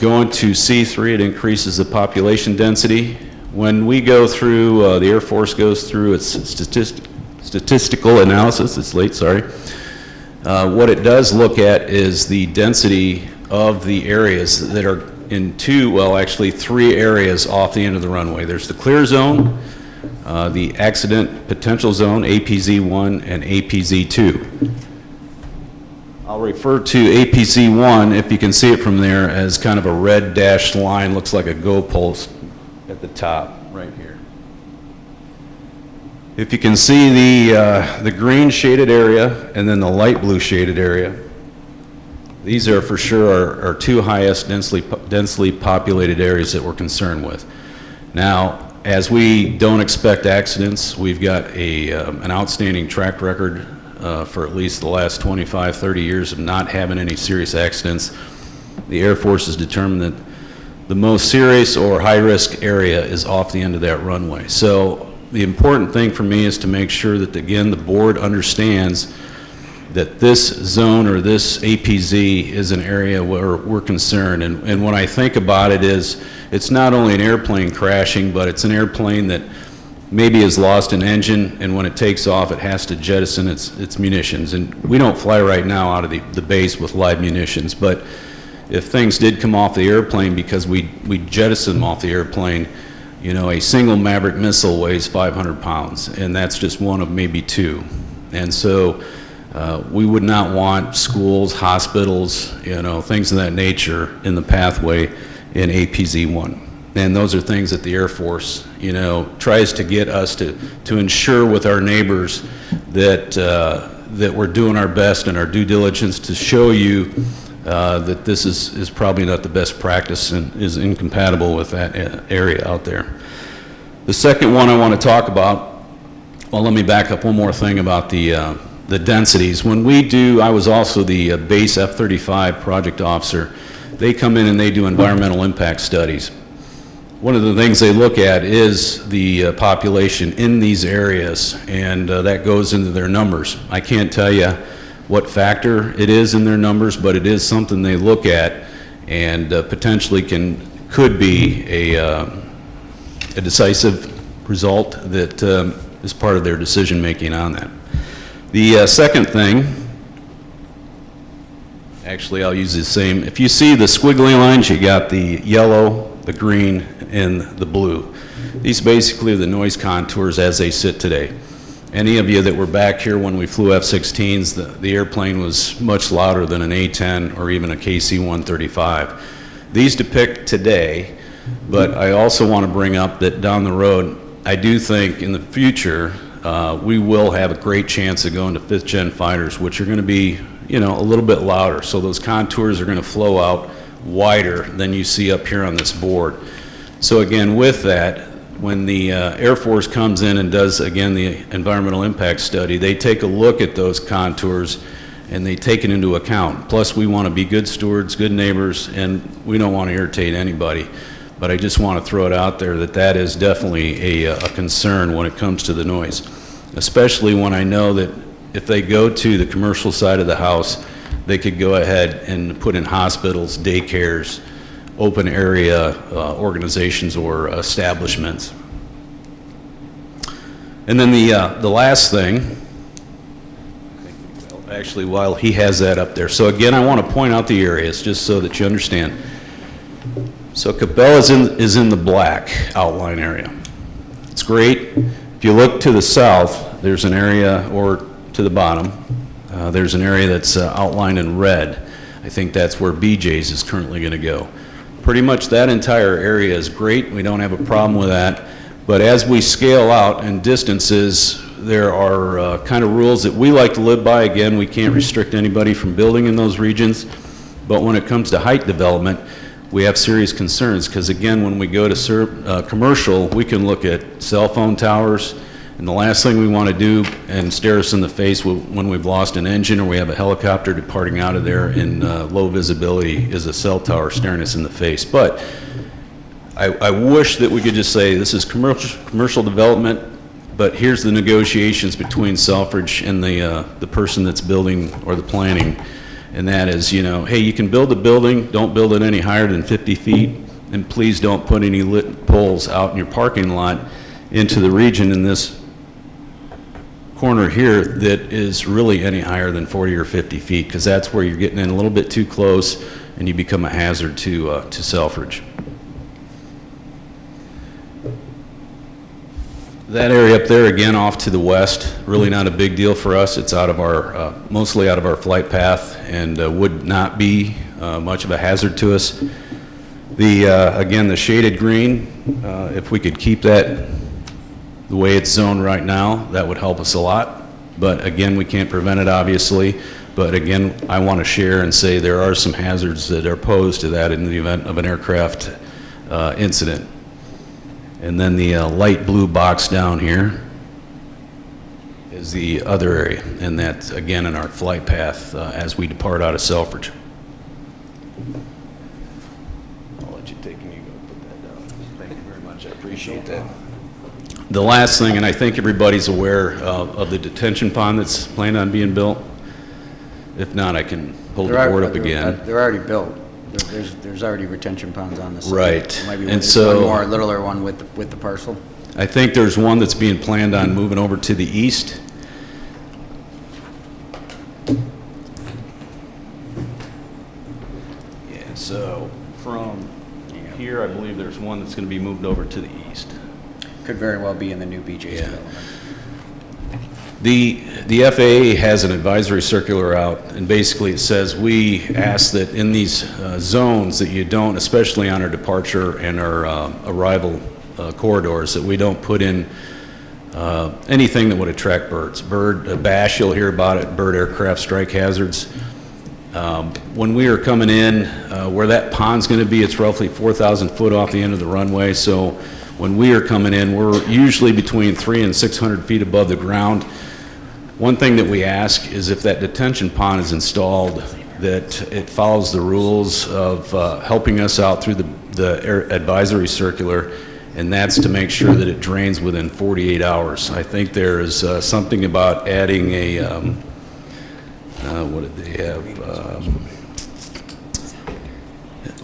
going to C3, it increases the population density. When we go through, the Air Force goes through its statistical analysis, it's late, sorry. What it does look at is the density of the areas that are in actually three areas off the end of the runway. There's the clear zone, the accident potential zone, APZ1 and APZ2. I'll refer to APZ1, if you can see it from there, as kind of a red dashed line, looks like a goalpost at the top, right here. If you can see the green shaded area and then the light blue shaded area, these are for sure our two highest densely populated areas that we're concerned with. Now, as we don't expect accidents, we've got an outstanding track record for at least the last 25, 30 years of not having any serious accidents. The Air Force has determined that the most serious or high-risk area is off the end of that runway. So the important thing for me is to make sure that, again, the board understands that this zone or this APZ is an area where we're concerned. And when I think about it is, it's not only an airplane crashing, but it's an airplane that maybe has lost an engine, and when it takes off, it has to jettison its munitions. And we don't fly right now out of the base with live munitions, but if things did come off the airplane because we jettison them off the airplane, you know, a single Maverick missile weighs 500 pounds, and that's just one of maybe two. And so we would not want schools, hospitals, you know, things of that nature in the pathway in APZ1. And those are things that the Air Force, you know, tries to get us to ensure with our neighbors that that we're doing our best and our due diligence to show you that this is probably not the best practice and is incompatible with that area out there. The second one I want to talk about, well, let me back up one more thing about the densities. When we do, I was also the base F-35 project officer. They come in and they do environmental impact studies. One of the things they look at is the population in these areas, and that goes into their numbers. I can't tell you what factor it is in their numbers, but it is something they look at, and potentially could be a decisive result that is part of their decision making on that. The second thing, actually I'll use the same. If you see the squiggly lines, you got the yellow, the green, and the blue. These basically are the noise contours as they sit today. Any of you that were back here when we flew F-16s, the airplane was much louder than an A-10 or even a KC-135. These depict today, but I also want to bring up that down the road, I do think in the future we will have a great chance of going to 5th gen fighters, which are going to be, you know, a little bit louder. So those contours are going to flow out wider than you see up here on this board. So again, with that, when the Air Force comes in and does, again, the environmental impact study, they take a look at those contours and they take it into account. Plus, we want to be good stewards, good neighbors, and we don't want to irritate anybody. But I just want to throw it out there that that is definitely a concern when it comes to the noise, especially when I know that if they go to the commercial side of the house, they could go ahead and put in hospitals, daycares, open area organizations or establishments. And then the last thing, actually while he has that up there, so again I want to point out the areas just so that you understand. So Cabell is in the black outline area. It's great. If you look to the south, there's an area, or to the bottom, there's an area that's outlined in red. I think that's where BJ's is currently going to go. Pretty much that entire area is great. We don't have a problem with that. But as we scale out in distances, there are kind of rules that we like to live by. Again, we can't restrict anybody from building in those regions. But when it comes to height development, we have serious concerns because, again, when we go to commercial, we can look at cell phone towers, and the last thing we want to do and stare us in the face when we've lost an engine or we have a helicopter departing out of there in low visibility is a cell tower staring us in the face. But I wish that we could just say this is commercial development, but here's the negotiations between Selfridge and the person that's building or the planning. And that is, you know, hey, you can build a building, don't build it any higher than 50 feet. And please don't put any lit poles out in your parking lot into the region in this corner here that is really any higher than 40 or 50 feet, because that's where you're getting in a little bit too close and you become a hazard to Selfridge. That area up there, again, off to the west, really not a big deal for us. It's out of our, mostly out of our flight path, and would not be much of a hazard to us. The, again, the shaded green, if we could keep that the way it's zoned right now, that would help us a lot. But again, we can't prevent it, obviously. But again, I want to share and say there are some hazards that are posed to that in the event of an aircraft incident. And then the light blue box down here is the other area, and that's again in our flight path as we depart out of Selfridge. I'll let you take and you go put that down. Thank you very much. I appreciate that. The last thing, and I think everybody's aware of the detention pond that's planned on being built. If not, I can hold the board up again. They're already built. There's already retention ponds on the site. Right. Maybe and so, one more littler one with the parcel. I think there's one that's being planned on moving over to the east. Yeah, so from here, I believe there's one that's going to be moved over to the east. Could very well be in the new BJ's development. The FAA has an advisory circular out, and basically it says we ask that in these zones that you don't, especially on our departure and our arrival corridors, that we don't put in anything that would attract birds. Bird bash, you'll hear about it, bird aircraft strike hazards. When we are coming in, where that pond's going to be, it's roughly 4,000 foot off the end of the runway, so when we are coming in, we're usually between 300 and 600 feet above the ground. One thing that we ask is if that detention pond is installed, that it follows the rules of helping us out through the advisory circular, and that's to make sure that it drains within 48 hours. I think there is something about adding a, what did they have?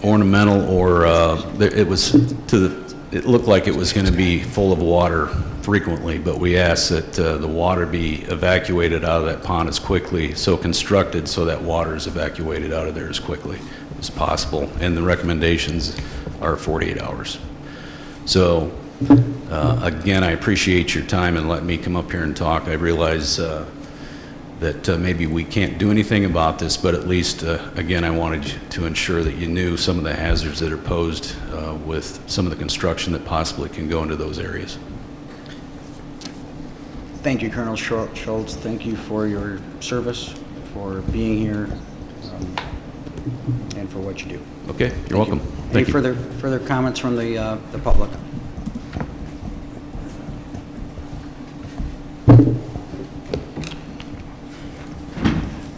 Ornamental, or it was to the, it looked like it was going to be full of water frequently, but we asked that the water be evacuated out of that pond as quickly, so constructed so that water is evacuated out of there as quickly as possible, and the recommendations are 48 hours. So again, I appreciate your time and letting me come up here and talk. I realize that maybe we can't do anything about this, but at least, again, I wanted to ensure that you knew some of the hazards that are posed with some of the construction that possibly can go into those areas. Thank you, Colonel Schultz. Thank you for your service, for being here, and for what you do. Okay, you're welcome. Thank you. Any further comments from the public?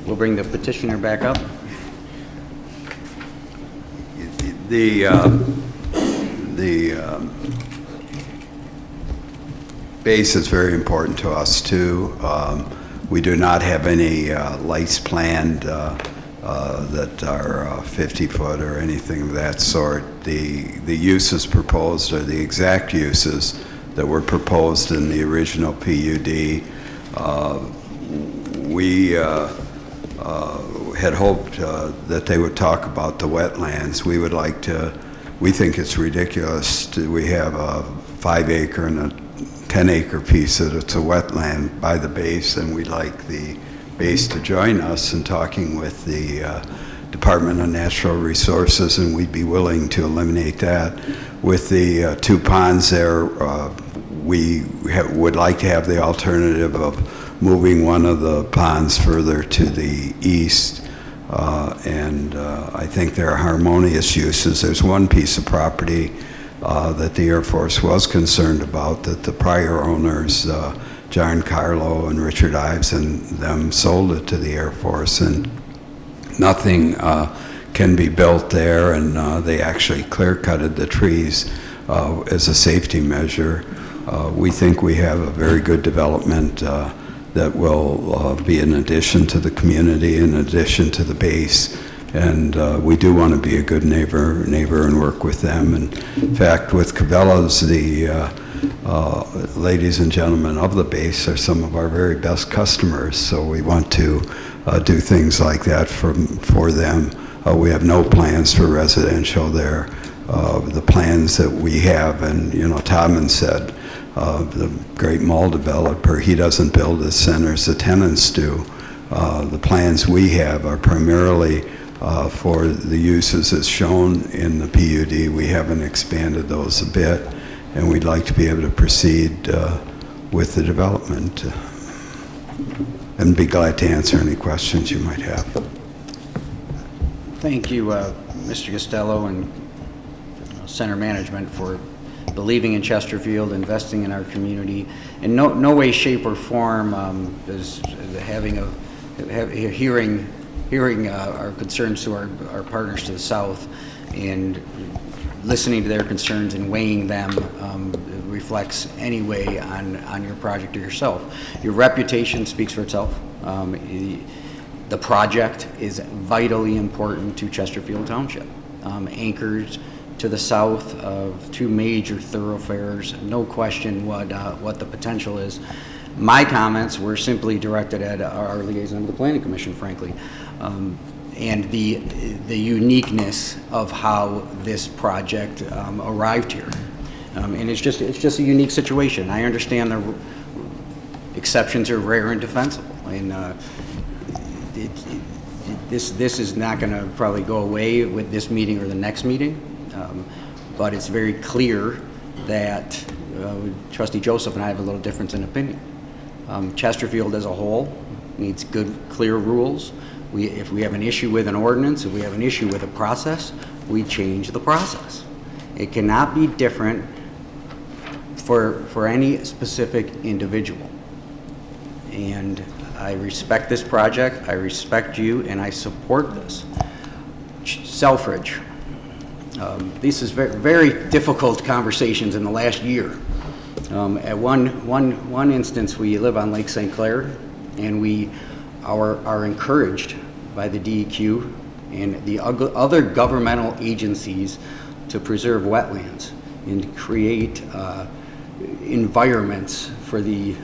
We'll bring the petitioner back up. The base is very important to us too. We do not have any lights planned that are 50 foot or anything of that sort. The uses proposed are the exact uses that were proposed in the original PUD. We had hoped that they would talk about the wetlands. We would like to, we think it's ridiculous we have a 5 acre and a 10 acre piece that it's a wetland by the base, and we'd like the base to join us in talking with the Department of Natural Resources, and we'd be willing to eliminate that. With the 2 ponds there, we would like to have the alternative of moving one of the ponds further to the east, and I think there are harmonious uses. There's one piece of property that the Air Force was concerned about, that the prior owners, John Carlo and Richard Ives and them, sold it to the Air Force, and nothing can be built there, and they actually clear-cutted the trees as a safety measure. We think we have a very good development that will be an addition to the community, in addition to the base, And we do want to be a good neighbor and work with them. And in fact, with Cabela's, the ladies and gentlemen of the base are some of our very best customers, so we want to do things like that for them. We have no plans for residential there. The plans that we have, and Todman said, the great mall developer, he doesn't build his centers, the tenants do. The plans we have are primarily for the uses as shown in the PUD. We haven't expanded those a bit, and we'd like to be able to proceed with the development. And be glad to answer any questions you might have. Thank you, Mr. Costello and Center Management for believing in Chesterfield, investing in our community. In no way, shape, or form is hearing our concerns to our partners to the south and listening to their concerns and weighing them reflects any way on your project or yourself. Your reputation speaks for itself. The project is vitally important to Chesterfield Township. Anchors to the south of two major thoroughfares, no question what the potential is. My comments were simply directed at our liaison to the Planning Commission, frankly, and the uniqueness of how this project arrived here. And it's just a unique situation. I understand the exceptions are rare and defensible, and this is not going to probably go away with this meeting or the next meeting, but it's very clear that Trustee Joseph and I have a little difference in opinion. Chesterfield as a whole needs good, clear rules. If we have an issue with an ordinance, if we have an issue with a process, we change the process. It cannot be different for any specific individual. And I respect this project, I respect you, and I support this. Selfridge. These is very, very difficult conversations in the last year. At one instance, we live on Lake St. Clair, and we are encouraged by the DEQ and the other governmental agencies to preserve wetlands and create environments for the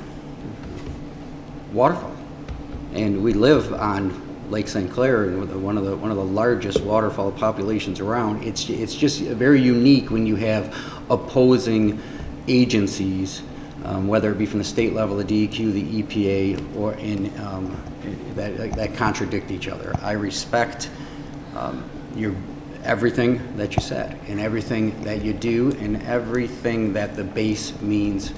waterfall. And we live on Lake St. Clair, and one of the largest waterfall populations around. It's just very unique when you have opposing agencies, whether it be from the state level, the DEQ, the EPA, or that contradict each other. I respect everything that you said, and everything that you do, and everything that the base means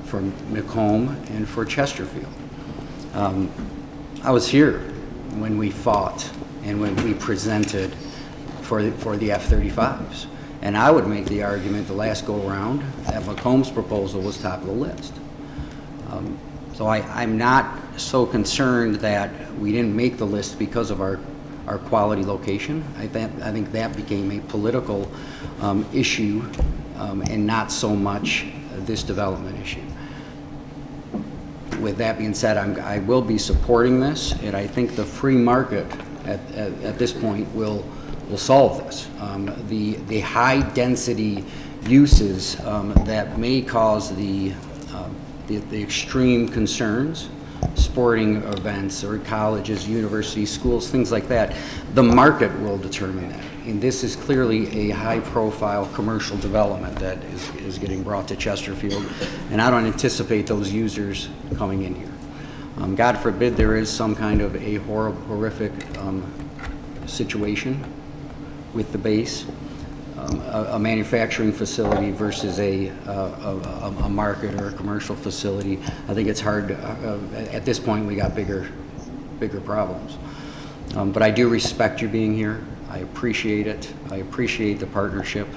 for Macomb and for Chesterfield. I was here when we fought and when we presented for the F-35s. And I would make the argument the last go-around that Macomb's proposal was top of the list. So I'm not so concerned that we didn't make the list because of our quality location. I think that became a political issue and not so much this development issue. With that being said, I will be supporting this, and I think the free market at this point will solve this. The high density uses that may cause the extreme concerns, sporting events or colleges, universities, schools, things like that, the market will determine that. And this is clearly a high profile commercial development that is getting brought to Chesterfield, and I don't anticipate those users coming in here. God forbid there is some kind of a horrific situation with the base, a manufacturing facility versus a market or a commercial facility. I think it's hard at this point. We got bigger problems. But I do respect you being here. I appreciate it. I appreciate the partnership.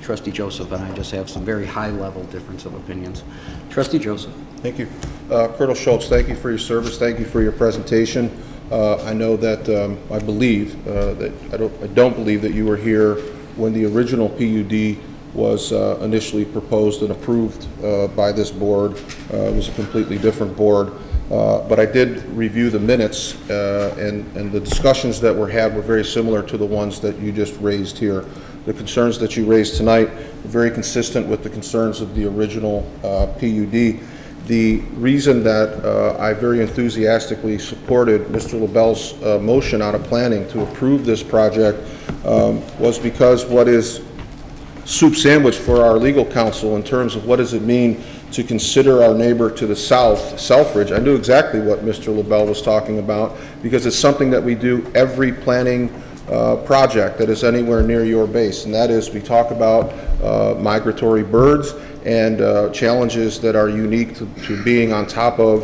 Trustee Joseph and I just have some very high-level difference of opinions. Trustee Joseph. Thank you. Colonel Schultz, thank you for your service. Thank you for your presentation. I know that I believe that I don't believe that you were here when the original PUD was initially proposed and approved by this board. It was a completely different board. but I did review the minutes, and the discussions that were had were very similar to the ones that you just raised here. The concerns that you raised tonight are very consistent with the concerns of the original PUD. The reason that I very enthusiastically supported Mr. LaBelle's motion out of planning to approve this project was because what is soup sandwich for our legal counsel in terms of what does it mean to consider our neighbor to the south, Selfridge. I knew exactly what Mr. LaBelle was talking about because it's something that we do every planning project that is anywhere near your base, and that is we talk about migratory birds and challenges that are unique to being on top of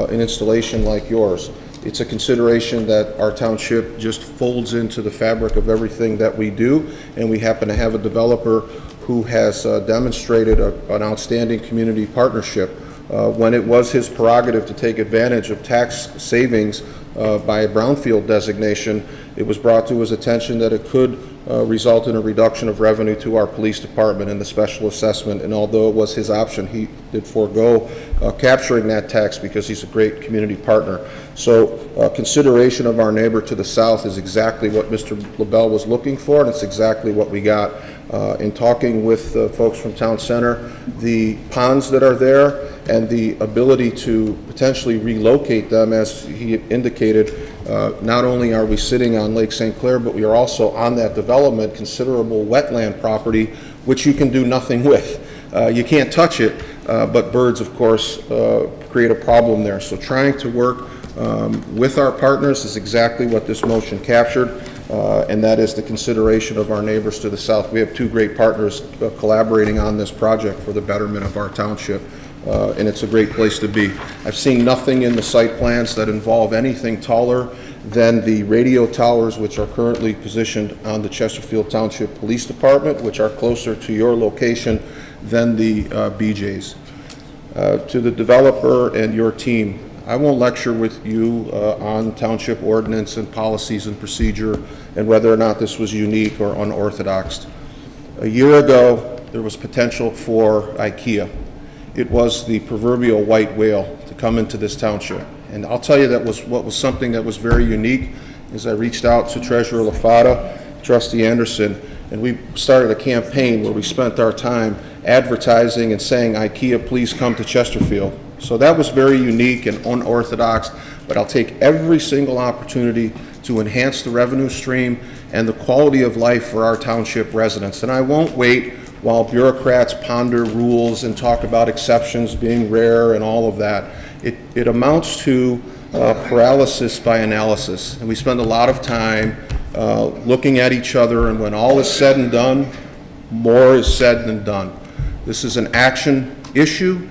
an installation like yours. It's a consideration that our township just folds into the fabric of everything that we do, and we happen to have a developer who has demonstrated an outstanding community partnership. When it was his prerogative to take advantage of tax savings by a brownfield designation, it was brought to his attention that it could result in a reduction of revenue to our police department and the special assessment, and although it was his option, he did forego capturing that tax because he's a great community partner. So consideration of our neighbor to the south is exactly what Mr. LaBelle was looking for, and it's exactly what we got. In talking with folks from Town Center, the ponds that are there and the ability to potentially relocate them, as he indicated, not only are we sitting on Lake St. Clair, but we are also on that development, considerable wetland property, which you can do nothing with. You can't touch it, but birds, of course, create a problem there. So trying to work with our partners is exactly what this motion captured, and that is the consideration of our neighbors to the south. We have two great partners collaborating on this project for the betterment of our township. And it's a great place to be. I've seen nothing in the site plans that involve anything taller than the radio towers which are currently positioned on the Chesterfield Township Police Department, which are closer to your location than the BJ's. To the developer and your team, I won't lecture with you on township ordinance and policies and procedure and whether or not this was unique or unorthodox. A year ago, there was potential for IKEA. It was the proverbial white whale to come into this township. And I'll tell you that was what was something that was very unique is I reached out to Treasurer LaFata, Trustee Anderson, and we started a campaign where we spent our time advertising and saying, IKEA, please come to Chesterfield. So that was very unique and unorthodox, but I'll take every single opportunity to enhance the revenue stream and the quality of life for our township residents. And I won't wait while bureaucrats ponder rules and talk about exceptions being rare and all of that. It amounts to paralysis by analysis. And we spend a lot of time looking at each other, and when all is said and done, more is said than done. This is an action issue.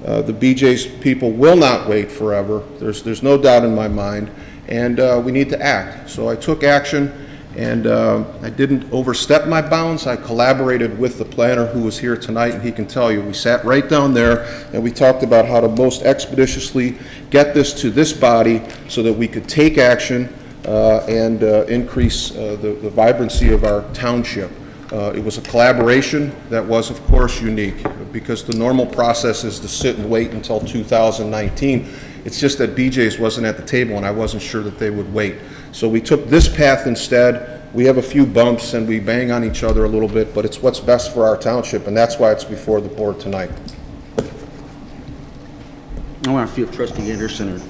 The BJ's people will not wait forever. There's no doubt in my mind. And we need to act. So I took action. And I didn't overstep my bounds. I collaborated with the planner who was here tonight, and he can tell you, we sat right down there and we talked about how to most expeditiously get this to this body so that we could take action and increase the vibrancy of our township. It was a collaboration that was, of course, unique because the normal process is to sit and wait until 2019. It's just that BJ's wasn't at the table and I wasn't sure that they would wait. So we took this path instead. We have a few bumps and we bang on each other a little bit, but it's what's best for our township, and that's why it's before the board tonight. I want to see if Trustee Anderson or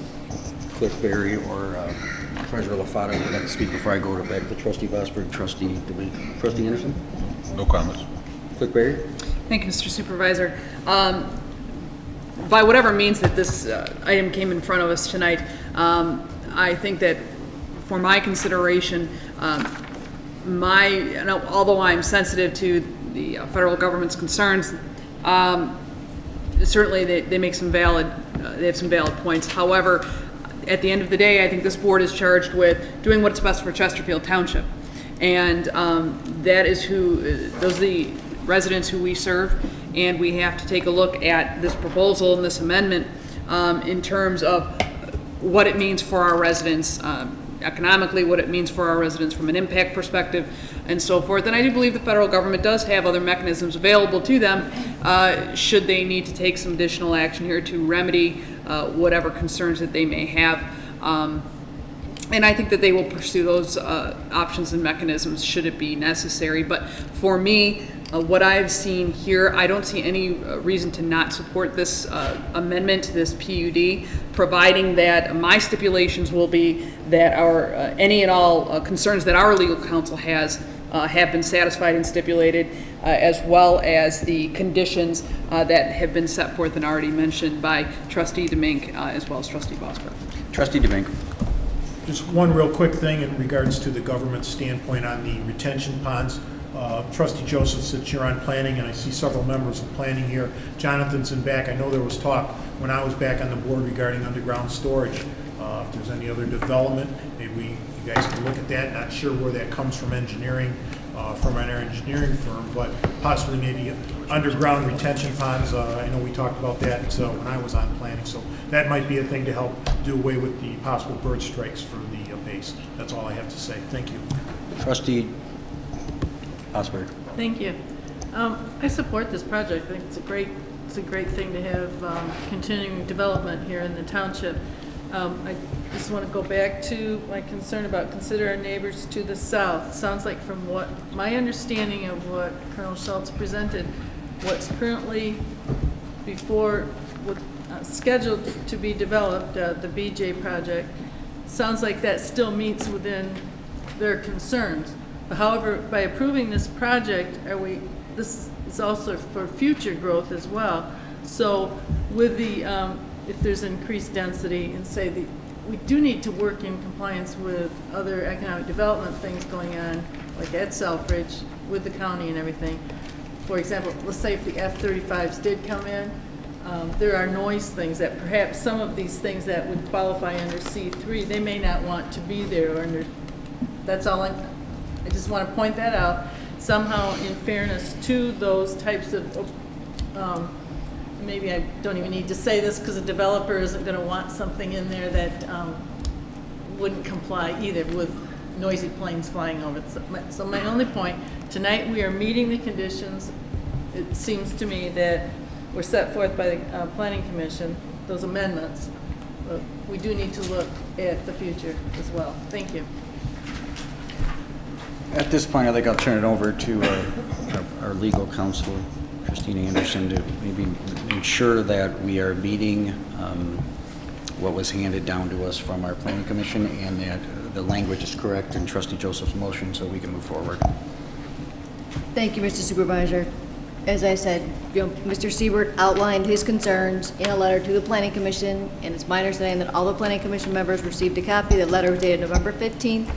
Cliff Berry or Treasurer LaFata would like to speak before I go back to Trustee Vosberg, Trustee Dibianca. Trustee Anderson? No comments. Cliff Berry? Thank you, Mr. Supervisor. By whatever means that this item came in front of us tonight, I think that for my consideration, although I'm sensitive to the federal government's concerns, certainly they make some valid, they have some valid points. However, at the end of the day, I think this board is charged with doing what's best for Chesterfield Township, and that is those are the residents who we serve, and we have to take a look at this proposal and this amendment in terms of what it means for our residents economically, what it means for our residents from an impact perspective, and so forth. And I do believe the federal government does have other mechanisms available to them should they need to take some additional action here to remedy whatever concerns that they may have. And I think that they will pursue those options and mechanisms should it be necessary. But for me, what I've seen here, I don't see any reason to not support this amendment to this PUD, providing that my stipulations will be that our any and all concerns that our legal counsel has have been satisfied and stipulated, as well as the conditions that have been set forth and already mentioned by Trustee Dibianca as well as Trustee Bosbrook. Trustee Dibianca. Just one real quick thing in regards to the government standpoint on the retention ponds. Trustee Joseph sits here on planning, and I see several members of planning here. Jonathan's in back. I know there was talk when I was back on the board regarding underground storage. If there's any other development, maybe you guys can look at that. Not sure where that comes from engineering, from our engineering firm, but possibly maybe underground retention ponds. I know we talked about that when I was on planning, so that might be a thing to help do away with the possible bird strikes for the base. That's all I have to say. Thank you. Trustee Osberg. Thank you. I support this project. I think it's a great thing to have continuing development here in the township. I just want to go back to my concern about consider our neighbors to the south. Sounds like from what my understanding of what Colonel Schultz presented, what's currently before scheduled to be developed, the BJ project, sounds like that still meets within their concerns. However, by approving this project, this is also for future growth as well. So with the, if there's increased density and say we do need to work in compliance with other economic development things going on, like at Selfridge, with the county and everything. For example, let's say if the F-35s did come in, there are noise things that perhaps some of these things that would qualify under C3, they may not want to be there. Or that's all I just want to point that out. Somehow, in fairness to those types of, maybe I don't even need to say this because a developer isn't going to want something in there that wouldn't comply either with noisy planes flying over. So my only point, tonight we are meeting the conditions. It seems to me that were set forth by the Planning Commission, those amendments. But we do need to look at the future as well. Thank you. At this point, I think I'll turn it over to our legal counsel, Christina Anderson, to maybe ensure that we are meeting what was handed down to us from our Planning Commission and that the language is correct in Trustee Joseph's motion so we can move forward. Thank you, Mr. Supervisor. As I said, Mr. Siebert outlined his concerns in a letter to the Planning Commission, and it's my understanding that all the Planning Commission members received a copy. The letter was dated November 15th.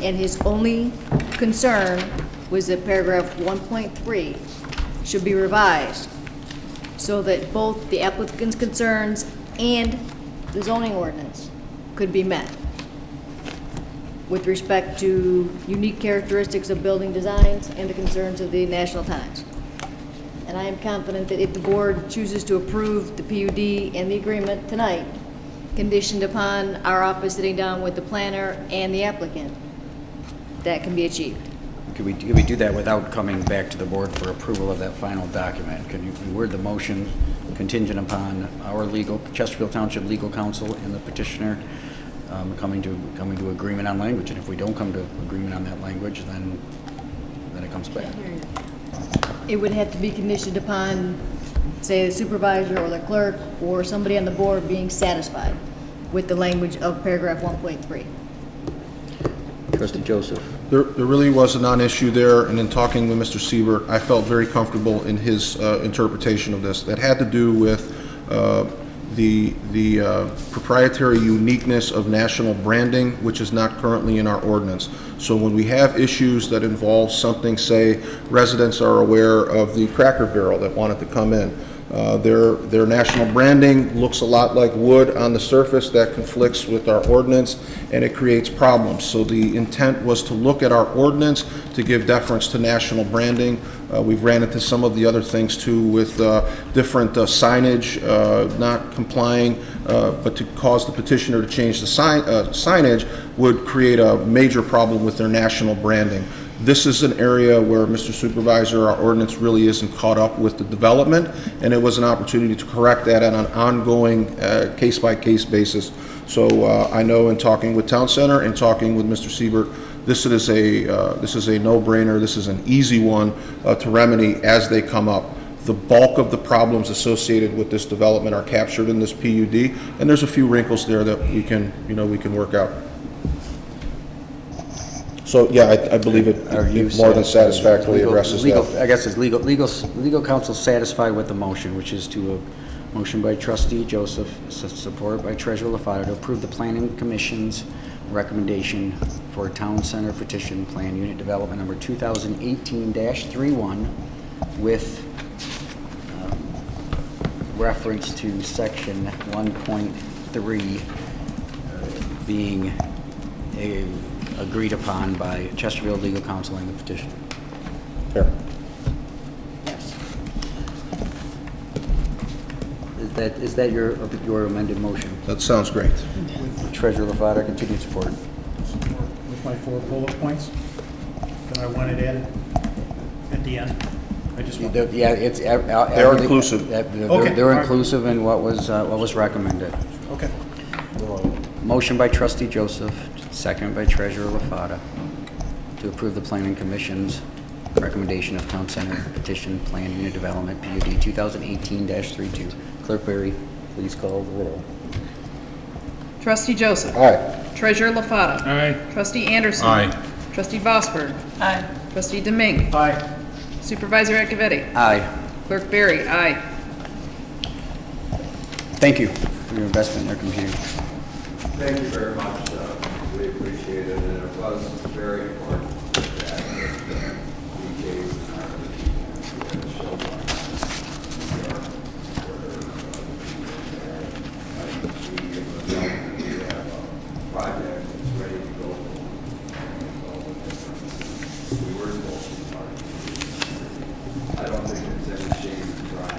And his only concern was that paragraph 1.3 should be revised so that both the applicant's concerns and the zoning ordinance could be met with respect to unique characteristics of building designs and the concerns of the National Times. And I am confident that if the board chooses to approve the PUD and the agreement tonight, conditioned upon our office sitting down with the planner and the applicant, that can be achieved. Could we do that without coming back to the board for approval of that final document? Can you word the motion contingent upon our Chesterfield Township legal counsel and the petitioner coming to agreement on language? And if we don't come to agreement on that language, then it comes back. It would have to be conditioned upon, say, the supervisor or the clerk or somebody on the board being satisfied with the language of paragraph 1.3. Trustee Joseph. There really was a non-issue there, and in talking with Mr. Siebert, I felt very comfortable in his interpretation of this. That had to do with the proprietary uniqueness of national branding, which is not currently in our ordinance. So when we have issues that involve something, say, residents are aware of the Cracker Barrel that wanted to come in, their national branding looks a lot like wood on the surface. That conflicts with our ordinance and it creates problems. So the intent was to look at our ordinance to give deference to national branding. We've ran into some of the other things too with different signage not complying, but to cause the petitioner to change the signage would create a major problem with their national branding. This is an area where, Mr. Supervisor, our ordinance really isn't caught up with the development, and it was an opportunity to correct that on an ongoing case-by-case basis. So I know in talking with Town Center and talking with Mr. Siebert, this is a no-brainer. This is an easy one to remedy as they come up. The bulk of the problems associated with this development are captured in this PUD, and there's a few wrinkles there that we can work out. So, yeah, I believe it more than satisfactorily addresses that. I guess is legal counsel satisfied with the motion, which is to a motion by Trustee Joseph, support by Treasurer LaFata, to approve the Planning Commission's recommendation for Town Center Petition Plan Unit Development Number 2018-31 with reference to Section 1.3 being agreed upon by Chesterfield Legal Counsel and the petition. Fair. Yes. Is that your amended motion? That sounds great. Treasurer LaFata, continued support. With my 4 bullet points that I wanted added at the end. I just want. Yeah, it's they're inclusive. They're inclusive in what was recommended. Okay. Motion by Trustee Joseph, second by Treasurer LaFata, to approve the Planning Commission's recommendation of Town Center Petition Plan Unit Development PUD 2018-32. Clerk Berry, please call the roll. Trustee Joseph. Aye. Treasurer LaFata. Aye. Trustee Anderson. Aye. Trustee Vosberg. Aye. Trustee Domingue. Aye. Supervisor Acciavatti. Aye. Clerk Berry. Aye. Thank you for your investment in our community. Thank you very much. We appreciate it, and it was very important that we gave project that's ready to go. We were supposed to be part of it. I don't think there's any shame in trying. I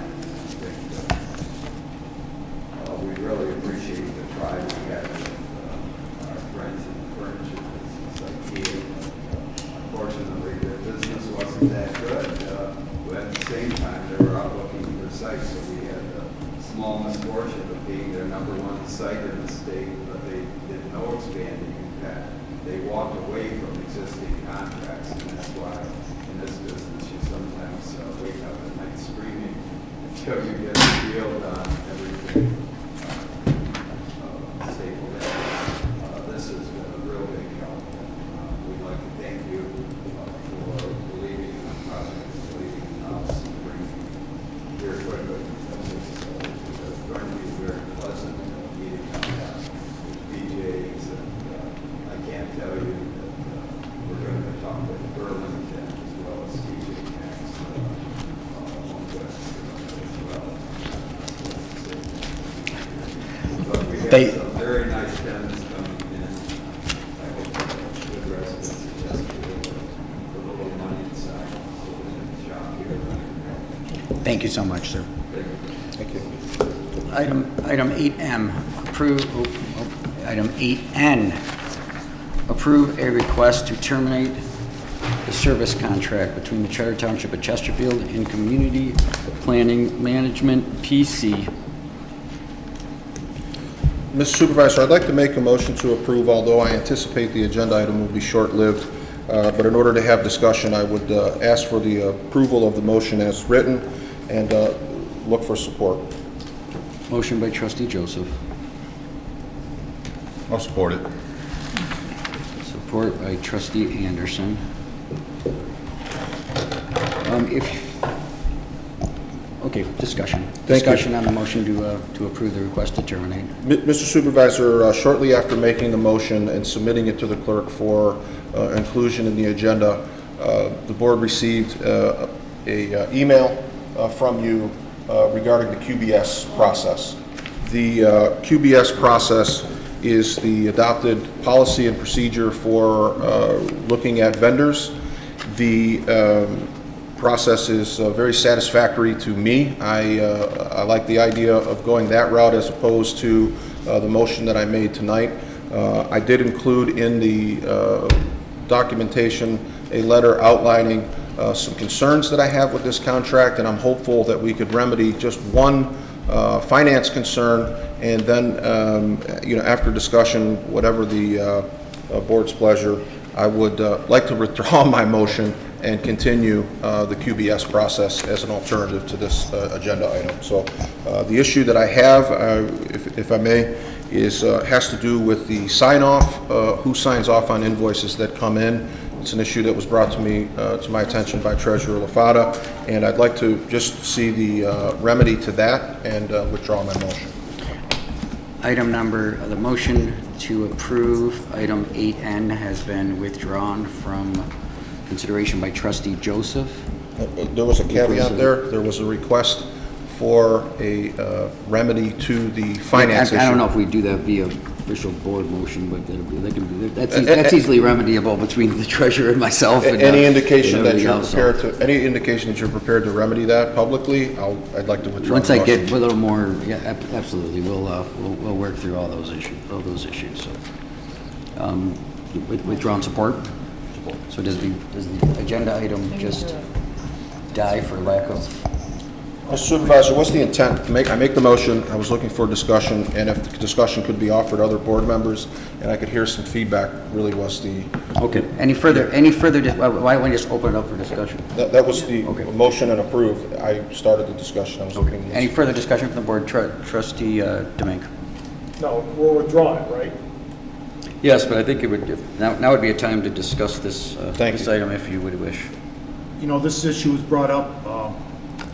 think we really appreciate the try we had with our friends in the furniture business like Neale. Unfortunately, the business wasn't that good, but at the same time, they were out looking for sites, so we had the small misfortune of being their #1 site in the state, but they did no expanding. In fact, they walked away from existing contracts, and that's why in this business you sometimes wake up at night screaming until you get the deal done, everything stable there. This has been a real big help. We'd like to thank you for believing in the project, believing in us, and bringing your equipment. It's going to be very pleasant meeting with BJ's, and I can't tell you that we're going to talk with Burlington as well as DJ Maxx as well. But we have some very nice tenants coming in. I hope that good residents of Chesterfield with a little money inside, so we can shop here. Thank you so much, sir. Thank you. Item 8M, item 8N, approve a request to terminate the service contract between the Charter Township of Chesterfield and Community Planning Management, PC. Mr. Supervisor, I'd like to make a motion to approve, although I anticipate the agenda item will be short-lived. But in order to have discussion, I would ask for the approval of the motion as written and look for support. Motion by Trustee Joseph. I'll support it. Support by Trustee Anderson. Okay, discussion. Thank you. Discussion on the motion to approve the request to terminate. Mr. Supervisor, shortly after making the motion and submitting it to the clerk for inclusion in the agenda, the board received an email from you regarding the QBS process. The QBS process is the adopted policy and procedure for looking at vendors. The process is very satisfactory to me. I like the idea of going that route as opposed to the motion that I made tonight. I did include in the documentation a letter outlining some concerns that I have with this contract, and I'm hopeful that we could remedy just one finance concern, and then, after discussion, whatever the board's pleasure, I would like to withdraw my motion and continue the QBS process as an alternative to this agenda item. So the issue that I have, if I may, has to do with the sign-off, who signs off on invoices that come in. It's an issue that was brought to me, to my attention by Treasurer LaFata, and I'd like to just see the remedy to that and withdraw my motion. The motion to approve item 8N has been withdrawn from consideration by Trustee Joseph. There was a caveat there. There was a request for a remedy to the finance issue. I don't know if we do that via official board motion, but they can do that. That's easily remediable between the treasurer and myself. And, any indication that you're prepared to, any indication that you're prepared to remedy that publicly, I'd like to withdraw. Once I get a little more, yeah, absolutely, we'll work through all those issues. So, withdrawn support. So does the agenda item just die for lack of? Mr. Supervisor, what's the intent? I make the motion. I was looking for discussion, and if the discussion could be offered to other board members, and I could hear some feedback, really was the... Okay. Any further, why don't we just open it up for discussion? That was the motion and approved. I started the discussion. I was looking... Any further discussion from the board? Trustee Dibianca? No, we're withdrawing, right? Yes, but I think it would, now would be a time to discuss this, this item if you would wish. You know, this issue was brought up.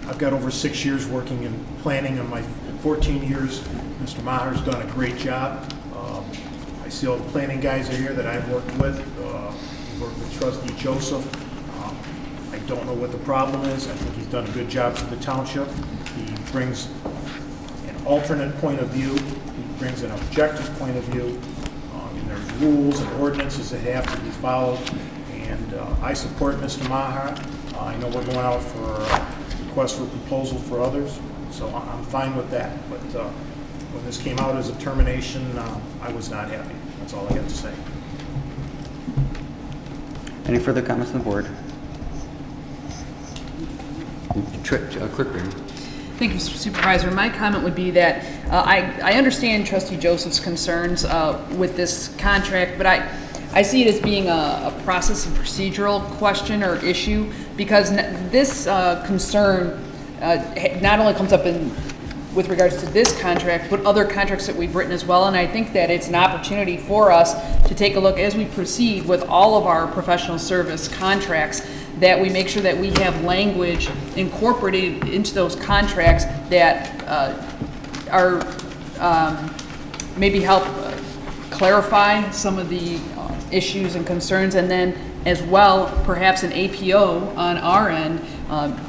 I've got over 6 years working in planning. In my 14 years, Mr. Maher's done a great job. I see all the planning guys are here that I've worked with. I've worked with Trustee Joseph. I don't know what the problem is. I think he's done a good job for the township. He brings an alternate point of view. He brings an objective point of view. There's rules and ordinances that have to be followed. And I support Mr. Maher. I know we're going out for request for proposal for others, so I'm fine with that. But when this came out as a termination, I was not happy. That's all I have to say. Any further comments on the board? Clerk Barron. Thank you, Mr. Supervisor. My comment would be that I understand Trustee Joseph's concerns with this contract, but I see it as being a process and procedural question or issue, because this concern not only comes up with regards to this contract, but other contracts that we've written as well. And I think that it's an opportunity for us to take a look as we proceed with all of our professional service contracts, that we make sure that we have language incorporated into those contracts that are maybe help clarify some of the issues and concerns, and then as well perhaps an APO on our end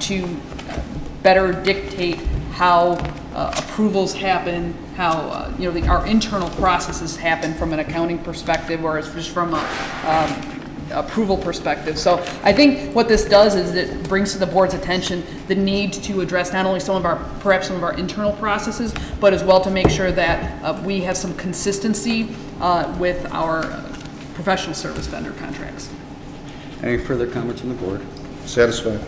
to better dictate how approvals happen, how our internal processes happen from an accounting perspective, or just from a approval perspective. So I think what this does is it brings to the board's attention the need to address not only perhaps some of our internal processes, but as well to make sure that we have some consistency with our professional service vendor contracts. Any further comments from the board? Satisfied.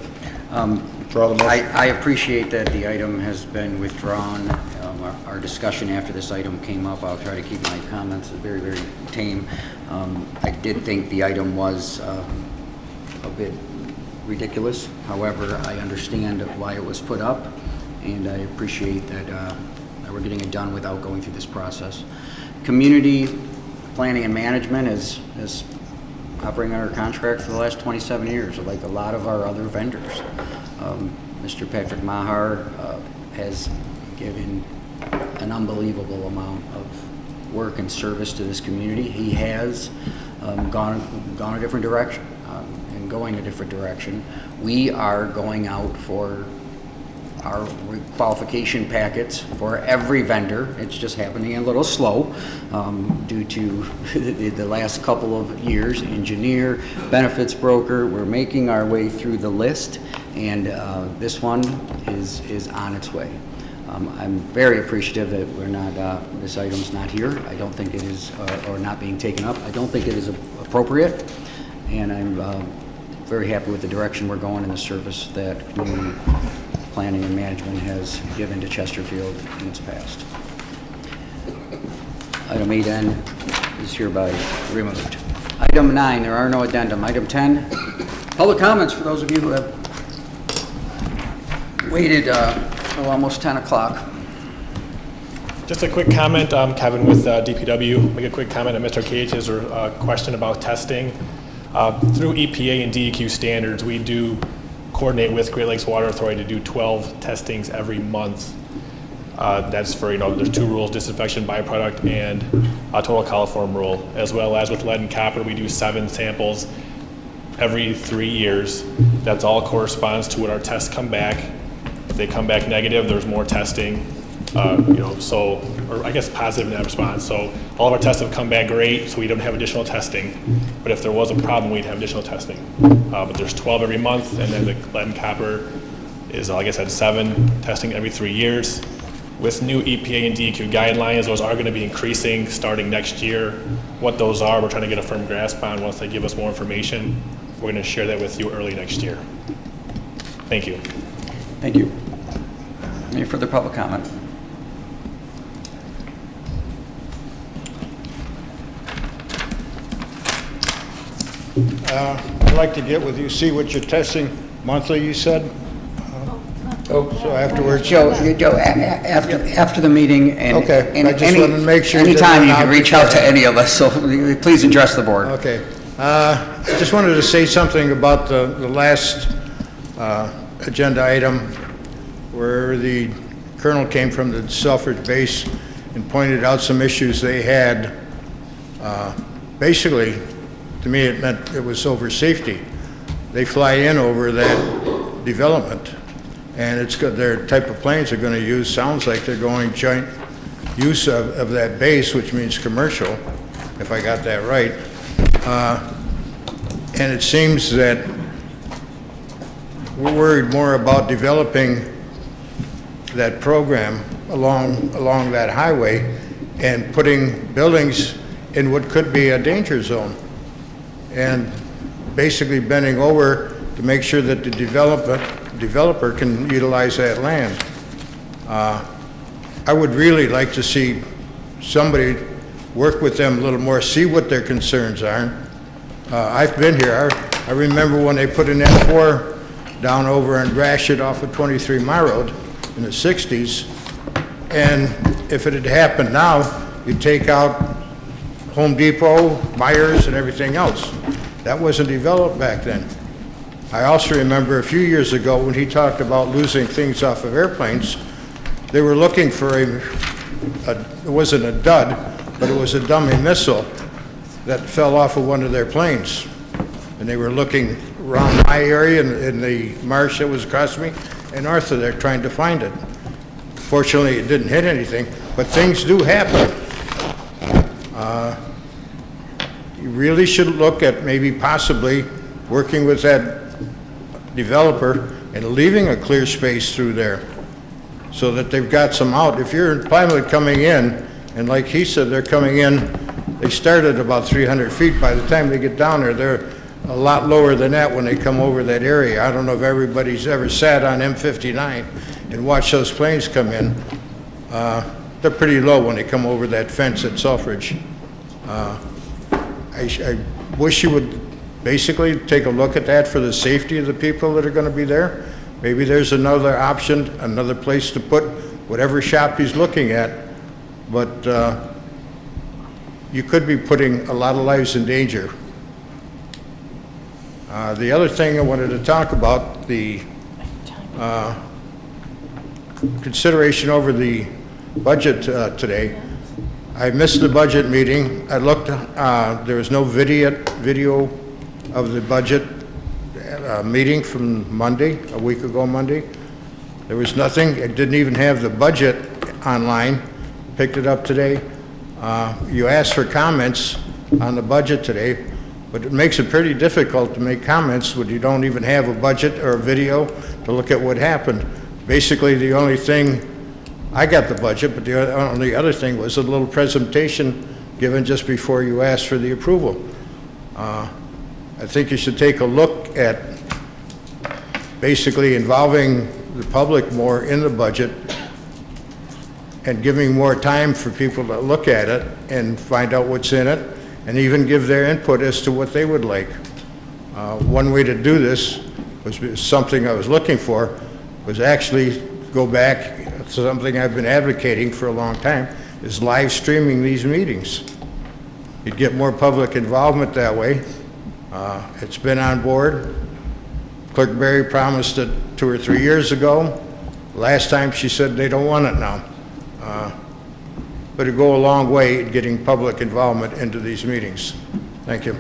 Withdraw the motion. I appreciate that the item has been withdrawn. Our discussion after this item came up, I'll try to keep my comments very, very tame. I did think the item was a bit ridiculous. However, I understand why it was put up, and I appreciate that we're getting it done without going through this process. Community planning and management is operating under contract for the last 27 years, like a lot of our other vendors. Mr. Patrick Maher has given an unbelievable amount of work and service to this community. He has gone a different direction and going a different direction. We are going out for our qualification packets for every vendor. It's just happening a little slow due to the last couple of years. Engineer, benefits broker, we're making our way through the list, and this one is on its way. I'm very appreciative that we're not, this item's not here. I don't think it is, or not being taken up. I don't think it is appropriate, and I'm very happy with the direction we're going and the service that community planning and management has given to Chesterfield in its past. Item 8N is hereby removed. Item 9, there are no addendum. Item 10, public comments for those of you who have waited till almost 10 o'clock. Just a quick comment, Kevin with DPW. Make a quick comment on Mr. Cage's question about testing. Through EPA and DEQ standards, we do coordinate with Great Lakes Water Authority to do 12 testings every month. That's for, there's 2 rules, disinfection byproduct and a total coliform rule, as well as with lead and copper, we do 7 samples every 3 years. That's all corresponds to what our tests come back. If they come back negative, there's more testing. Or I guess positive in that response. So all of our tests have come back great, so we don't have additional testing. But if there was a problem, we'd have additional testing. But there's 12 every month, and then the lead and copper is, like I said, 7 testing every 3 years. With new EPA and DEQ guidelines, those are going to be increasing starting next year. What those are, we're trying to get a firm grasp on. Once they give us more information, we're going to share that with you early next year. Thank you. Thank you. Any further public comment? I'd like to get with you, see what you're testing monthly, you said? So afterwards? Joe, after the meeting, and okay. I just wanted to make sure. Anytime you can reach out to any of us, so please address the board. Okay. I just wanted to say something about the last agenda item where the colonel came from the Selfridge base and pointed out some issues they had. Basically, to me, it meant it was over safety. They fly in over that development, and it's good. Their type of planes they're going to use sounds like they're going joint use of that base, which means commercial, if I got that right. And it seems that we're worried more about developing that program along that highway and putting buildings in what could be a danger zone, and basically bending over to make sure that the developer can utilize that land. I would really like to see somebody work with them a little more, see what their concerns are. I've been here. I remember when they put an M4 down over in Gratiot off of 23 Mile Road in the 60s, and if it had happened now, you'd take out Home Depot, Myers, and everything else. That wasn't developed back then. I also remember a few years ago when he talked about losing things off of airplanes, they were looking for it wasn't a dud, but it was a dummy missile that fell off of one of their planes. And they were looking around my area in the marsh that was across me and north of there trying to find it. Fortunately, it didn't hit anything, but things do happen. You really should look at maybe possibly working with that developer and leaving a clear space through there so that they've got some out. If you're primarily coming in, and like he said, they're coming in, they start at about 300 feet. By the time they get down there, they're a lot lower than that when they come over that area. I don't know if everybody's ever sat on M59 and watched those planes come in. They're pretty low when they come over that fence at Selfridge. I wish you would basically take a look at that for the safety of the people that are going to be there. Maybe there's another option, another place to put whatever shop he's looking at, but you could be putting a lot of lives in danger. The other thing I wanted to talk about, the consideration over the budget today. I missed the budget meeting. I looked, there was no video of the budget meeting from Monday, a week ago Monday. There was nothing. It didn't even have the budget online. Picked it up today. You asked for comments on the budget today, but it makes it pretty difficult to make comments when you don't even have a budget or a video to look at what happened. Basically, the only thing, I got the budget, but the only other thing was a little presentation given just before you asked for the approval. I think you should take a look at basically involving the public more in the budget and giving more time for people to look at it and find out what's in it, and even give their input as to what they would like. One way to do this was something I was looking for, was actually go back to something I've been advocating for a long time, is live streaming these meetings. You'd get more public involvement that way. It's been on board. Clerk Berry promised it 2 or 3 years ago. Last time she said they don't want it now. But it'd go a long way in getting public involvement into these meetings. Thank you.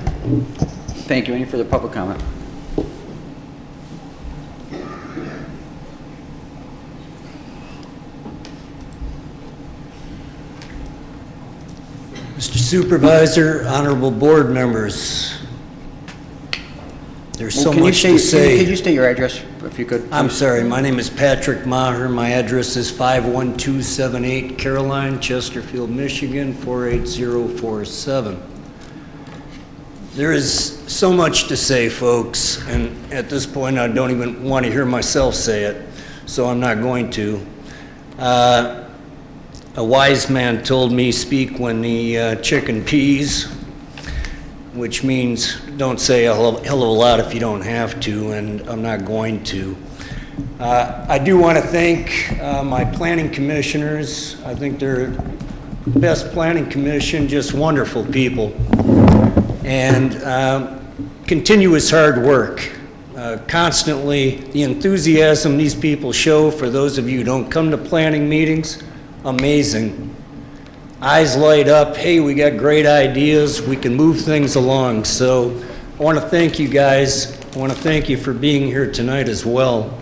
Thank you. Any further public comment? Mr. Supervisor, honorable board members, there's so much to say. Could you state your address, if you could? Please? I'm sorry, my name is Patrick Maher. My address is 51278 Caroline, Chesterfield, Michigan, 48047. There is so much to say, folks, and at this point I don't even want to hear myself say it, so I'm not going to. A wise man told me, speak when the chicken pees, which means don't say a hell of a lot if you don't have to, and I'm not going to. I do want to thank my planning commissioners. I think they're the best planning commission, just wonderful people. And continuous hard work. Constantly, the enthusiasm these people show, for those of you who don't come to planning meetings, amazing. Eyes light up, hey, we got great ideas, we can move things along. So I want to thank you guys. I want to thank you for being here tonight as well.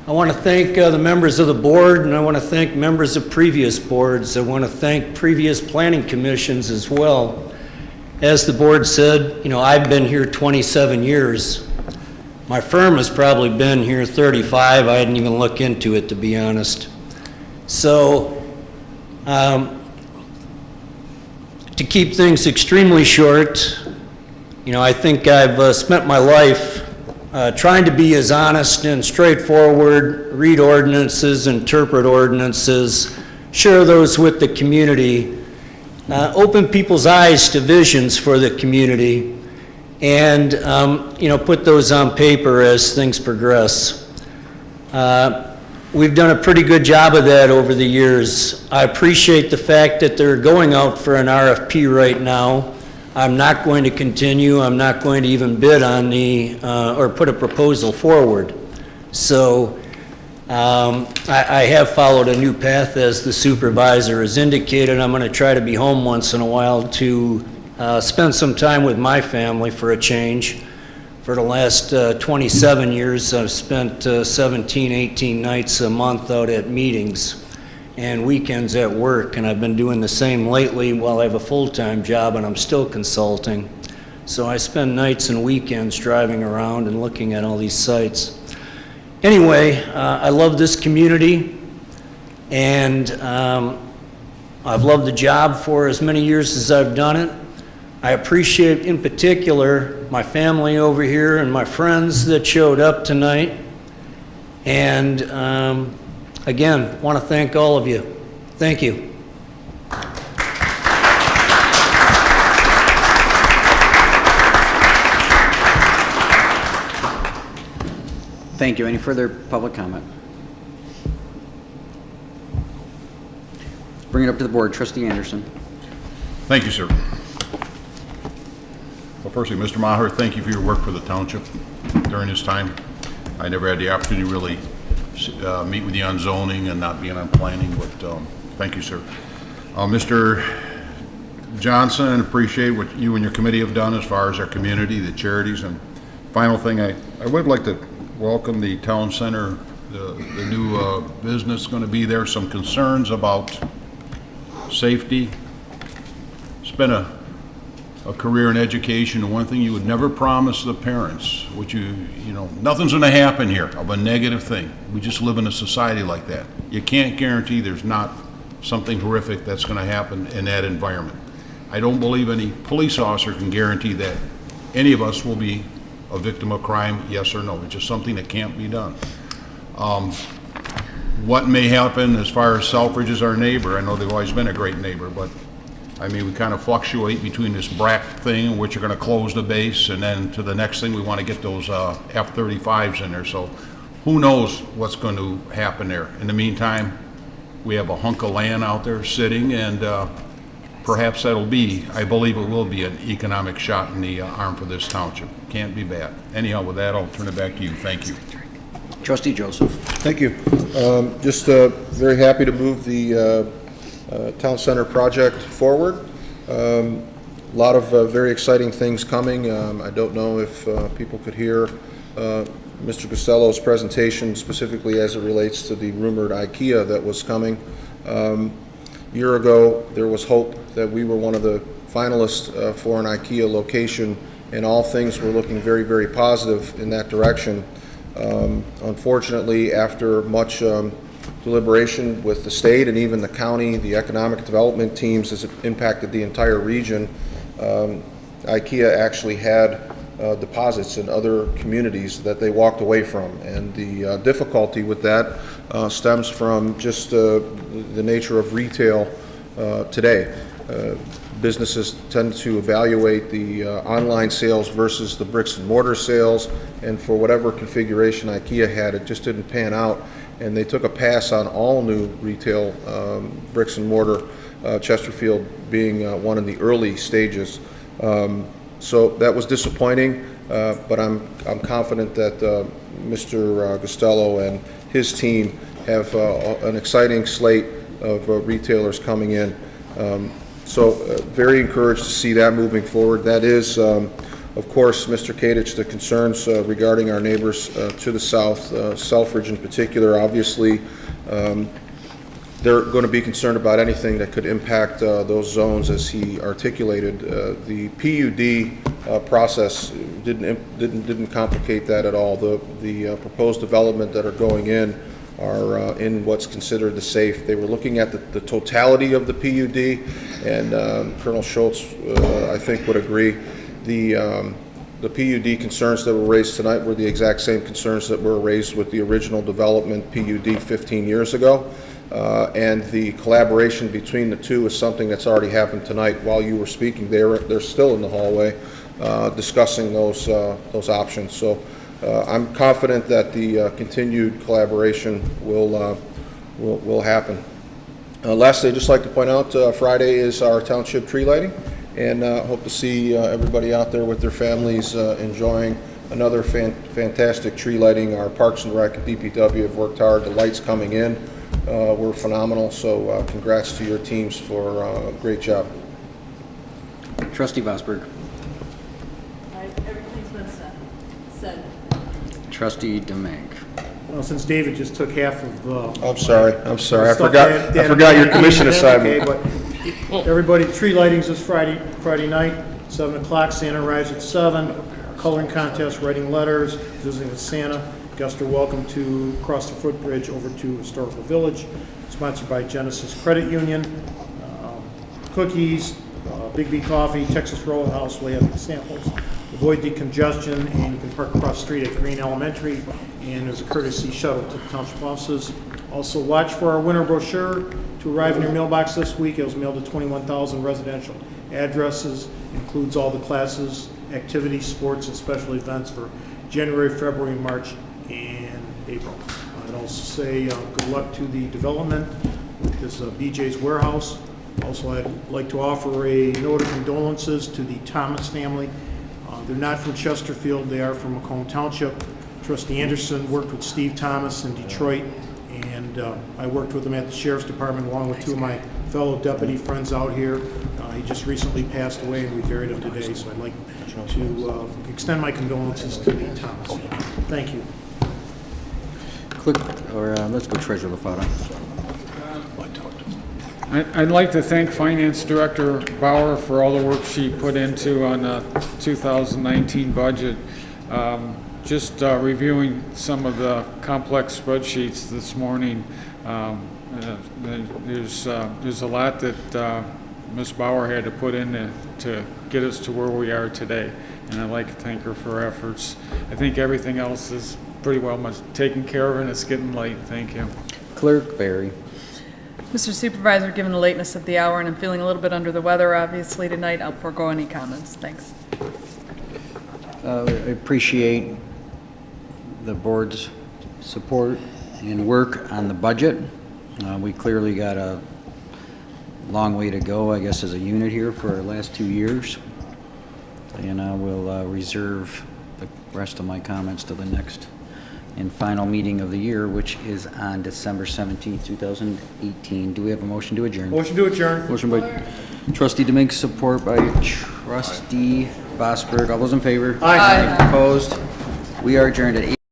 I want to thank the members of the board, and I want to thank members of previous boards. I want to thank previous planning commissions as well. As the board said, you know, I've been here 27 years. My firm has probably been here 35. I didn't even look into it, to be honest. So, to keep things extremely short, you know, I think I've spent my life trying to be as honest and straightforward, read ordinances, interpret ordinances, share those with the community, open people's eyes to visions for the community, and, you know, put those on paper as things progress. We've done a pretty good job of that over the years. I appreciate the fact that they're going out for an RFP right now. I'm not going to continue. I'm not going to even bid on the, or put a proposal forward. So I have followed a new path, as the supervisor has indicated. I'm going to try to be home once in a while to spend some time with my family for a change. For the last 27 years, I've spent 17, 18 nights a month out at meetings and weekends at work, and I've been doing the same lately while I have a full-time job and I'm still consulting. So I spend nights and weekends driving around and looking at all these sites. Anyway, I love this community, and I've loved the job for as many years as I've done it. I appreciate, in particular, my family over here and my friends that showed up tonight. And again, want to thank all of you. Thank you. Thank you. Any further public comment? Bring it up to the board. Trustee Anderson. Thank you, sir. Well, firstly, Mr. Maher, thank you for your work for the township during this time. I never had the opportunity to really meet with you on zoning and not being on planning, but thank you, sir. Mr. Johnson, appreciate what you and your committee have done as far as our community, the charities. And final thing, I would like to welcome the town center, the new business going to be there. Some concerns about safety. Spent a career in education, and one thing you would never promise the parents, which you know, nothing's going to happen here of a negative thing. We just live in a society like that. You can't guarantee there's not something horrific that's going to happen in that environment. I don't believe any police officer can guarantee that any of us will be a victim of crime, yes or no? It's just something that can't be done. What may happen as far as Selfridge is our neighbor, I know they've always been a great neighbor, but I mean, we kind of fluctuate between this BRAC thing, which are going to close the base, and then to the next thing, we want to get those F-35s in there. So who knows what's going to happen there. In the meantime, we have a hunk of land out there sitting, and perhaps that'll be, I believe it will be, an economic shot in the arm for this township. Can't be bad. Anyhow, with that, I'll turn it back to you. Thank you. Trustee Joseph. Thank you. Just very happy to move the Town Center project forward. A lot of very exciting things coming. I don't know if people could hear Mr. Costello's presentation specifically as it relates to the rumored IKEA that was coming. A year ago, there was hope that we were one of the finalists for an IKEA location, and all things were looking very, very positive in that direction. Unfortunately, after much deliberation with the state and even the county, the economic development teams, as it impacted the entire region, IKEA actually had deposits in other communities that they walked away from. And the difficulty with that stems from just the nature of retail today. Businesses tend to evaluate the online sales versus the bricks and mortar sales, and for whatever configuration IKEA had, it just didn't pan out, and they took a pass on all new retail bricks and mortar, Chesterfield being one in the early stages. So that was disappointing, but I'm confident that Mr. Costello and his team have an exciting slate of retailers coming in. So very encouraged to see that moving forward. That is, of course, Mr. Kadich, the concerns regarding our neighbors to the south, Selfridge in particular. Obviously, they're going to be concerned about anything that could impact those zones, as he articulated. The PUD process didn't complicate that at all. The proposed development that are going in are in what's considered the safe. They were looking at the totality of the PUD, and Colonel Schultz, I think, would agree. The PUD concerns that were raised tonight were the exact same concerns that were raised with the original development PUD 15 years ago. And the collaboration between the two is something that's already happened tonight. While you were speaking, they're still in the hallway discussing those options. So I'm confident that the continued collaboration will happen. Lastly, I'd just like to point out Friday is our township tree lighting, and hope to see everybody out there with their families enjoying another fantastic tree lighting. Our Parks and Rec and DPW have worked hard. The lights coming in were phenomenal, so congrats to your teams for a great job. Trustee Vosberg. Everything's been said. Trustee Demink. Well, since David just took half of the... I'm sorry. I forgot your commission assignment. Okay, but everybody, tree lightings is Friday night, 7 o'clock. Santa arrives at 7. Coloring contest, writing letters, visiting with Santa. Guests are welcome to cross the footbridge over to Historical Village. Sponsored by Genesis Credit Union. Cookies, Big B Coffee, Texas Roadhouse, we have samples. Avoid the congestion, and you can park across the street at Green Elementary, and there's a courtesy shuttle to the township offices. Also, watch for our winter brochure to arrive in your mailbox this week. It was mailed to 21,000 residential addresses. Includes all the classes, activities, sports, and special events for January, February, March, and April. I'd also say good luck to the development with this BJ's Warehouse. Also, I'd like to offer a note of condolences to the Thomas family. They're not from Chesterfield, they are from Macomb Township. Trustee Anderson worked with Steve Thomas in Detroit, and I worked with him at the Sheriff's Department along with two of my fellow deputy friends out here. He just recently passed away, and we buried him today, so I'd like to extend my condolences to the Thomas family. Thank you. Let's go Treasurer LaFata. I'd like to thank Finance Director Ballor for all the work she put into on the 2019 budget. Just reviewing some of the complex spreadsheets this morning, there's a lot that Ms. Ballor had to put in to get us to where we are today. and I'd like to thank her for her efforts. I think everything else is pretty well much taken care of, and it's getting late. Thank you. Clerk Barry. Mr. Supervisor, given the lateness of the hour and I'm feeling a little bit under the weather, obviously, tonight, I'll forego any comments. Thanks. I appreciate the board's support and work on the budget. We clearly got a long way to go, I guess, as a unit here for our last 2 years. And I will reserve the rest of my comments to the next and final meeting of the year, which is on December 17th, 2018. Do we have a motion to adjourn? Motion to adjourn. Motion by Trustee Dominguez, support by Trustee Vosberg. All those in favor? Aye. Opposed? We are adjourned at 8.